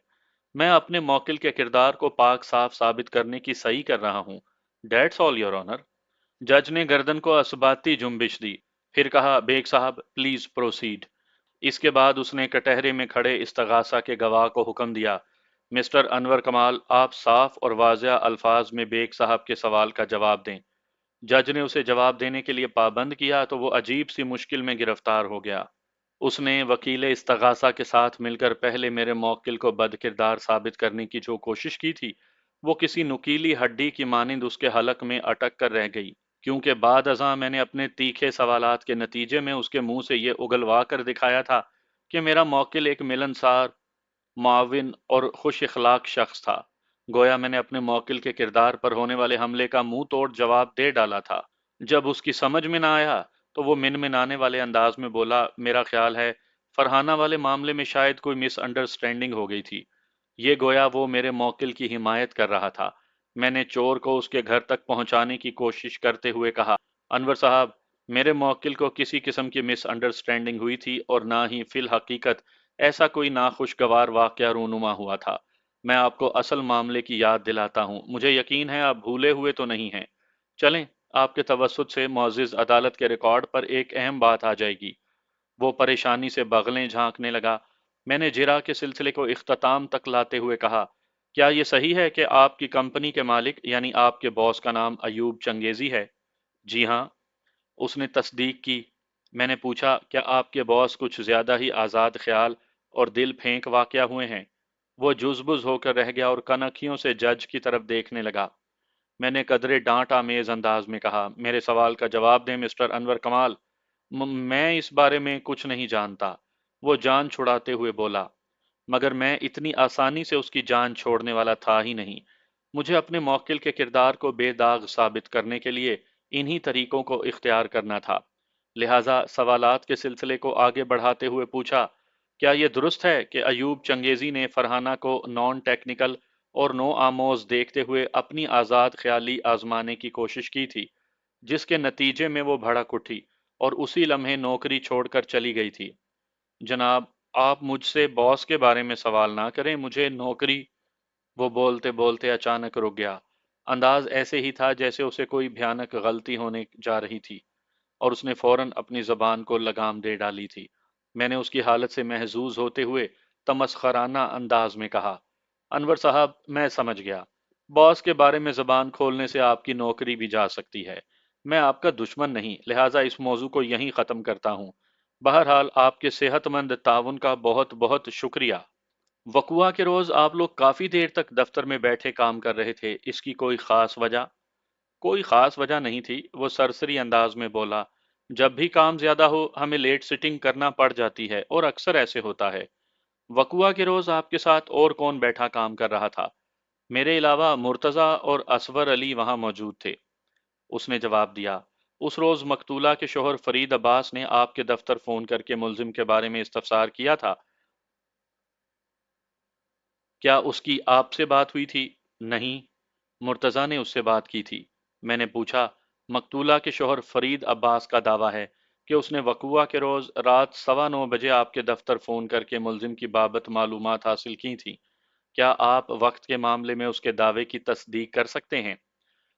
میں اپنے موکل کے کردار کو پاک صاف ثابت کرنے کی صحیح کر رہا ہوں۔ That's all, your honor۔ جج نے گردن کو اسباتی جنبش دی، پھر کہا، بیگ صاحب پلیز پروسیڈ۔ اس کے بعد اس نے کٹہرے میں کھڑے استغاثہ کے گواہ کو حکم دیا، مسٹر انور کمال، آپ صاف اور واضح الفاظ میں بیگ صاحب کے سوال کا جواب دیں۔ جج نے اسے جواب دینے کے لیے پابند کیا تو وہ عجیب سی مشکل میں گرفتار ہو گیا۔ اس نے وکیل استغاثہ کے ساتھ مل کر پہلے میرے موکل کو بد کردار ثابت کرنے کی جو کوشش کی تھی، وہ کسی نکیلی ہڈی کی مانند اس کے حلق میں اٹک کر رہ گئی، کیونکہ بعد ازاں میں نے اپنے تیکھے سوالات کے نتیجے میں اس کے منہ سے یہ اگلوا کر دکھایا تھا کہ میرا موکل ایک ملنسار، معاون اور خوش اخلاق شخص تھا۔ گویا میں نے اپنے موکل کے کردار پر ہونے والے حملے کا منہ توڑ جواب دے ڈالا تھا۔ جب اس کی سمجھ میں نہ آیا تو وہ منمنانے والے انداز میں بولا، میرا خیال ہے فرحانہ والے معاملے میں شاید کوئی مس انڈرسٹینڈنگ ہو گئی تھی۔ یہ گویا وہ میرے موکل کی حمایت کر رہا تھا۔ میں نے چور کو اس کے گھر تک پہنچانے کی کوشش کرتے ہوئے کہا، انور صاحب، میرے موکل کو کسی قسم کی مس انڈرسٹینڈنگ ہوئی تھی اور نہ ہی فی الحقیقت ایسا کوئی ناخوشگوار واقعہ رونما ہوا تھا۔ میں آپ کو اصل معاملے کی یاد دلاتا ہوں، مجھے یقین ہے آپ بھولے ہوئے تو نہیں ہیں۔ چلیں، آپ کے توسط سے معزز عدالت کے ریکارڈ پر ایک اہم بات آ جائے گی۔ وہ پریشانی سے بغلیں جھانکنے لگا۔ میں نے جرا کے سلسلے کو اختتام تک لاتے ہوئے کہا، کیا یہ صحیح ہے کہ آپ کی کمپنی کے مالک یعنی آپ کے باس کا نام ایوب چنگیزی ہے؟ جی ہاں، اس نے تصدیق کی۔ میں نے پوچھا، کیا آپ کے باس کچھ زیادہ ہی آزاد خیال اور دل پھینک واقعہ ہوئے ہیں؟ وہ جزبز ہو کر رہ گیا اور کنکھیوں سے جج کی طرف دیکھنے لگا۔ میں نے قدرے ڈانٹ آمیز انداز میں کہا، میرے سوال کا جواب دیں مسٹر انور کمال۔ میں اس بارے میں کچھ نہیں جانتا، وہ جان چھڑاتے ہوئے بولا، مگر میں اتنی آسانی سے اس کی جان چھوڑنے والا تھا ہی نہیں۔ مجھے اپنے موکل کے کردار کو بے داغ ثابت کرنے کے لیے انہی طریقوں کو اختیار کرنا تھا۔ لہٰذا سوالات کے سلسلے کو آگے بڑھاتے ہوئے پوچھا، کیا یہ درست ہے کہ ایوب چنگیزی نے فرحانہ کو نان ٹیکنیکل اور نو آموز دیکھتے ہوئے اپنی آزاد خیالی آزمانے کی کوشش کی تھی، جس کے نتیجے میں وہ بھڑک اٹھی اور اسی لمحے نوکری چھوڑ کر چلی گئی تھی؟ جناب، آپ مجھ سے باس کے بارے میں سوال نہ کریں، مجھے نوکری… وہ بولتے بولتے اچانک رک گیا۔ انداز ایسے ہی تھا جیسے اسے کوئی بھیانک غلطی ہونے جا رہی تھی، اور اس نے فوراً اپنی زبان کو لگام دے ڈالی تھی۔ میں نے اس کی حالت سے محظوظ ہوتے ہوئے تمسخرانہ انداز میں کہا، انور صاحب، میں سمجھ گیا۔ باس کے بارے میں زبان کھولنے سے آپ کی نوکری بھی جا سکتی ہے۔ میں آپ کا دشمن نہیں، لہٰذا اس موضوع کو یہیں ختم کرتا ہوں۔ بہرحال آپ کے صحت مند تعاون کا بہت بہت شکریہ۔ وقوعہ کے روز آپ لوگ کافی دیر تک دفتر میں بیٹھے کام کر رہے تھے، اس کی کوئی خاص وجہ؟ کوئی خاص وجہ نہیں تھی، وہ سرسری انداز میں بولا۔ جب بھی کام زیادہ ہو ہمیں لیٹ سٹنگ کرنا پڑ جاتی ہے اور اکثر ایسے ہوتا ہے۔ وقوعہ کے روز آپ کے ساتھ اور کون بیٹھا کام کر رہا تھا؟ میرے علاوہ مرتضی اور اصور علی وہاں موجود تھے، اس نے جواب دیا۔ اس روز مقتولہ کے شوہر فرید عباس نے آپ کے دفتر فون کر کے ملزم کے بارے میں استفسار کیا تھا۔ کیا اس کی آپ سے بات ہوئی تھی؟ نہیں، مرتضی نے اس سے بات کی تھی۔ میں نے پوچھا۔ مقتولہ کے شوہر فرید عباس کا دعویٰ ہے کہ اس نے وقوعہ کے روز رات 9:15 بجے آپ کے دفتر فون کر کے ملزم کی بابت معلومات حاصل کی تھیں۔ کیا آپ وقت کے معاملے میں اس کے دعوے کی تصدیق کر سکتے ہیں؟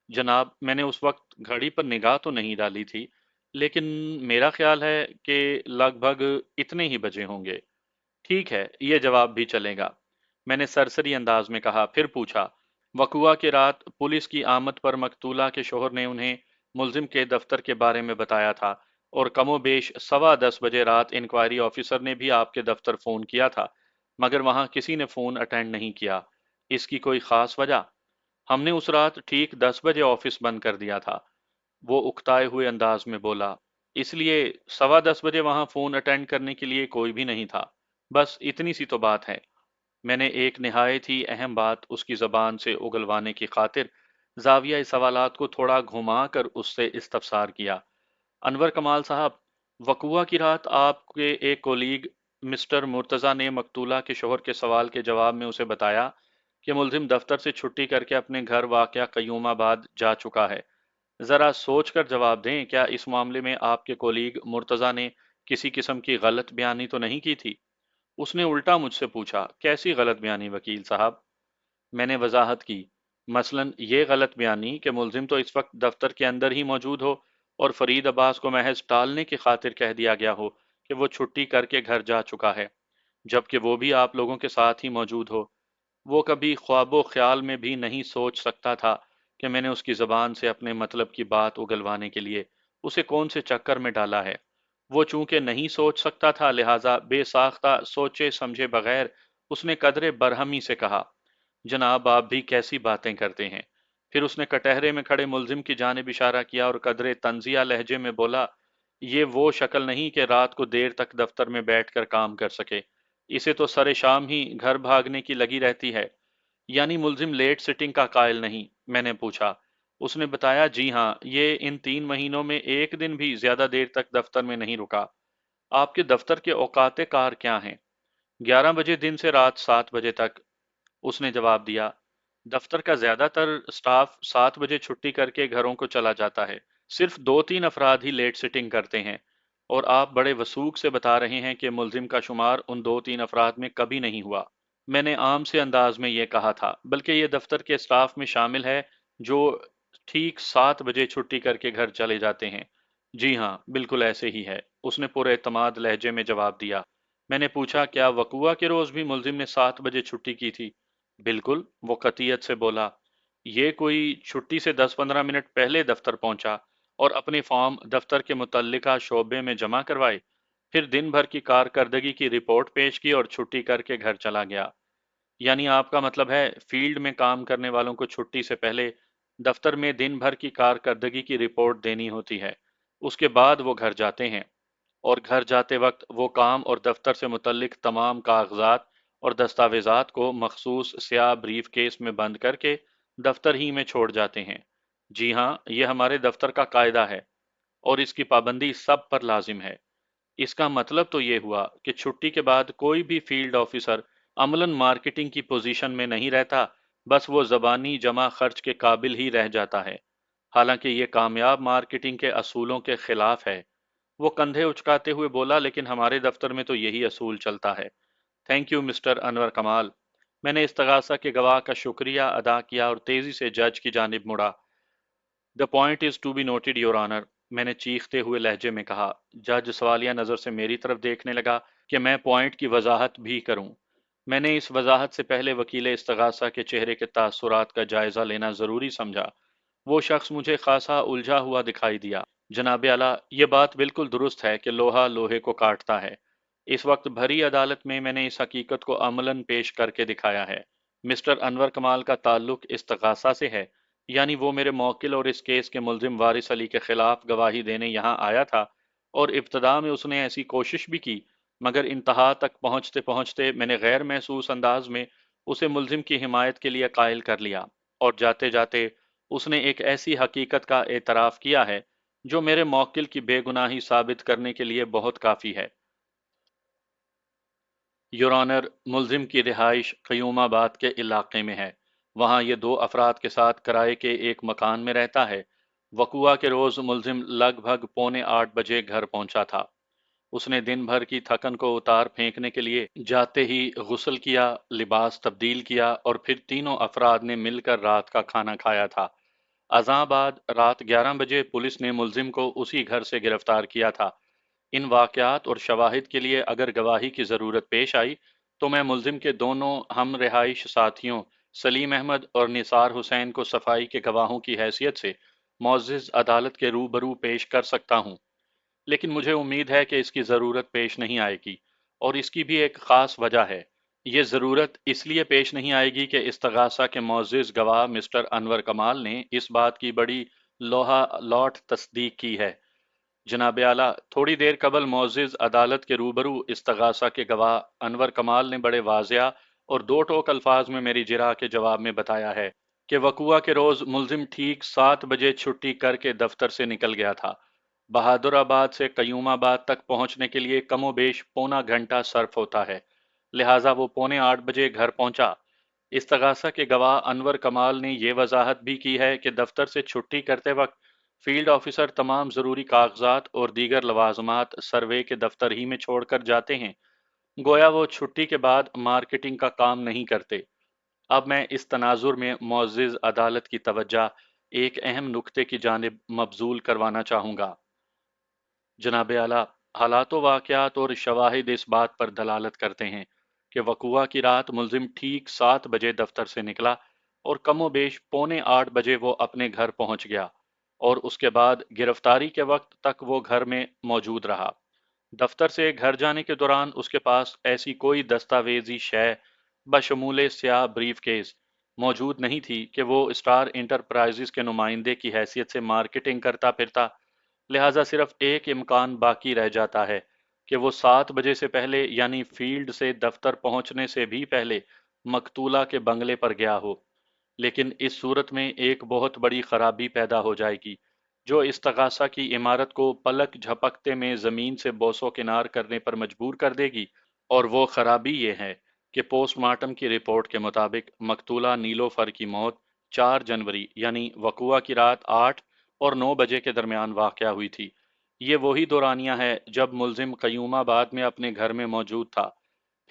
جناب، میں نے اس وقت گھڑی پر نگاہ تو نہیں ڈالی تھی، لیکن میرا خیال ہے کہ لگ بھگ اتنے ہی بجے ہوں گے۔ ٹھیک ہے، یہ جواب بھی چلے گا، میں نے سرسری انداز میں کہا۔ پھر پوچھا، وقوعہ کی رات پولیس کی آمد پر مقتولہ کے شوہر نے انہیں ملزم کے دفتر کے بارے میں بتایا تھا، اور کم و بیش 10:15 بجے رات انکوائری آفیسر نے بھی آپ کے دفتر فون کیا تھا، مگر وہاں کسی نے فون اٹینڈ نہیں کیا۔ اس کی کوئی خاص وجہ؟ ہم نے اس رات ٹھیک 10 بجے آفس بند کر دیا تھا، وہ اکتائے ہوئے انداز میں بولا۔ اس لیے 10:15 بجے وہاں فون اٹینڈ کرنے کے لیے کوئی بھی نہیں تھا۔ بس اتنی سی تو بات ہے۔ میں نے ایک نہایت ہی اہم بات اس کی زبان سے اگلوانے کی خاطر زاویہ سوالات کو تھوڑا گھما کر اس سے استفسار کیا۔ انور کمال صاحب، وقوعہ کی رات آپ کے ایک کولیگ مسٹر مرتضی نے مقتولہ کے شوہر کے سوال کے جواب میں اسے بتایا کہ ملزم دفتر سے چھٹی کر کے اپنے گھر واقع قیوم آباد جا چکا ہے۔ ذرا سوچ کر جواب دیں، کیا اس معاملے میں آپ کے کولیگ مرتضی نے کسی قسم کی غلط بیانی تو نہیں کی تھی؟ اس نے الٹا مجھ سے پوچھا، کیسی غلط بیانی وکیل صاحب؟ میں نے وضاحت کی، مثلاً یہ غلط بیانی کہ ملزم تو اس وقت دفتر کے اندر ہی موجود ہو اور فرید عباس کو محض ٹالنے کی خاطر کہہ دیا گیا ہو کہ وہ چھٹی کر کے گھر جا چکا ہے، جبکہ وہ بھی آپ لوگوں کے ساتھ ہی موجود ہو۔ وہ کبھی خواب و خیال میں بھی نہیں سوچ سکتا تھا کہ میں نے اس کی زبان سے اپنے مطلب کی بات اگلوانے کے لیے اسے کون سے چکر میں ڈالا ہے۔ وہ چونکہ نہیں سوچ سکتا تھا، لہٰذا بے ساختہ سوچے سمجھے بغیر اس نے قدرے برہمی سے کہا، جناب آپ بھی کیسی باتیں کرتے ہیں۔ پھر اس نے کٹہرے میں کھڑے ملزم کی جانب اشارہ کیا اور قدرے طنزیہ لہجے میں بولا، یہ وہ شکل نہیں کہ رات کو دیر تک دفتر میں بیٹھ کر کام کر سکے، اسے تو سر شام ہی گھر بھاگنے کی لگی رہتی ہے۔ یعنی ملزم لیٹ سٹنگ کا قائل نہیں؟ میں نے پوچھا۔ اس نے بتایا، جی ہاں، یہ ان 3 مہینوں میں ایک دن بھی زیادہ دیر تک دفتر میں نہیں رکا۔ آپ کے دفتر کے اوقات کار کیا ہیں؟ 11 بجے دن سے رات 7 بجے تک، اس نے جواب دیا۔ دفتر کا زیادہ تر سٹاف 7 بجے چھٹی کر کے گھروں کو چلا جاتا ہے، صرف 2-3 افراد ہی لیٹ سٹنگ کرتے ہیں، اور آپ بڑے وثوق سے بتا رہے ہیں کہ ملزم کا شمار ان 2-3 افراد میں کبھی نہیں ہوا۔ میں نے عام سے انداز میں یہ کہا تھا، بلکہ یہ دفتر کے سٹاف میں شامل ہے جو ٹھیک 7 بجے چھٹی کر کے گھر چلے جاتے ہیں۔ جی ہاں، بالکل ایسے ہی ہے، اس نے پورے اعتماد لہجے میں جواب دیا۔ میں نے پوچھا، کیا وقوعہ کے روز بھی ملزم نے 7 بجے چھٹی کی تھی؟ بالکل، وہ قطعیت سے بولا۔ یہ کوئی چھٹی سے 10-15 منٹ پہلے دفتر پہنچا اور اپنے فارم دفتر کے متعلقہ شعبے میں جمع کروائے، پھر دن بھر کی کارکردگی کی رپورٹ پیش کی اور چھٹی کر کے گھر چلا گیا۔ یعنی آپ کا مطلب ہے فیلڈ میں کام کرنے والوں کو چھٹی سے پہلے دفتر میں دن بھر کی کارکردگی کی رپورٹ دینی ہوتی ہے، اس کے بعد وہ گھر جاتے ہیں، اور گھر جاتے وقت وہ کام اور دفتر سے متعلق تمام کاغذات اور دستاویزات کو مخصوص سیاہ بریف کیس میں بند کر کے دفتر ہی میں چھوڑ جاتے ہیں۔ جی ہاں، یہ ہمارے دفتر کا قاعدہ ہے اور اس کی پابندی سب پر لازم ہے۔ اس کا مطلب تو یہ ہوا کہ چھٹی کے بعد کوئی بھی فیلڈ آفیسر عملاً مارکیٹنگ کی پوزیشن میں نہیں رہتا، بس وہ زبانی جمع خرچ کے قابل ہی رہ جاتا ہے، حالانکہ یہ کامیاب مارکیٹنگ کے اصولوں کے خلاف ہے۔ وہ کندھے اچکاتے ہوئے بولا، لیکن ہمارے دفتر میں تو یہی اصول چلتا ہے۔ تھینک یو مسٹر انور کمال۔ میں نے استغاثہ کے گواہ کا شکریہ ادا کیا اور تیزی سے جج کی جانب مڑا۔ The point is to be noted, your honor، میں نے چیختے ہوئے لہجے میں کہا۔ جج سوالیہ نظر سے میری طرف دیکھنے لگا کہ میں پوائنٹ کی وضاحت بھی کروں۔ میں نے اس وضاحت سے پہلے وکیل استغاثہ کے چہرے کے تاثرات کا جائزہ لینا ضروری سمجھا۔ وہ شخص مجھے خاصا الجھا ہوا دکھائی دیا۔ جناب اعلیٰ، یہ بات بالکل درست ہے کہ لوہا لوہے کو کاٹتا ہے۔ اس وقت بھری عدالت میں نے اس حقیقت کو عملاً پیش کر کے دکھایا ہے۔ مسٹر انور کمال کا تعلق استغاثہ سے ہے، یعنی وہ میرے موکل اور اس کیس کے ملزم وارث علی کے خلاف گواہی دینے یہاں آیا تھا، اور ابتدا میں اس نے ایسی کوشش بھی کی، مگر انتہا تک پہنچتے پہنچتے میں نے غیر محسوس انداز میں اسے ملزم کی حمایت کے لیے قائل کر لیا، اور جاتے جاتے اس نے ایک ایسی حقیقت کا اعتراف کیا ہے جو میرے موکل کی بے گناہی ثابت کرنے کے لیے بہت کافی ہے۔ یور آنر، ملزم کی رہائش قیوم آباد کے علاقے میں ہے۔ وہاں یہ دو افراد کے ساتھ کرائے کے ایک مکان میں رہتا ہے۔ وقوعہ کے روز ملزم لگ بھگ 7:45 بجے گھر پہنچا تھا۔ اس نے دن بھر کی تھکن کو اتار پھینکنے کے لیے جاتے ہی غسل کیا، لباس تبدیل کیا، اور پھر تینوں افراد نے مل کر رات کا کھانا کھایا تھا۔ اذاں بعد رات 11 بجے پولیس نے ملزم کو اسی گھر سے گرفتار کیا تھا۔ ان واقعات اور شواہد کے لیے اگر گواہی کی ضرورت پیش آئی تو میں ملزم کے دونوں ہم رہائش ساتھیوں سلیم احمد اور نثار حسین کو صفائی کے گواہوں کی حیثیت سے معزز عدالت کے روبرو پیش کر سکتا ہوں، لیکن مجھے امید ہے کہ اس کی ضرورت پیش نہیں آئے گی، اور اس کی بھی ایک خاص وجہ ہے۔ یہ ضرورت اس لیے پیش نہیں آئے گی کہ استغاثہ کے معزز گواہ مسٹر انور کمال نے اس بات کی بڑی لوہا لوٹ تصدیق کی ہے۔ جناب اعلیٰ، تھوڑی دیر قبل معزز عدالت کے روبرو استغاثہ کے گواہ انور کمال نے بڑے واضح اور دو ٹوک الفاظ میں میری جرح کے جواب میں بتایا ہے کہ وقوعہ کے روز ملزم ٹھیک 7 بجے چھٹی کر کے دفتر سے نکل گیا تھا۔ بہادر آباد سے قیوم آباد تک پہنچنے کے لیے کم و بیش پونا گھنٹہ صرف ہوتا ہے، لہٰذا وہ 7:45 بجے گھر پہنچا۔ استغاثہ کے گواہ انور کمال نے یہ وضاحت بھی کی ہے کہ دفتر سے چھٹی کرتے وقت فیلڈ آفیسر تمام ضروری کاغذات اور دیگر لوازمات سروے کے دفتر ہی میں چھوڑ کر جاتے ہیں، گویا وہ چھٹی کے بعد مارکیٹنگ کا کام نہیں کرتے۔ اب میں اس تناظر میں معزز عدالت کی توجہ ایک اہم نکتے کی جانب مبذول کروانا چاہوں گا۔ جناب اعلیٰ، حالات و واقعات اور شواہد اس بات پر دلالت کرتے ہیں کہ وقوعہ کی رات ملزم ٹھیک 7 بجے دفتر سے نکلا اور کم و بیش 7:45 بجے وہ اپنے گھر پہنچ گیا، اور اس کے بعد گرفتاری کے وقت تک وہ گھر میں موجود رہا۔ دفتر سے گھر جانے کے دوران اس کے پاس ایسی کوئی دستاویزی شے بشمول سیاہ بریف کیس موجود نہیں تھی کہ وہ اسٹار انٹرپرائزز کے نمائندے کی حیثیت سے مارکیٹنگ کرتا پھرتا، لہٰذا صرف ایک امکان باقی رہ جاتا ہے کہ وہ 7 بجے سے پہلے، یعنی فیلڈ سے دفتر پہنچنے سے بھی پہلے، مقتولہ کے بنگلے پر گیا ہو۔ لیکن اس صورت میں ایک بہت بڑی خرابی پیدا ہو جائے گی جو استغاثہ کی عمارت کو پلک جھپکتے میں زمین سے بوسو کنار کرنے پر مجبور کر دے گی، اور وہ خرابی یہ ہے کہ پوسٹ مارٹم کی رپورٹ کے مطابق مقتولہ نیلوفر کی موت 4 جنوری، یعنی وقوعہ کی رات 8 اور 9 بجے کے درمیان واقع ہوئی تھی۔ یہ وہی دورانیہ ہے جب ملزم قیوم آباد میں اپنے گھر میں موجود تھا۔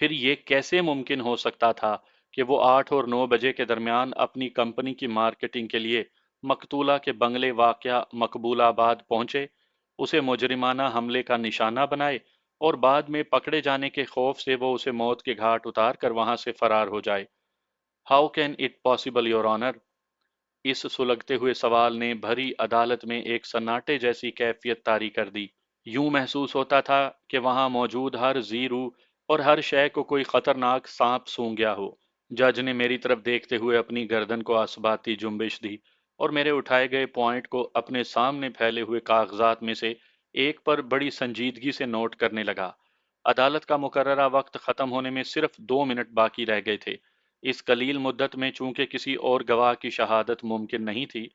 پھر یہ کیسے ممکن ہو سکتا تھا کہ وہ 8 اور 9 بجے کے درمیان اپنی کمپنی کی مارکیٹنگ کے لیے مقتولہ کے بنگلے واقع مقبول آباد پہنچے، اسے مجرمانہ حملے کا نشانہ بنائے، اور بعد میں پکڑے جانے کے خوف سے وہ اسے موت کے گھاٹ اتار کر وہاں سے فرار ہو جائے؟ How can it possible your honour? اس سلگتے ہوئے سوال نے بھری عدالت میں ایک سناٹے جیسی کیفیت طاری کر دی۔ یوں محسوس ہوتا تھا کہ وہاں موجود ہر ذی روح اور ہر شے کو کوئی خطرناک سانپ سونگھ گیا ہو۔ جج نے میری طرف دیکھتے ہوئے اپنی گردن کو اسباتی جنبش دی اور میرے اٹھائے گئے پوائنٹ کو اپنے سامنے پھیلے ہوئے کاغذات میں سے ایک پر بڑی سنجیدگی سے نوٹ کرنے لگا۔ عدالت کا مقررہ وقت ختم ہونے میں صرف 2 منٹ باقی رہ گئے تھے۔ اس قلیل مدت میں چونکہ کسی اور گواہ کی شہادت ممکن نہیں تھی،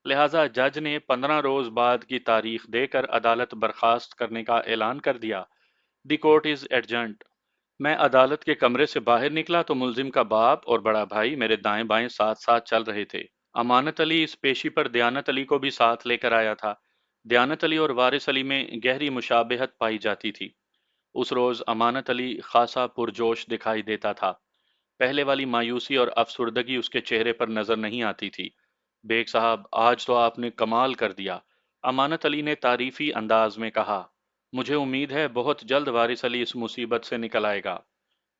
لہٰذا جج نے 15 روز بعد کی تاریخ دے کر عدالت برخاست کرنے کا اعلان کر دیا۔ The court is adjourned. میں عدالت کے کمرے سے باہر نکلا تو ملزم کا باپ اور بڑا بھائی میرے دائیں بائیں ساتھ ساتھ چل رہے تھے۔ امانت علی اس پیشی پر دیانت علی کو بھی ساتھ لے کر آیا تھا۔ دیانت علی اور وارث علی میں گہری مشابہت پائی جاتی تھی۔ اس روز امانت علی خاصا پرجوش دکھائی دیتا تھا۔ پہلے والی مایوسی اور افسردگی اس کے چہرے پر نظر نہیں آتی تھی۔ بیگ صاحب، آج تو آپ نے کمال کر دیا، امانت علی نے تعریفی انداز میں کہا۔ مجھے امید ہے بہت جلد وارث علی اس مصیبت سے نکل آئے گا۔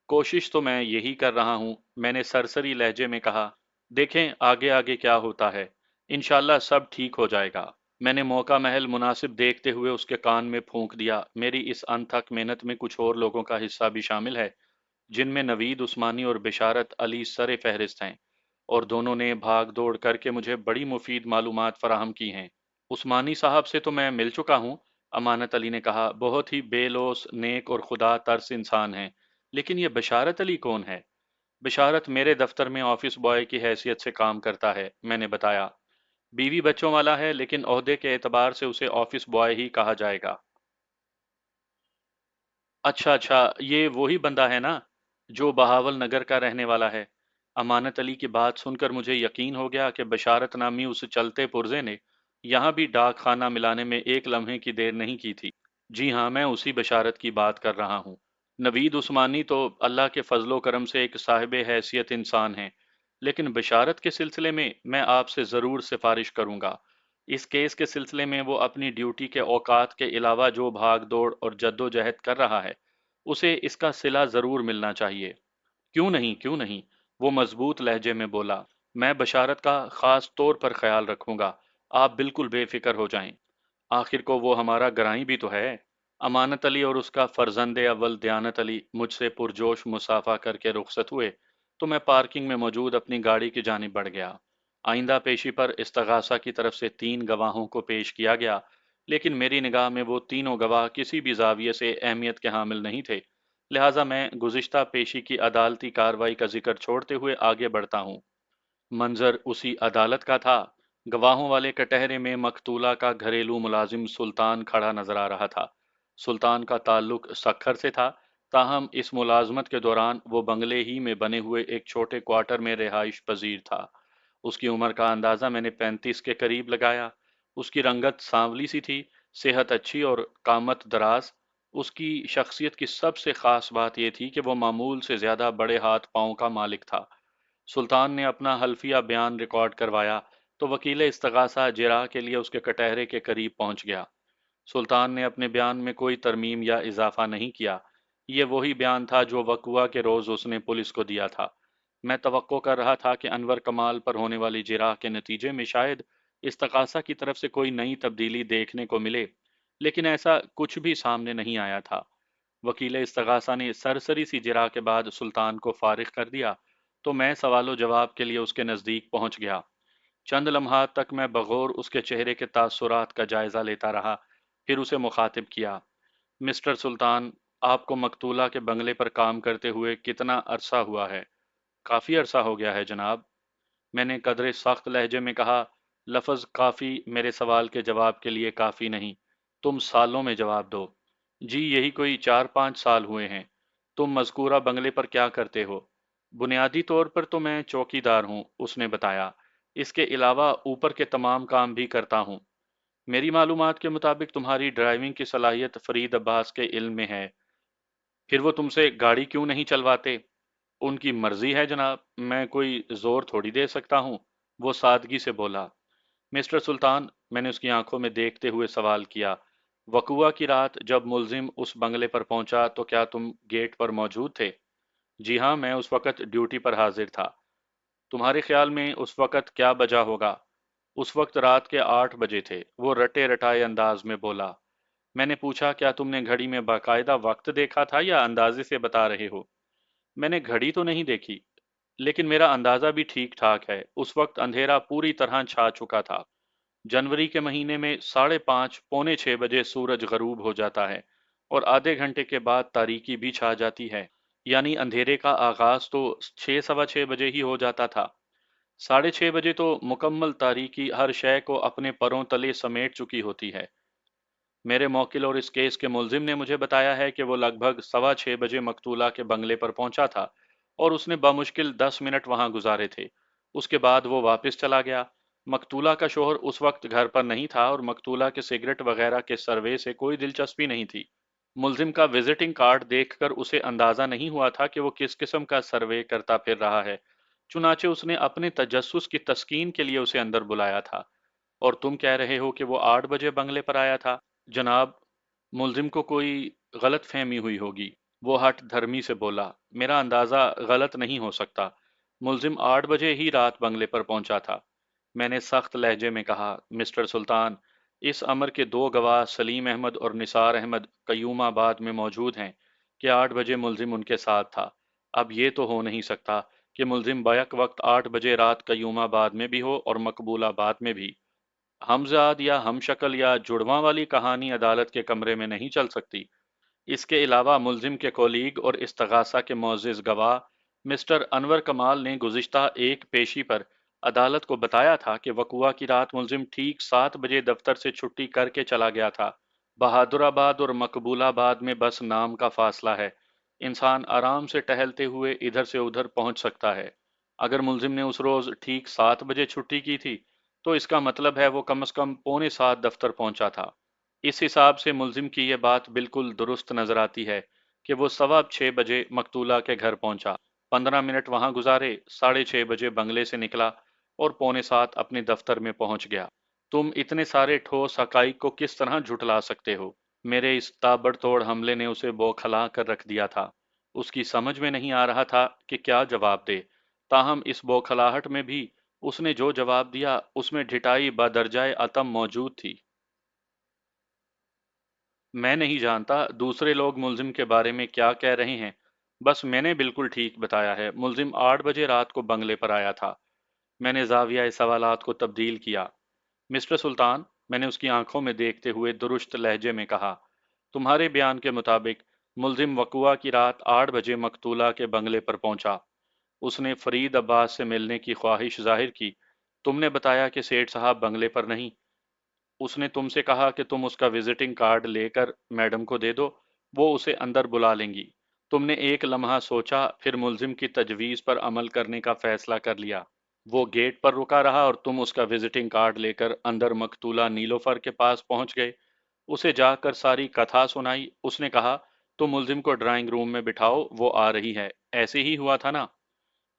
کوشش تو میں یہی کر رہا ہوں، میں نے سرسری لہجے میں کہا۔ دیکھیں آگے آگے کیا ہوتا ہے، انشاءاللہ سب ٹھیک ہو جائے گا۔ میں نے موقع محل مناسب دیکھتے ہوئے اس کے کان میں پھونک دیا، میری اس انتھک محنت میں کچھ اور لوگوں کا حصہ بھی شامل ہے، جن میں نوید عثمانی اور بشارت علی سر فہرست ہیں۔ और दोनों ने भाग दौड़ करके मुझे बड़ी मुफीद मालूमात फराहम की हैं। उस्मानी साहब से तो मैं मिल चुका हूँ, अमानत अली ने कहा। बहुत ही बेलोस, नेक और खुदा तरस इंसान हैं। लेकिन ये बशारत अली कौन है? बशारत मेरे दफ्तर में ऑफिस बॉय की हैसियत से काम करता है, मैंने बताया। बीवी बच्चों वाला है, लेकिन ओहदे के एतबार से उसे ऑफिस बॉय ही कहा जाएगा। अच्छा अच्छा, ये वही बंदा है ना जो बहावल नगर का रहने वाला है। अमानत अली की बात सुनकर मुझे यकीन हो गया कि बशारत नामी उस चलते पुर्जे ने यहाँ भी डाक खाना मिलाने में एक लम्हे की देर नहीं की थी। जी हाँ, मैं उसी बशारत की बात कर रहा हूँ। नवीद उस्मानी तो अल्लाह के फजलो करम से एक साहिब हैसियत इंसान है, लेकिन बशारत के सिलसिले में मैं आपसे ज़रूर सिफारिश करूँगा। इस केस के सिलसिले में वो अपनी ड्यूटी के औकात के अलावा जो भाग दौड़ और जद्दोजहद कर रहा है, उसे इसका सिला ज़रूर मिलना चाहिए। क्यों नहीं, क्यों नहीं, वो मजबूत लहजे में बोला। मैं बशारत का खास तौर पर ख्याल रखूंगा। आप बिल्कुल बेफिक्र हो जाएं। आखिर को वो हमारा गराई भी तो है। अमानत अली और उसका फर्जंद अव्वल दयानत अली मुझसे पुरजोश मुसाफा करके रुखसत हुए, तो मैं पार्किंग में मौजूद अपनी गाड़ी की जानिब बढ़ गया। आइंदा पेशी पर इस्तगासा की तरफ से 3 गवाहों को पेश किया गया, लेकिन मेरी निगाह में वो तीनों गवाह किसी भी जाविये से अहमियत के हामिल नहीं थे। लिहाजा मैं गुज़िश्ता पेशी की अदालती कार्रवाई का जिक्र छोड़ते हुए आगे बढ़ता हूँ। मंजर उसी अदालत का था। गवाहों वाले कटहरे में मकतूला का घरेलू मुलाजिम सुल्तान खड़ा नजर आ रहा था। सुल्तान का ताल्लुक सखर से था, ताहम इस मुलाजमत के दौरान वो बंगले ही में बने हुए एक छोटे क्वार्टर में रिहाइश पजीर था। उसकी उम्र का अंदाजा मैंने 35 के करीब लगाया। उसकी रंगत सांवली सी थी, सेहत अच्छी और कामत दराज। उसकी शख्सियत की सबसे खास बात यह थी कि वो मामूल से ज्यादा बड़े हाथ पांव का मालिक था। सुल्तान ने अपना हल्फिया बयान रिकॉर्ड करवाया तो वकील इस्तगासा जिरा के लिए उसके कटहरे के करीब पहुंच गया। सुल्तान ने अपने बयान में कोई तरमीम या इजाफा नहीं किया। ये वही बयान था जो वकुआ के रोज उसने पुलिस को दिया था। मैं तवक्को कर रहा था कि अनवर कमाल पर होने वाली जिराह के नतीजे में शायद इस्तगासा की तरफ से कोई नई तब्दीली देखने को मिले, लेकिन ऐसा कुछ भी सामने नहीं आया था। वकील इस्तगासा ने सरसरी सी जिरा के बाद सुल्तान को फारिग कर दिया, तो मैं सवालो जवाब के लिए उसके नज़दीक पहुंच गया। चंद लम्हात तक मैं बगौर उसके चेहरे के तासुरात का जायज़ा लेता रहा, फिर उसे मुखातिब किया। मिस्टर सुल्तान, आपको मकतूला के बंगले पर काम करते हुए कितना अरसा हुआ है? काफ़ी अरसा हो गया है जनाब, मैंने कदरे सख्त लहजे में कहा। लफ्ज़ काफ़ी मेरे सवाल के जवाब के लिए काफ़ी नहीं, तुम सालों में जवाब दो। जी यही कोई 4-5 साल हुए हैं। तुम मज़कूरा बंगले पर क्या करते हो? बुनियादी तौर पर तो मैं चौकीदार हूँ, उसने बताया। इसके अलावा ऊपर के तमाम काम भी करता हूँ। मेरी मालूमात के मुताबिक तुम्हारी ड्राइविंग की सलाहियत फरीद अब्बास के इल्म में है। फिर वो तुमसे गाड़ी क्यों नहीं चलवाते? उनकी मर्जी है जनाब, मैं कोई जोर थोड़ी दे सकता हूँ, वो सादगी से बोला। मिस्टर सुल्तान, मैंने उसकी आंखों में देखते हुए सवाल किया, वकुआ की रात जब मुलजिम उस बंगले पर पहुंचा तो क्या तुम गेट पर मौजूद थे? जी हाँ, मैं उस वक्त ड्यूटी पर हाजिर था। तुम्हारे ख्याल में उस वक्त क्या बजा होगा? उस वक्त रात के 8 बजे थे, वो रटे रटाए अंदाज में बोला। मैंने पूछा, क्या तुमने घड़ी में बाकायदा वक्त देखा था या अंदाजे से बता रहे हो? मैंने घड़ी तो नहीं देखी, लेकिन मेरा अंदाजा भी ठीक ठाक है। उस वक्त अंधेरा पूरी तरह छा चुका था। जनवरी के महीने में 5:30 पौने 6 बजे सूरज गरूब हो जाता है और आधे घंटे के बाद तारीकी भी छा जाती है। यानी अंधेरे का आगाज तो 6 सवा 6 बजे ही हो जाता था। 6:30 बजे तो मुकम्मल तारीकी हर शय को अपने परों तले समेट चुकी होती है। मेरे मौकिल और इस केस के मुलजिम ने मुझे बताया है कि वो लगभग 6:15 बजे मकतूला के बंगले पर पहुंचा था और उसने बमुश्किल 10 मिनट वहां गुजारे थे। उसके बाद वो वापस चला गया। मकतूला का शोहर उस वक्त घर पर नहीं था और मकतूला के सिगरेट वगैरह के सर्वे से कोई दिलचस्पी नहीं थी। मुलजिम का विजिटिंग कार्ड देखकर उसे अंदाजा नहीं हुआ था कि वो किस किस्म का सर्वे करता फिर रहा है। चुनाचे उसने अपने तजस्सुस की तस्कीन के लिए उसे अंदर बुलाया था। और तुम कह रहे हो कि वो 8 बजे बंगले पर आया था? जनाब, मुलजिम को कोई गलत फहमी हुई होगी, वो हठ धर्मी से बोला। मेरा अंदाजा गलत नहीं हो सकता। मुलजिम 8 बजे ही रात बंगले पर पहुंचा था। मैंने सख्त लहजे में कहा, मिस्टर सुल्तान, इस अमर के 2 गवाह सलीम अहमद और निसार अहमद कयूमाबाद में मौजूद हैं कि 8 बजे मुलजिम उनके साथ था। अब ये तो हो नहीं सकता کہ ملزم بیک وقت 8 بجے رات قیوم آباد میں بھی ہو اور مقبول آباد میں بھی۔ ہمزاد یا ہم شکل یا جڑواں والی کہانی عدالت کے کمرے میں نہیں چل سکتی۔ اس کے علاوہ ملزم کے کولیگ اور استغاثہ کے معزز گواہ مسٹر انور کمال نے گزشتہ ایک پیشی پر عدالت کو بتایا تھا کہ وقوعہ کی رات ملزم ٹھیک 7 بجے دفتر سے چھٹی کر کے چلا گیا تھا۔ بہادر آباد اور مقبول آباد میں بس نام کا فاصلہ ہے۔ انسان آرام سے ٹہلتے ہوئے ادھر سے ادھر پہنچ سکتا ہے۔ اگر ملزم نے اس روز ٹھیک 7 بجے چھٹی کی تھی تو اس کا مطلب ہے وہ کم از کم پونے 7 دفتر پہنچا تھا۔ اس حساب سے ملزم کی یہ بات بالکل درست نظر آتی ہے کہ وہ 6:15 بجے مقتولہ کے گھر پہنچا، 15 منٹ وہاں گزارے، 6:30 بجے بنگلے سے نکلا اور پونے 7 اپنے دفتر میں پہنچ گیا۔ تم اتنے سارے ٹھوس حقائق کو کس طرح جھٹلا سکتے ہو؟ میرے اس تابڑ توڑ حملے نے اسے بوکھلا کر رکھ دیا تھا۔ اس کی سمجھ میں نہیں آ رہا تھا کہ کیا جواب دے، تاہم اس بوکھلاہٹ میں بھی اس نے جو جواب دیا اس میں ڈھٹائی بدرجائے عتم موجود تھی۔ میں نہیں جانتا دوسرے لوگ ملزم کے بارے میں کیا کہہ رہے ہیں، بس میں نے بالکل ٹھیک بتایا ہے۔ ملزم 8 بجے رات کو بنگلے پر آیا تھا۔ میں نے زاویہ سوالات کو تبدیل کیا۔ مسٹر سلطان، میں نے اس کی آنکھوں میں دیکھتے ہوئے درست لہجے میں کہا، تمہارے بیان کے مطابق ملزم وقوعہ کی رات 8 بجے مقتولہ کے بنگلے پر پہنچا۔ اس نے فرید عباس سے ملنے کی خواہش ظاہر کی۔ تم نے بتایا کہ سیٹھ صاحب بنگلے پر نہیں۔ اس نے تم سے کہا کہ تم اس کا وزٹنگ کارڈ لے کر میڈم کو دے دو، وہ اسے اندر بلا لیں گی۔ تم نے ایک لمحہ سوچا، پھر ملزم کی تجویز پر عمل کرنے کا فیصلہ کر لیا۔ وہ گیٹ پر رکا رہا اور تم اس کا وزٹنگ کارڈ لے کر اندر مقتولہ نیلوفر کے پاس پہنچ گئے۔ اسے جا کر ساری کتھا سنائی۔ اس نے کہا، تم ملزم کو ڈرائنگ روم میں بٹھاؤ، وہ آ رہی ہے۔ ایسے ہی ہوا تھا نا؟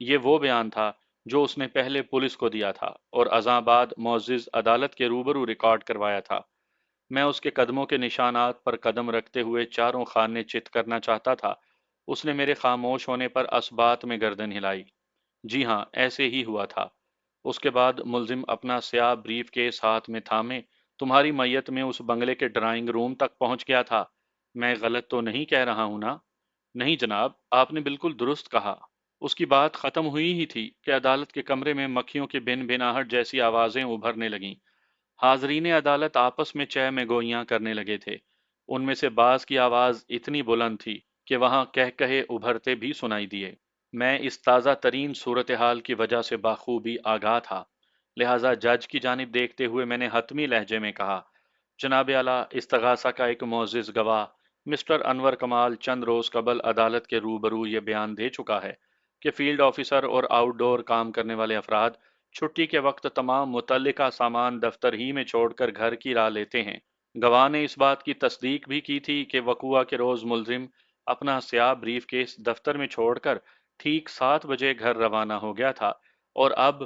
یہ وہ بیان تھا جو اس نے پہلے پولیس کو دیا تھا اور ازاں بعد معزز عدالت کے روبرو ریکارڈ کروایا تھا۔ میں اس کے قدموں کے نشانات پر قدم رکھتے ہوئے چاروں خانے چت کرنا چاہتا تھا۔ اس نے میرے خاموش ہونے پر اسبات میں گردن ہلائی۔ جی ہاں، ایسے ہی ہوا تھا۔ اس کے بعد ملزم اپنا سیاہ بریف کیس ہاتھ میں تھامے تمہاری میت میں اس بنگلے کے ڈرائنگ روم تک پہنچ گیا تھا۔ میں غلط تو نہیں کہہ رہا ہوں نا؟ نہیں جناب، آپ نے بالکل درست کہا۔ اس کی بات ختم ہوئی ہی تھی کہ عدالت کے کمرے میں مکھیوں کی بن بناہٹ جیسی آوازیں ابھرنے لگیں۔ حاضرین عدالت آپس میں چہ میں گوئیاں کرنے لگے تھے۔ ان میں سے بعض کی آواز اتنی بلند تھی کہ وہاں کہے ابھرتے بھی سنائی دیے۔ میں اس تازہ ترین صورتحال کی وجہ سے بخوبی آگاہ تھا، لہٰذا جج کی جانب دیکھتے ہوئے میں نے حتمی لہجے میں کہا، جناب اعلیٰ، استغاثہ کا ایک معزز گواہ مسٹر انور کمال چند روز قبل عدالت کے روبرو یہ بیان دے چکا ہے کہ فیلڈ آفیسر اور آؤٹ ڈور کام کرنے والے افراد چھٹی کے وقت تمام متعلقہ سامان دفتر ہی میں چھوڑ کر گھر کی راہ لیتے ہیں۔ گواہ نے اس بات کی تصدیق بھی کی تھی کہ وقوعہ کے روز ملزم اپنا سیاہ بریف کیس دفتر میں چھوڑ کر ٹھیک 7 بجے گھر روانہ ہو گیا تھا، اور اب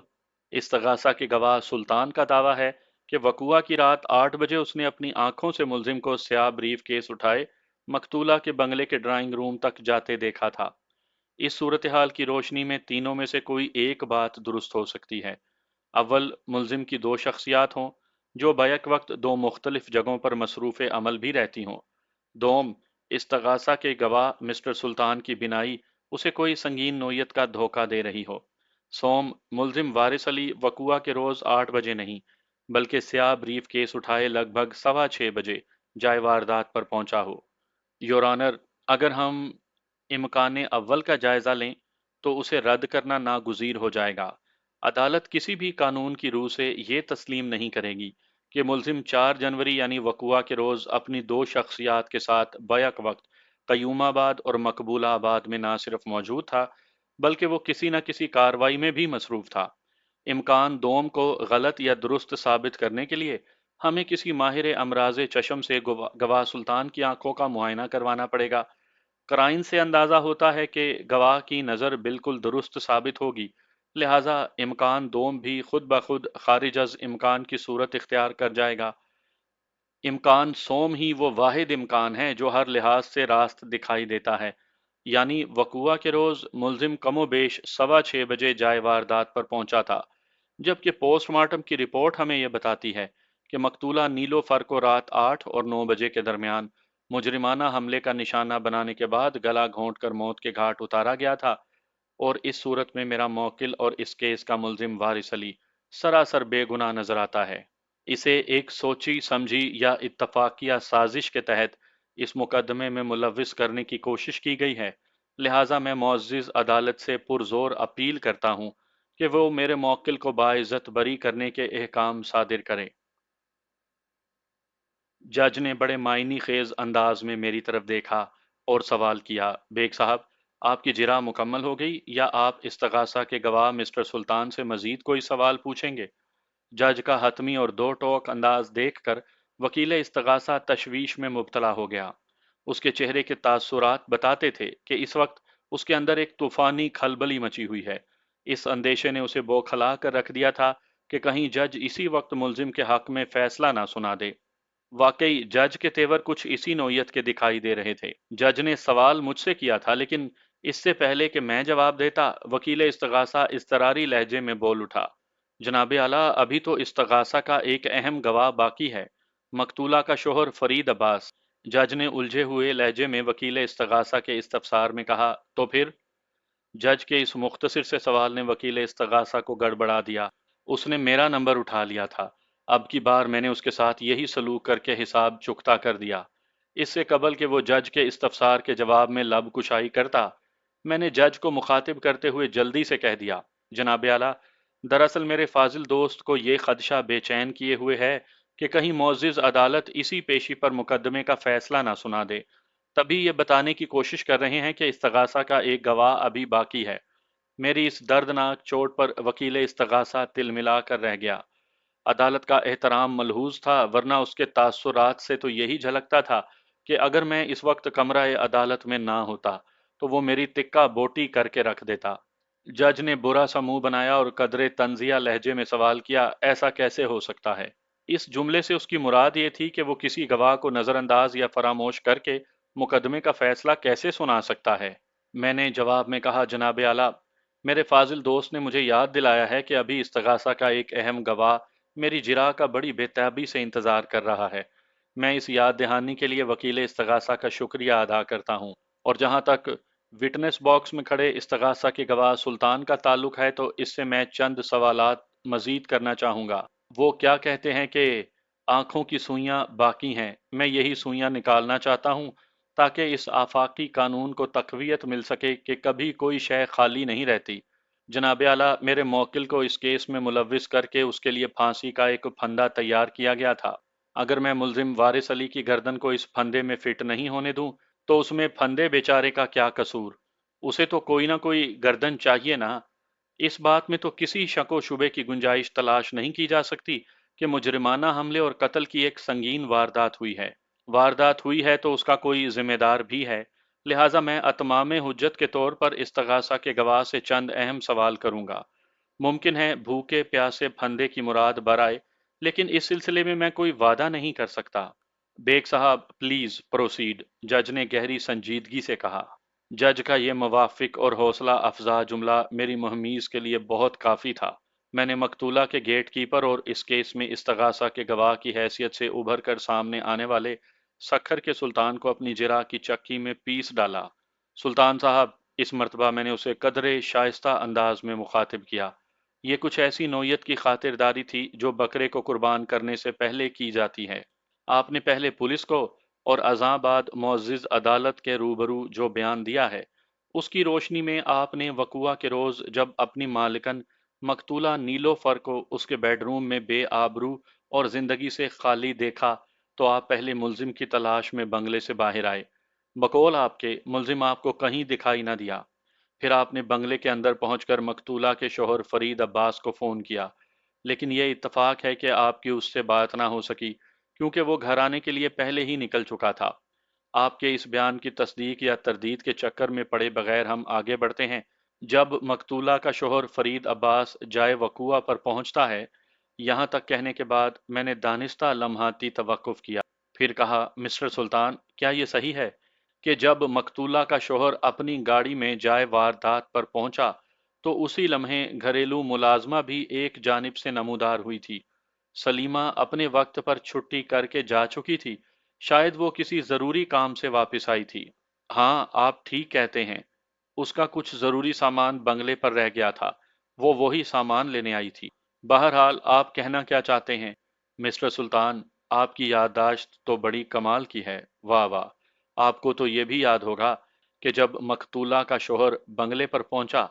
استغاثہ کے گواہ سلطان کا دعویٰ ہے کہ وقوعہ کی رات 8 بجے اس نے اپنی آنکھوں سے ملزم کو سیاہ بریف کیس اٹھائے مقتولہ کے بنگلے کے ڈرائنگ روم تک جاتے دیکھا تھا۔ اس صورتحال کی روشنی میں تینوں میں سے کوئی ایک بات درست ہو سکتی ہے۔ اول، ملزم کی دو شخصیات ہوں جو بیک وقت دو مختلف جگہوں پر مصروف عمل بھی رہتی ہوں۔ دوم، استغاثہ کے گواہ مسٹر سلطان کی بینائی اسے کوئی سنگین نوعیت کا دھوکہ دے رہی ہو۔ سوم، ملزم وارث علی وقوعہ کے روز 8 بجے نہیں بلکہ سیاہ بریف کیس اٹھائے لگ بھگ 6:15 بجے جائے واردات پر پہنچا ہو۔ یور آنر، اگر ہم امکان اول کا جائزہ لیں تو اسے رد کرنا ناگزیر ہو جائے گا۔ عدالت کسی بھی قانون کی روح سے یہ تسلیم نہیں کرے گی کہ ملزم 4 جنوری یعنی وقوعہ کے روز اپنی دو شخصیات کے ساتھ بیک وقت قیوم آباد اور مقبولہ آباد میں نہ صرف موجود تھا بلکہ وہ کسی نہ کسی کارروائی میں بھی مصروف تھا۔ امکان دوم کو غلط یا درست ثابت کرنے کے لیے ہمیں کسی ماہر امراض چشم سے گواہ سلطان کی آنکھوں کا معائنہ کروانا پڑے گا۔ قرائن سے اندازہ ہوتا ہے کہ گواہ کی نظر بالکل درست ثابت ہوگی، لہٰذا امکان دوم بھی خود بخود خارج از امکان کی صورت اختیار کر جائے گا۔ امکان سوم ہی وہ واحد امکان ہے جو ہر لحاظ سے راست دکھائی دیتا ہے، یعنی وقوعہ کے روز ملزم کم و بیش 6:15 بجے جائے واردات پر پہنچا تھا، جبکہ پوسٹ مارٹم کی رپورٹ ہمیں یہ بتاتی ہے کہ مقتولہ نیلوفر کو رات 8 اور 9 بجے کے درمیان مجرمانہ حملے کا نشانہ بنانے کے بعد گلا گھونٹ کر موت کے گھاٹ اتارا گیا تھا۔ اور اس صورت میں میرا موکل اور اس کیس کا ملزم وارث علی سراسر بے گناہ نظر آتا ہے۔ اسے ایک سوچی سمجھی یا اتفاقیہ سازش کے تحت اس مقدمے میں ملوث کرنے کی کوشش کی گئی ہے، لہٰذا میں معزز عدالت سے پرزور اپیل کرتا ہوں کہ وہ میرے موکل کو باعزت بری کرنے کے احکام صادر کرے۔ جج نے بڑے معنی خیز انداز میں میری طرف دیکھا اور سوال کیا، بیگ صاحب، آپ کی جرح مکمل ہو گئی یا آپ استغاثہ کے گواہ مسٹر سلطان سے مزید کوئی سوال پوچھیں گے؟ جج کا حتمی اور دو ٹوک انداز دیکھ کر وکیل استغاثہ تشویش میں مبتلا ہو گیا۔ اس کے چہرے کے تاثرات بتاتے تھے کہ اس وقت اس کے اندر ایک طوفانی کھلبلی مچی ہوئی ہے۔ اس اندیشے نے اسے بوکھلا کر رکھ دیا تھا کہ کہیں جج اسی وقت ملزم کے حق میں فیصلہ نہ سنا دے۔ واقعی جج کے تیور کچھ اسی نوعیت کے دکھائی دے رہے تھے۔ جج نے سوال مجھ سے کیا تھا، لیکن اس سے پہلے کہ میں جواب دیتا، وکیل استغاثہ اضطراری لہجے میں بول اٹھا، جناب اعلیٰ، ابھی تو استغاثہ کا ایک اہم گواہ باقی ہے، مقتولہ کا شوہر فرید عباس۔ جج نے الجھے ہوئے لہجے میں وکیل استغاثہ کے استفسار میں کہا، تو پھر؟ جج کے اس مختصر سے سوال نے وکیل استغاثہ کو گڑبڑا دیا۔ اس نے میرا نمبر اٹھا لیا تھا، اب کی بار میں نے اس کے ساتھ یہی سلوک کر کے حساب چکتا کر دیا۔ اس سے قبل کہ وہ جج کے استفسار کے جواب میں لب کشائی کرتا، میں نے جج کو مخاطب کرتے ہوئے جلدی سے کہہ دیا، جناب اعلیٰ، دراصل میرے فاضل دوست کو یہ خدشہ بے چین کیے ہوئے ہے کہ کہیں معزز عدالت اسی پیشی پر مقدمے کا فیصلہ نہ سنا دے، تبھی یہ بتانے کی کوشش کر رہے ہیں کہ استغاثہ کا ایک گواہ ابھی باقی ہے۔ میری اس دردناک چوٹ پر وکیل استغاثہ تل ملا کر رہ گیا۔ عدالت کا احترام ملحوظ تھا، ورنہ اس کے تاثرات سے تو یہی جھلکتا تھا کہ اگر میں اس وقت کمرہ عدالت میں نہ ہوتا تو وہ میری تکہ بوٹی کر کے رکھ دیتا۔ جج نے برا سا منہ بنایا اور قدرے تنزیہ لہجے میں سوال کیا، ایسا کیسے ہو سکتا ہے؟ اس جملے سے اس کی مراد یہ تھی کہ وہ کسی گواہ کو نظر انداز یا فراموش کر کے مقدمے کا فیصلہ کیسے سنا سکتا ہے؟ میں نے جواب میں کہا، جناب اعلیٰ، میرے فاضل دوست نے مجھے یاد دلایا ہے کہ ابھی استغاثہ کا ایک اہم گواہ میری جرح کا بڑی بےتابی سے انتظار کر رہا ہے۔ میں اس یاد دہانی کے لیے وکیل استغاثہ کا شکریہ ادا کرتا ہوں، اور جہاں تک وٹنس باکس میں کھڑے استغاثہ کے گواہ سلطان کا تعلق ہے تو اس سے میں چند سوالات مزید کرنا چاہوں گا۔ وہ کیا کہتے ہیں کہ آنکھوں کی سوئیاں باقی ہیں، میں یہی سوئیاں نکالنا چاہتا ہوں تاکہ اس آفاقی قانون کو تقویت مل سکے کہ کبھی کوئی شے خالی نہیں رہتی۔ جناب اعلیٰ، میرے موکل کو اس کیس میں ملوث کر کے اس کے لیے پھانسی کا ایک پھندا تیار کیا گیا تھا۔ اگر میں ملزم وارث علی کی گردن کو اس پھندے میں فٹ نہیں ہونے دوں تو اس میں پھندے بیچارے کا کیا قصور؟ اسے تو کوئی نہ کوئی گردن چاہیے نا۔ اس بات میں تو کسی شک و شبے کی گنجائش تلاش نہیں کی جا سکتی کہ مجرمانہ حملے اور قتل کی ایک سنگین واردات ہوئی ہے۔ واردات ہوئی ہے تو اس کا کوئی ذمہ دار بھی ہے، لہٰذا میں اتمام حجت کے طور پر استغاثہ کے گواہ سے چند اہم سوال کروں گا۔ ممکن ہے بھوکے پیاسے پھندے کی مراد برائے، لیکن اس سلسلے میں میں کوئی وعدہ نہیں کر سکتا۔ بیگ صاحب پلیز پروسیڈ، جج نے گہری سنجیدگی سے کہا۔ جج کا یہ موافق اور حوصلہ افزا جملہ میری مہمیز کے لیے بہت کافی تھا۔ میں نے مقتولہ کے گیٹ کیپر اور اس کیس میں استغاثہ کے گواہ کی حیثیت سے ابھر کر سامنے آنے والے سکھر کے سلطان کو اپنی جرح کی چکی میں پیس ڈالا۔ سلطان صاحب، اس مرتبہ میں نے اسے قدرے شائستہ انداز میں مخاطب کیا۔ یہ کچھ ایسی نوعیت کی خاطرداری تھی جو بکرے کو قربان کرنے سے پہلے کی جاتی ہے۔ آپ نے پہلے پولیس کو اور ازاں بعد معزز عدالت کے روبرو جو بیان دیا ہے، اس کی روشنی میں آپ نے وقوعہ کے روز جب اپنی مالکن مقتولہ نیلوفر کو اس کے بیڈ روم میں بے آبرو اور زندگی سے خالی دیکھا تو آپ پہلے ملزم کی تلاش میں بنگلے سے باہر آئے۔ بقول آپ کے ملزم آپ کو کہیں دکھائی نہ دیا۔ پھر آپ نے بنگلے کے اندر پہنچ کر مقتولہ کے شوہر فرید عباس کو فون کیا، لیکن یہ اتفاق ہے کہ آپ کی اس سے بات نہ ہو سکی کیونکہ وہ گھر آنے کے لیے پہلے ہی نکل چکا تھا۔ آپ کے اس بیان کی تصدیق یا تردید کے چکر میں پڑے بغیر ہم آگے بڑھتے ہیں۔ جب مقتولہ کا شوہر فرید عباس جائے وقوعہ پر پہنچتا ہے، یہاں تک کہنے کے بعد میں نے دانستہ لمحاتی توقف کیا، پھر کہا، مسٹر سلطان، کیا یہ صحیح ہے کہ جب مقتولہ کا شوہر اپنی گاڑی میں جائے واردات پر پہنچا تو اسی لمحے گھریلو ملازمہ بھی ایک جانب سے نمودار ہوئی تھی؟ سلیمہ اپنے وقت پر چھٹی کر کے جا چکی تھی، شاید وہ کسی ضروری کام سے واپس آئی تھی۔ ہاں، آپ ٹھیک کہتے ہیں۔ اس کا کچھ ضروری سامان بنگلے پر رہ گیا تھا، وہ وہی سامان لینے آئی تھی۔ بہرحال آپ کہنا کیا چاہتے ہیں مسٹر سلطان؟ آپ کی یادداشت تو بڑی کمال کی ہے، واہ واہ! آپ کو تو یہ بھی یاد ہوگا کہ جب مقتولہ کا شوہر بنگلے پر پہنچا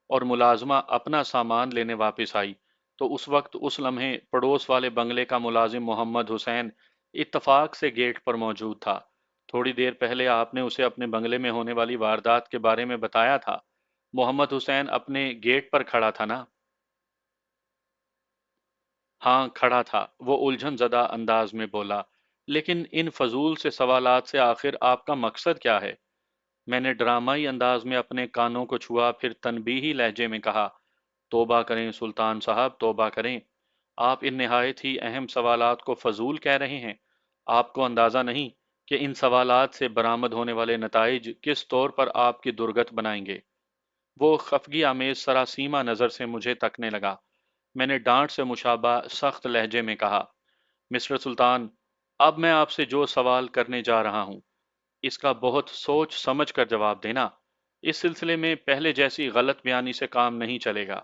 اور ملازمہ اپنا سامان لینے واپس آئی تو اس وقت اس لمحے پڑوس والے بنگلے کا ملازم محمد حسین اتفاق سے گیٹ پر موجود تھا۔ تھوڑی دیر پہلے آپ نے اسے اپنے بنگلے میں ہونے والی واردات کے بارے میں بتایا تھا۔ محمد حسین اپنے گیٹ پر کھڑا تھا نا؟ ہاں کھڑا تھا، وہ الجھن زدہ انداز میں بولا۔ لیکن ان فضول سے سوالات سے آخر آپ کا مقصد کیا ہے؟ میں نے ڈرامائی انداز میں اپنے کانوں کو چھوا، پھر تنبیہی لہجے میں کہا، توبہ کریں سلطان صاحب، توبہ کریں۔ آپ ان نہایت ہی اہم سوالات کو فضول کہہ رہے ہیں۔ آپ کو اندازہ نہیں کہ ان سوالات سے برآمد ہونے والے نتائج کس طور پر آپ کی درگت بنائیں گے۔ وہ خفگی آمیز سراسیمہ نظر سے مجھے تکنے لگا۔ میں نے ڈانٹ سے مشابہ سخت لہجے میں کہا، مسٹر سلطان، اب میں آپ سے جو سوال کرنے جا رہا ہوں اس کا بہت سوچ سمجھ کر جواب دینا۔ اس سلسلے میں پہلے جیسی غلط بیانی سے کام نہیں چلے گا،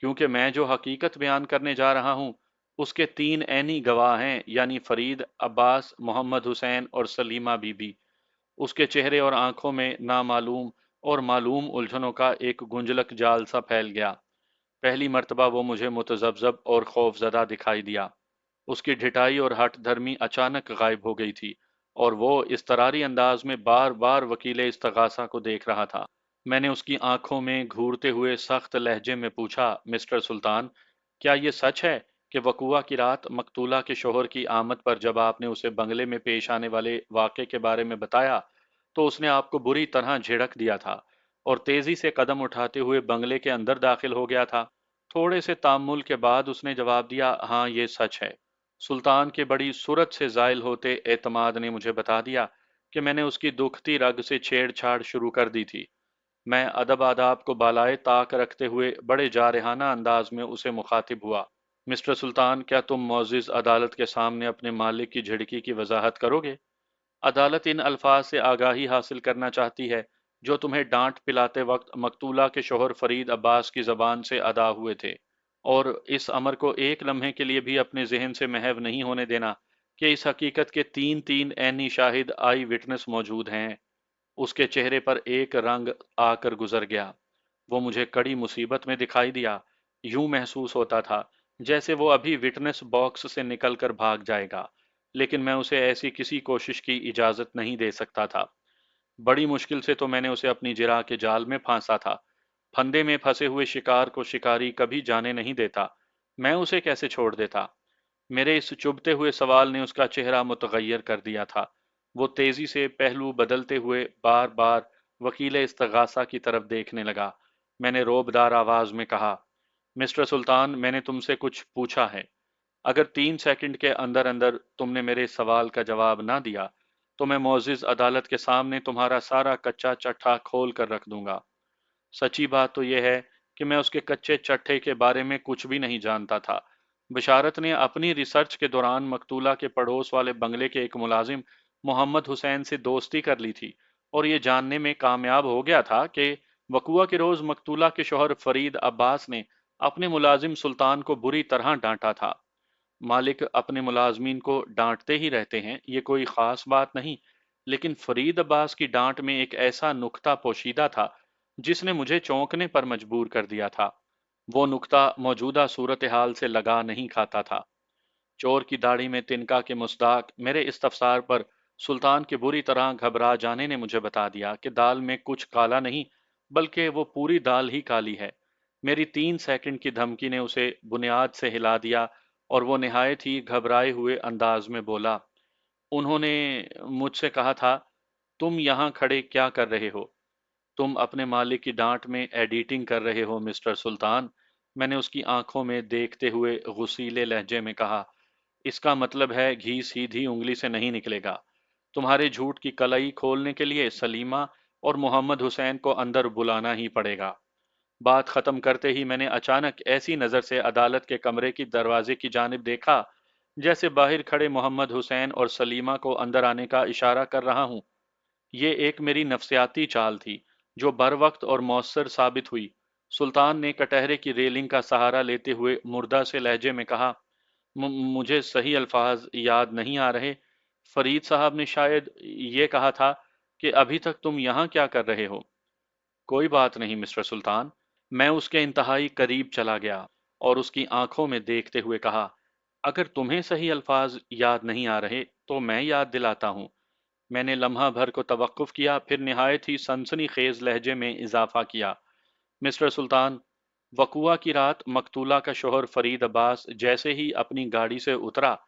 کیونکہ میں جو حقیقت بیان کرنے جا رہا ہوں اس کے تین عینی گواہ ہیں، یعنی فرید، عباس، محمد حسین اور سلیمہ بی بی۔ اس کے چہرے اور آنکھوں میں نامعلوم اور معلوم الجھنوں کا ایک گنجلک جال سا پھیل گیا۔ پہلی مرتبہ وہ مجھے متذبذب اور خوف زدہ دکھائی دیا۔ اس کی ڈھٹائی اور ہٹ دھرمی اچانک غائب ہو گئی تھی اور وہ اضطراری انداز میں بار بار وکیل استغاثہ کو دیکھ رہا تھا۔ میں نے اس کی آنکھوں میں گھورتے ہوئے سخت لہجے میں پوچھا، مسٹر سلطان، کیا یہ سچ ہے کہ وقوعہ کی رات مقتولہ کے شوہر کی آمد پر جب آپ نے اسے بنگلے میں پیش آنے والے واقعے کے بارے میں بتایا تو اس نے آپ کو بری طرح جھڑک دیا تھا اور تیزی سے قدم اٹھاتے ہوئے بنگلے کے اندر داخل ہو گیا تھا؟ تھوڑے سے تامل کے بعد اس نے جواب دیا، ہاں یہ سچ ہے۔ سلطان کے بڑی صورت سے زائل ہوتے اعتماد نے مجھے بتا دیا کہ میں نے اس کی دکھتی رگ سے چھیڑ چھاڑ شروع کر دی تھی۔ میں ادب آداب کو بالائے طاق رکھتے ہوئے بڑے جارحانہ انداز میں اسے مخاطب ہوا، مسٹر سلطان، کیا تم معزز عدالت کے سامنے اپنے مالک کی جھڑکی کی وضاحت کرو گے؟ عدالت ان الفاظ سے آگاہی حاصل کرنا چاہتی ہے جو تمہیں ڈانٹ پلاتے وقت مقتولہ کے شوہر فرید عباس کی زبان سے ادا ہوئے تھے، اور اس امر کو ایک لمحے کے لیے بھی اپنے ذہن سے محو نہیں ہونے دینا کہ اس حقیقت کے تین تین عینی شاہد آئی وٹنس موجود ہیں۔ اس کے چہرے پر ایک رنگ آ کر گزر گیا۔ وہ مجھے کڑی مصیبت میں دکھائی دیا۔ یوں محسوس ہوتا تھا جیسے وہ ابھی وٹنس باکس سے نکل کر بھاگ جائے گا، لیکن میں اسے ایسی کسی کوشش کی اجازت نہیں دے سکتا تھا۔ بڑی مشکل سے تو میں نے اسے اپنی جرح کے جال میں پھانسا تھا۔ پھندے میں پھنسے ہوئے شکار کو شکاری کبھی جانے نہیں دیتا۔ میں اسے کیسے چھوڑ دیتا؟ میرے اس چبھتے ہوئے سوال نے اس کا چہرہ متغیر کر دیا تھا۔ وہ تیزی سے پہلو بدلتے ہوئے بار بار وکیل استغاثہ کی طرف دیکھنے لگا۔ میں نے روبدار آواز میں کہا، مسٹر سلطان، میں نے تم سے کچھ پوچھا ہے۔ اگر 3 سیکنڈ کے اندر اندر تم نے میرے سوال کا جواب نہ دیا تو میں معزز عدالت کے سامنے تمہارا سارا کچا چٹھا کھول کر رکھ دوں گا۔ سچی بات تو یہ ہے کہ میں اس کے کچے چٹھے کے بارے میں کچھ بھی نہیں جانتا تھا۔ بشارت نے اپنی ریسرچ کے دوران مقتولہ کے پڑوس والے بنگلے کے ایک ملازم محمد حسین سے دوستی کر لی تھی اور یہ جاننے میں کامیاب ہو گیا تھا کہ وقوعہ کے روز مقتولہ کے شوہر فرید عباس نے اپنے ملازم سلطان کو بری طرح ڈانٹا تھا۔ مالک اپنے ملازمین کو ڈانٹتے ہی رہتے ہیں، یہ کوئی خاص بات نہیں، لیکن فرید عباس کی ڈانٹ میں ایک ایسا نکتہ پوشیدہ تھا جس نے مجھے چونکنے پر مجبور کر دیا تھا۔ وہ نکتہ موجودہ صورتحال سے لگا نہیں کھاتا تھا۔ چور کی داڑھی میں تنکا کے مصداق میرے استفسار پر سلطان کے بری طرح گھبرا جانے نے مجھے بتا دیا کہ دال میں کچھ کالا نہیں بلکہ وہ پوری دال ہی کالی ہے۔ میری 3 سیکنڈ کی دھمکی نے اسے بنیاد سے ہلا دیا اور وہ نہایت ہی گھبرائے ہوئے انداز میں بولا، انہوں نے مجھ سے کہا تھا تم یہاں کھڑے کیا کر رہے ہو؟ تم اپنے مالک کی ڈانٹ میں ایڈیٹنگ کر رہے ہو مسٹر سلطان، میں نے اس کی آنکھوں میں دیکھتے ہوئے غصیلے لہجے میں کہا۔ اس کا مطلب ہے گھی سیدھی انگلی سے نہیں نکلے گا۔ تمہارے جھوٹ کی کلائی کھولنے کے لیے سلیمہ اور محمد حسین کو اندر بلانا ہی پڑے گا۔ بات ختم کرتے ہی میں نے اچانک ایسی نظر سے عدالت کے کمرے کی دروازے کی جانب دیکھا جیسے باہر کھڑے محمد حسین اور سلیمہ کو اندر آنے کا اشارہ کر رہا ہوں۔ یہ ایک میری نفسیاتی چال تھی जो बर वक्त और मौसर साबित हुई। सुल्तान ने कटहरे की रेलिंग का सहारा लेते हुए मुर्दा से लहजे में कहा, मुझे सही अल्फाज याद नहीं आ रहे। फरीद साहब ने शायद ये कहा था कि अभी तक तुम यहाँ क्या कर रहे हो। कोई बात नहीं मिस्टर सुल्तान। मैं उसके इंतहाई करीब चला गया और उसकी आंखों में देखते हुए कहा, अगर तुम्हें सही अल्फाज याद नहीं आ रहे तो मैं याद दिलाता हूँ। मैंने लम्हा भर को तवक्कुफ किया, फिर निहायत ही सनसनीखेज लहजे में इजाफा किया, मिस्टर सुल्तान, वकुआ की रात मकतूला का शोहर फरीद अब्बास जैसे ही अपनी गाड़ी से उतरा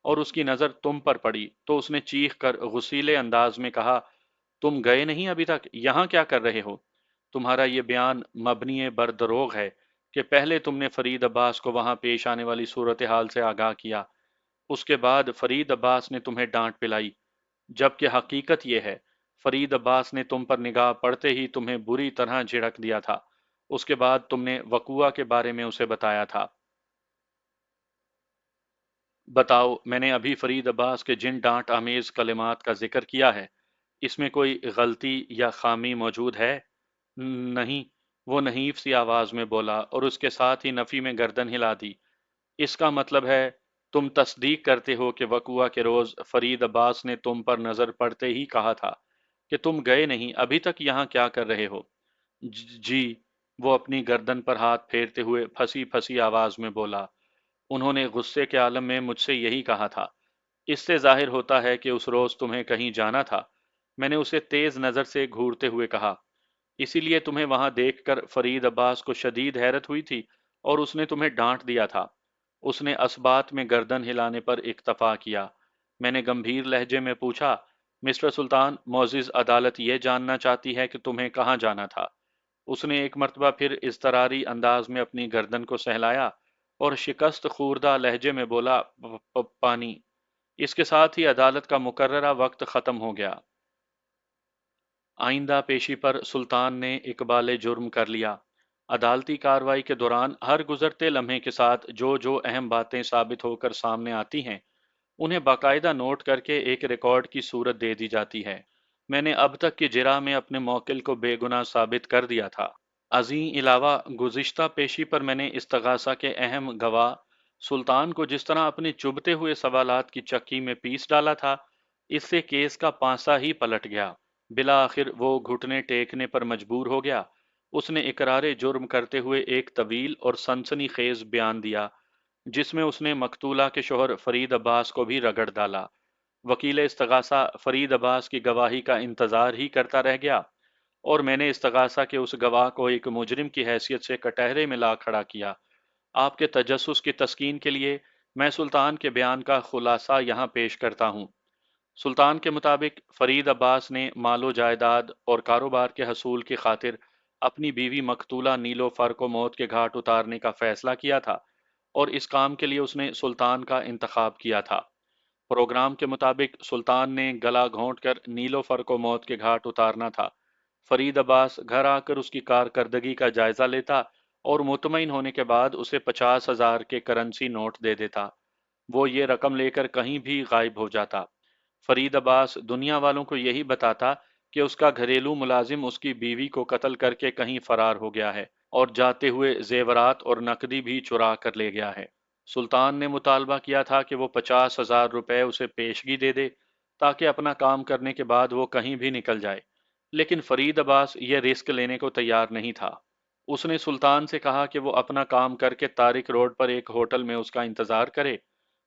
और उसकी नज़र तुम पर पड़ी तो उसने चीख कर गुस्सीले अंदाज में कहा, तुम गए नहीं अभी तक, यहाँ क्या कर रहे हो। तुम्हारा ये बयान मबनी बर दरोग है कि पहले तुमने फरीद अब्बास को वहां पेश आने वाली सूरत हाल से आगाह किया, उसके बाद फरीद अब्बास ने तुम्हें डांट पिलाई, जबकि हकीकत यह है फरीद अब्बास ने तुम पर निगाह पड़ते ही तुम्हें बुरी तरह झिड़क दिया था। उसके बाद तुमने वकुआ के बारे में उसे बताया था। बताओ, मैंने अभी फरीद अब्बास के जिन डांट आमेज कलिमात का जिक्र किया है, इसमें कोई गलती या खामी मौजूद है? नहीं, वो नहीफ सी आवाज में बोला और उसके साथ ही नफी में गर्दन हिला दी। इसका मतलब है तुम तस्दीक करते हो कि वकुआ के रोज फरीद अब्बास ने तुम पर नजर पड़ते ही कहा था कि तुम गए नहीं, अभी तक यहाँ क्या कर रहे हो। जी, वो अपनी गर्दन पर हाथ फेरते हुए फंसी फंसी आवाज में बोला, उन्होंने गुस्से के आलम में मुझसे यही कहा था। इससे जाहिर होता है कि उस रोज तुम्हें कहीं जाना था। मैंने उसे तेज नजर से घूरते हुए कहा, इसीलिए तुम्हें वहां देखकर फरीद अब्बास को शदीद हैरत हुई थी और उसने तुम्हें डांट दिया था। उसने असबात में गर्दन हिलाने पर इक्तफा किया। मैंने गंभीर लहजे में पूछा, मिस्टर सुल्तान, मोअज़्ज़िज़ अदालत ये जानना चाहती है कि तुम्हें कहाँ जाना था। उसने एक मर्तबा फिर इज़्तरारी अंदाज में अपनी गर्दन को सहलाया और शिकस्त खूरदा लहजे में बोला, पानी। इसके साथ ही अदालत का मुकर्ररा वक्त ख़त्म हो गया। आइंदा पेशी पर सुल्तान ने इकबाल जुर्म कर लिया। अदालती कार्रवाई के दौरान हर गुजरते लम्हे के साथ जो जो अहम बातें साबित होकर सामने आती हैं, उन्हें बाकायदा नोट करके एक रिकॉर्ड की सूरत दे दी जाती है। मैंने अब तक की जिरा में अपने मौकिल को बेगुनाह साबित कर दिया था। अज़ीं इलावा गुज़िश्ता पेशी पर मैंने इस्तग़ासा के अहम गवाह सुल्तान को जिस तरह अपने चुभते हुए सवालात की चक्की में पीस डाला था, इससे केस का पांसा ही पलट गया। बिला आखिर वो घुटने टेकने पर मजबूर हो गया। उसने इकरार जुर्म करते हुए एक तवील और सनसनीखेज बयान दिया, जिसमें उसने मकतूला के शोहर फरीद अब्बास को भी रगड़ डाला। वकील इस्तगासा फरीद अब्बास की गवाही का इंतजार ही करता रह गया और मैंने इस्तगासा के उस गवाह को एक मुजरिम की हैसियत से कटहरे में ला खड़ा किया। आपके तजस्सुस की तस्कीन के लिए मैं सुल्तान के बयान का खुलासा यहाँ पेश करता हूँ। सुल्तान के मुताबिक फरीद अब्बास ने मालो जायदाद और कारोबार के हसूल की खातिर अपनी बीवी मकतूला नीलोफर को मौत के घाट उतारने का फैसला किया था और इस काम के लिए उसने सुल्तान का इंतखाब किया था। प्रोग्राम के मुताबिक सुल्तान ने गला घोंट कर नीलोफर को मौत के घाट उतारना था। फरीद अब्बास घर आकर उसकी कारकर्दगी का जायजा लेता और मुतमईन होने के बाद उसे 50,000 के करेंसी नोट दे देता। वो ये रकम लेकर कहीं भी गायब हो जाता। फरीद अब्बास दुनिया वालों को यही बताता कि उसका घरेलू मुलाजिम उसकी बीवी को कत्ल करके कहीं फरार हो गया है और जाते हुए जेवरात और नकदी भी चुरा कर ले गया है। सुल्तान ने मुतालबा किया था कि वो 50,000 रुपए उसे पेशगी दे दे ताकि अपना काम करने के बाद वो कहीं भी निकल जाए, लेकिन फरीद अब्बास ये रिस्क लेने को तैयार नहीं था। उसने सुल्तान से कहा कि वो अपना काम करके तारिक रोड पर एक होटल में उसका इंतजार करे।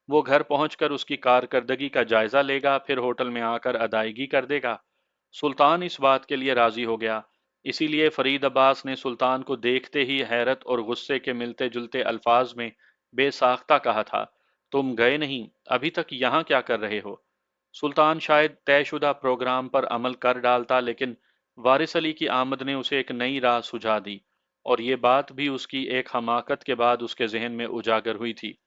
वो घर पहुंचकर उसकी कारकर्दगी का जायजा लेगा, फिर होटल में आकर अदायगी कर देगा। सुल्तान इस बात के लिए राजी हो गया। इसीलिए फरीद अब्बास ने सुल्तान को देखते ही हैरत और गुस्से के मिलते जुलते अल्फाज में बेसाख्ता कहा था, तुम गए नहीं, अभी तक यहाँ क्या कर रहे हो। सुल्तान शायद तयशुदा प्रोग्राम पर अमल कर डालता, लेकिन वारिस अली की आमद ने उसे एक नई राह सुझा दी और ये बात भी उसकी एक हमाकत के बाद उसके जहन में उजागर हुई थी।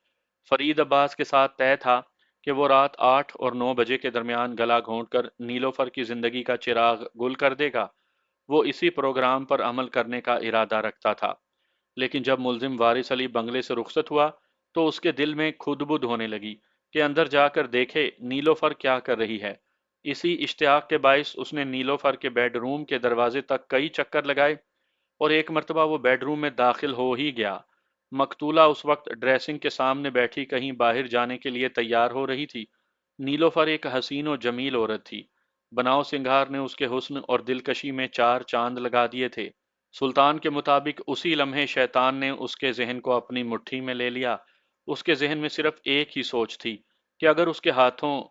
फरीद अब्बास के साथ तय था कि वो रात 8 और 9 बजे के दरमियान गला घोंटकर नीलोफर की जिंदगी का चिराग गुल कर देगा। वो इसी प्रोग्राम पर अमल करने का इरादा रखता था। लेकिन जब मुल्जिम वारिस अली बंगले से रुखसत हुआ तो उसके दिल में खुदबुद होने लगी कि अंदर जाकर देखे नीलोफर क्या कर रही है। اسی اشتیاق کے باعث اس نے نیلوفر کے بیڈ روم کے دروازے تک کئی چکر لگائے، اور ایک مرتبہ وہ بیڈ روم میں داخل ہو ہی گیا۔ مقتولہ اس وقت ڈریسنگ کے سامنے بیٹھی کہیں باہر جانے کے لیے تیار ہو رہی تھی۔ نیلوفر ایک حسین و جمیل عورت تھی۔ بناؤ سنگھار نے اس کے حسن اور دلکشی میں چار چاند لگا دیے تھے۔ سلطان کے مطابق اسی لمحے شیطان نے اس کے ذہن کو اپنی مٹھی میں لے لیا۔ اس کے ذہن میں صرف ایک ہی سوچ تھی کہ اگر اس کے ہاتھوں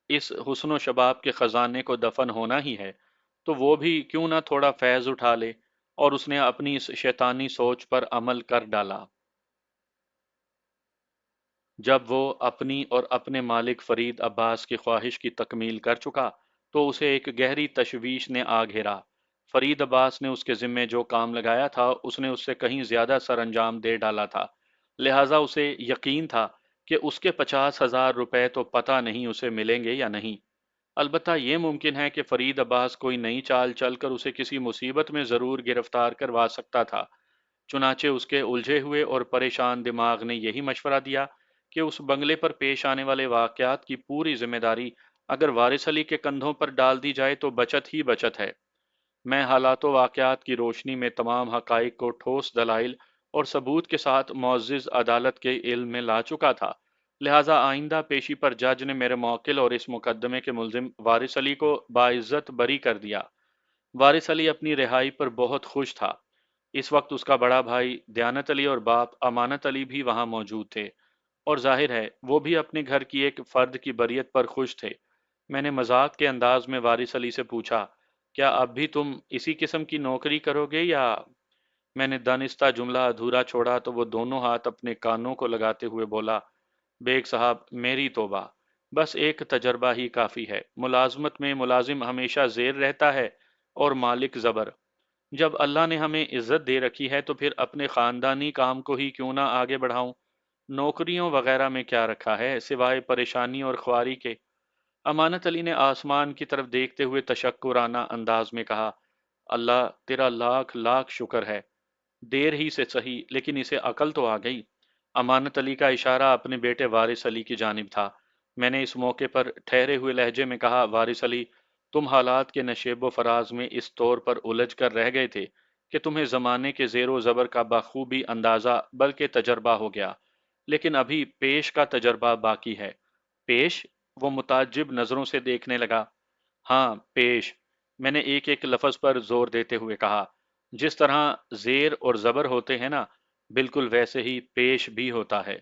اس حسن و شباب کے خزانے کو دفن ہونا ہی ہے تو وہ بھی کیوں نہ تھوڑا فیض اٹھا لے، اور اس نے اپنی اس شیطانی سوچ پر عمل کر ڈالا۔ جب وہ اپنی اور اپنے مالک فرید عباس کی خواہش کی تکمیل کر چکا تو اسے ایک گہری تشویش نے آ گھیرا۔ فرید عباس نے اس کے ذمے جو کام لگایا تھا اس نے اس سے کہیں زیادہ سر انجام دے ڈالا تھا، لہٰذا اسے یقین تھا کہ اس کے 50,000 روپے تو پتہ نہیں اسے ملیں گے یا نہیں۔ البتہ یہ ممکن ہے کہ فرید عباس کوئی نئی چال چل کر اسے کسی مصیبت میں ضرور گرفتار کروا سکتا تھا۔ چنانچہ اس کے الجھے ہوئے اور پریشان دماغ نے یہی مشورہ دیا کہ اس بنگلے پر پیش آنے والے واقعات کی پوری ذمہ داری اگر وارث علی کے کندھوں پر ڈال دی جائے تو بچت ہی بچت ہے۔ میں حالات و واقعات کی روشنی میں تمام حقائق کو ٹھوس دلائل اور ثبوت کے ساتھ معزز عدالت کے علم میں لا چکا تھا، لہٰذا آئندہ پیشی پر جج نے میرے موکل اور اس مقدمے کے ملزم وارث علی کو باعزت بری کر دیا۔ وارث علی اپنی رہائی پر بہت خوش تھا۔ اس وقت اس کا بڑا بھائی دیانت علی اور باپ امانت علی بھی وہاں موجود تھے، اور ظاہر ہے وہ بھی اپنے گھر کی ایک فرد کی بریت پر خوش تھے۔ میں نے مذاق کے انداز میں وارث علی سے پوچھا، کیا اب بھی تم اسی قسم کی نوکری کرو گے یا؟ میں نے دانستہ جملہ ادھورا چھوڑا تو وہ دونوں ہاتھ اپنے کانوں کو لگاتے ہوئے بولا، بیگ صاحب میری توبہ، بس ایک تجربہ ہی کافی ہے۔ ملازمت میں ملازم ہمیشہ زیر رہتا ہے اور مالک زبر۔ جب اللہ نے ہمیں عزت دے رکھی ہے تو پھر اپنے خاندانی کام کو ہی کیوں نہ آگے بڑھاؤں؟ نوکریوں وغیرہ میں کیا رکھا ہے سوائے پریشانی اور خواری کے؟ امانت علی نے آسمان کی طرف دیکھتے ہوئے تشکرانہ انداز میں کہا، اللہ تیرا لاکھ لاکھ شکر ہے، دیر ہی سے صحیح لیکن اسے عقل تو آ گئی۔ امانت علی کا اشارہ اپنے بیٹے وارث علی کی جانب تھا۔ میں نے اس موقع پر ٹھہرے ہوئے لہجے میں کہا، وارث علی، تم حالات کے نشیب و فراز میں اس طور پر الجھ کر رہ گئے تھے کہ تمہیں زمانے کے زیر و زبر کا بخوبی اندازہ بلکہ تجربہ ہو گیا، لیکن ابھی پیش کا تجربہ باقی ہے۔ پیش؟ وہ متعجب نظروں سے دیکھنے لگا۔ ہاں پیش، میں نے ایک ایک لفظ پر زور دیتے ہوئے کہا، جس طرح زیر اور زبر ہوتے ہیں نا، بالکل ویسے ہی پیش بھی ہوتا ہے۔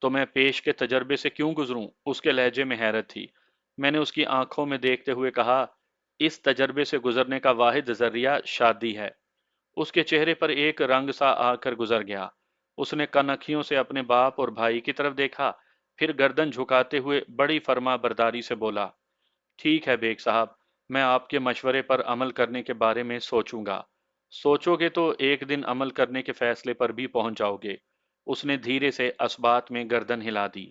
تو میں پیش کے تجربے سے کیوں گزروں؟ اس کے لہجے میں حیرت تھی۔ میں نے اس کی آنکھوں میں دیکھتے ہوئے کہا، اس تجربے سے گزرنے کا واحد ذریعہ شادی ہے۔ اس کے چہرے پر ایک رنگ سا آ کر گزر گیا۔ اس نے کنکھیوں سے اپنے باپ اور بھائی کی طرف دیکھا، پھر گردن جھکاتے ہوئے بڑی فرما برداری سے بولا، ٹھیک ہے بیگ صاحب، میں آپ کے مشورے پر عمل کرنے کے بارے میں سوچوں گا۔ سوچو گے تو ایک دن عمل کرنے کے فیصلے پر بھی پہنچ جاؤ گے۔ اس نے دھیرے سے اثبات میں گردن ہلا دی۔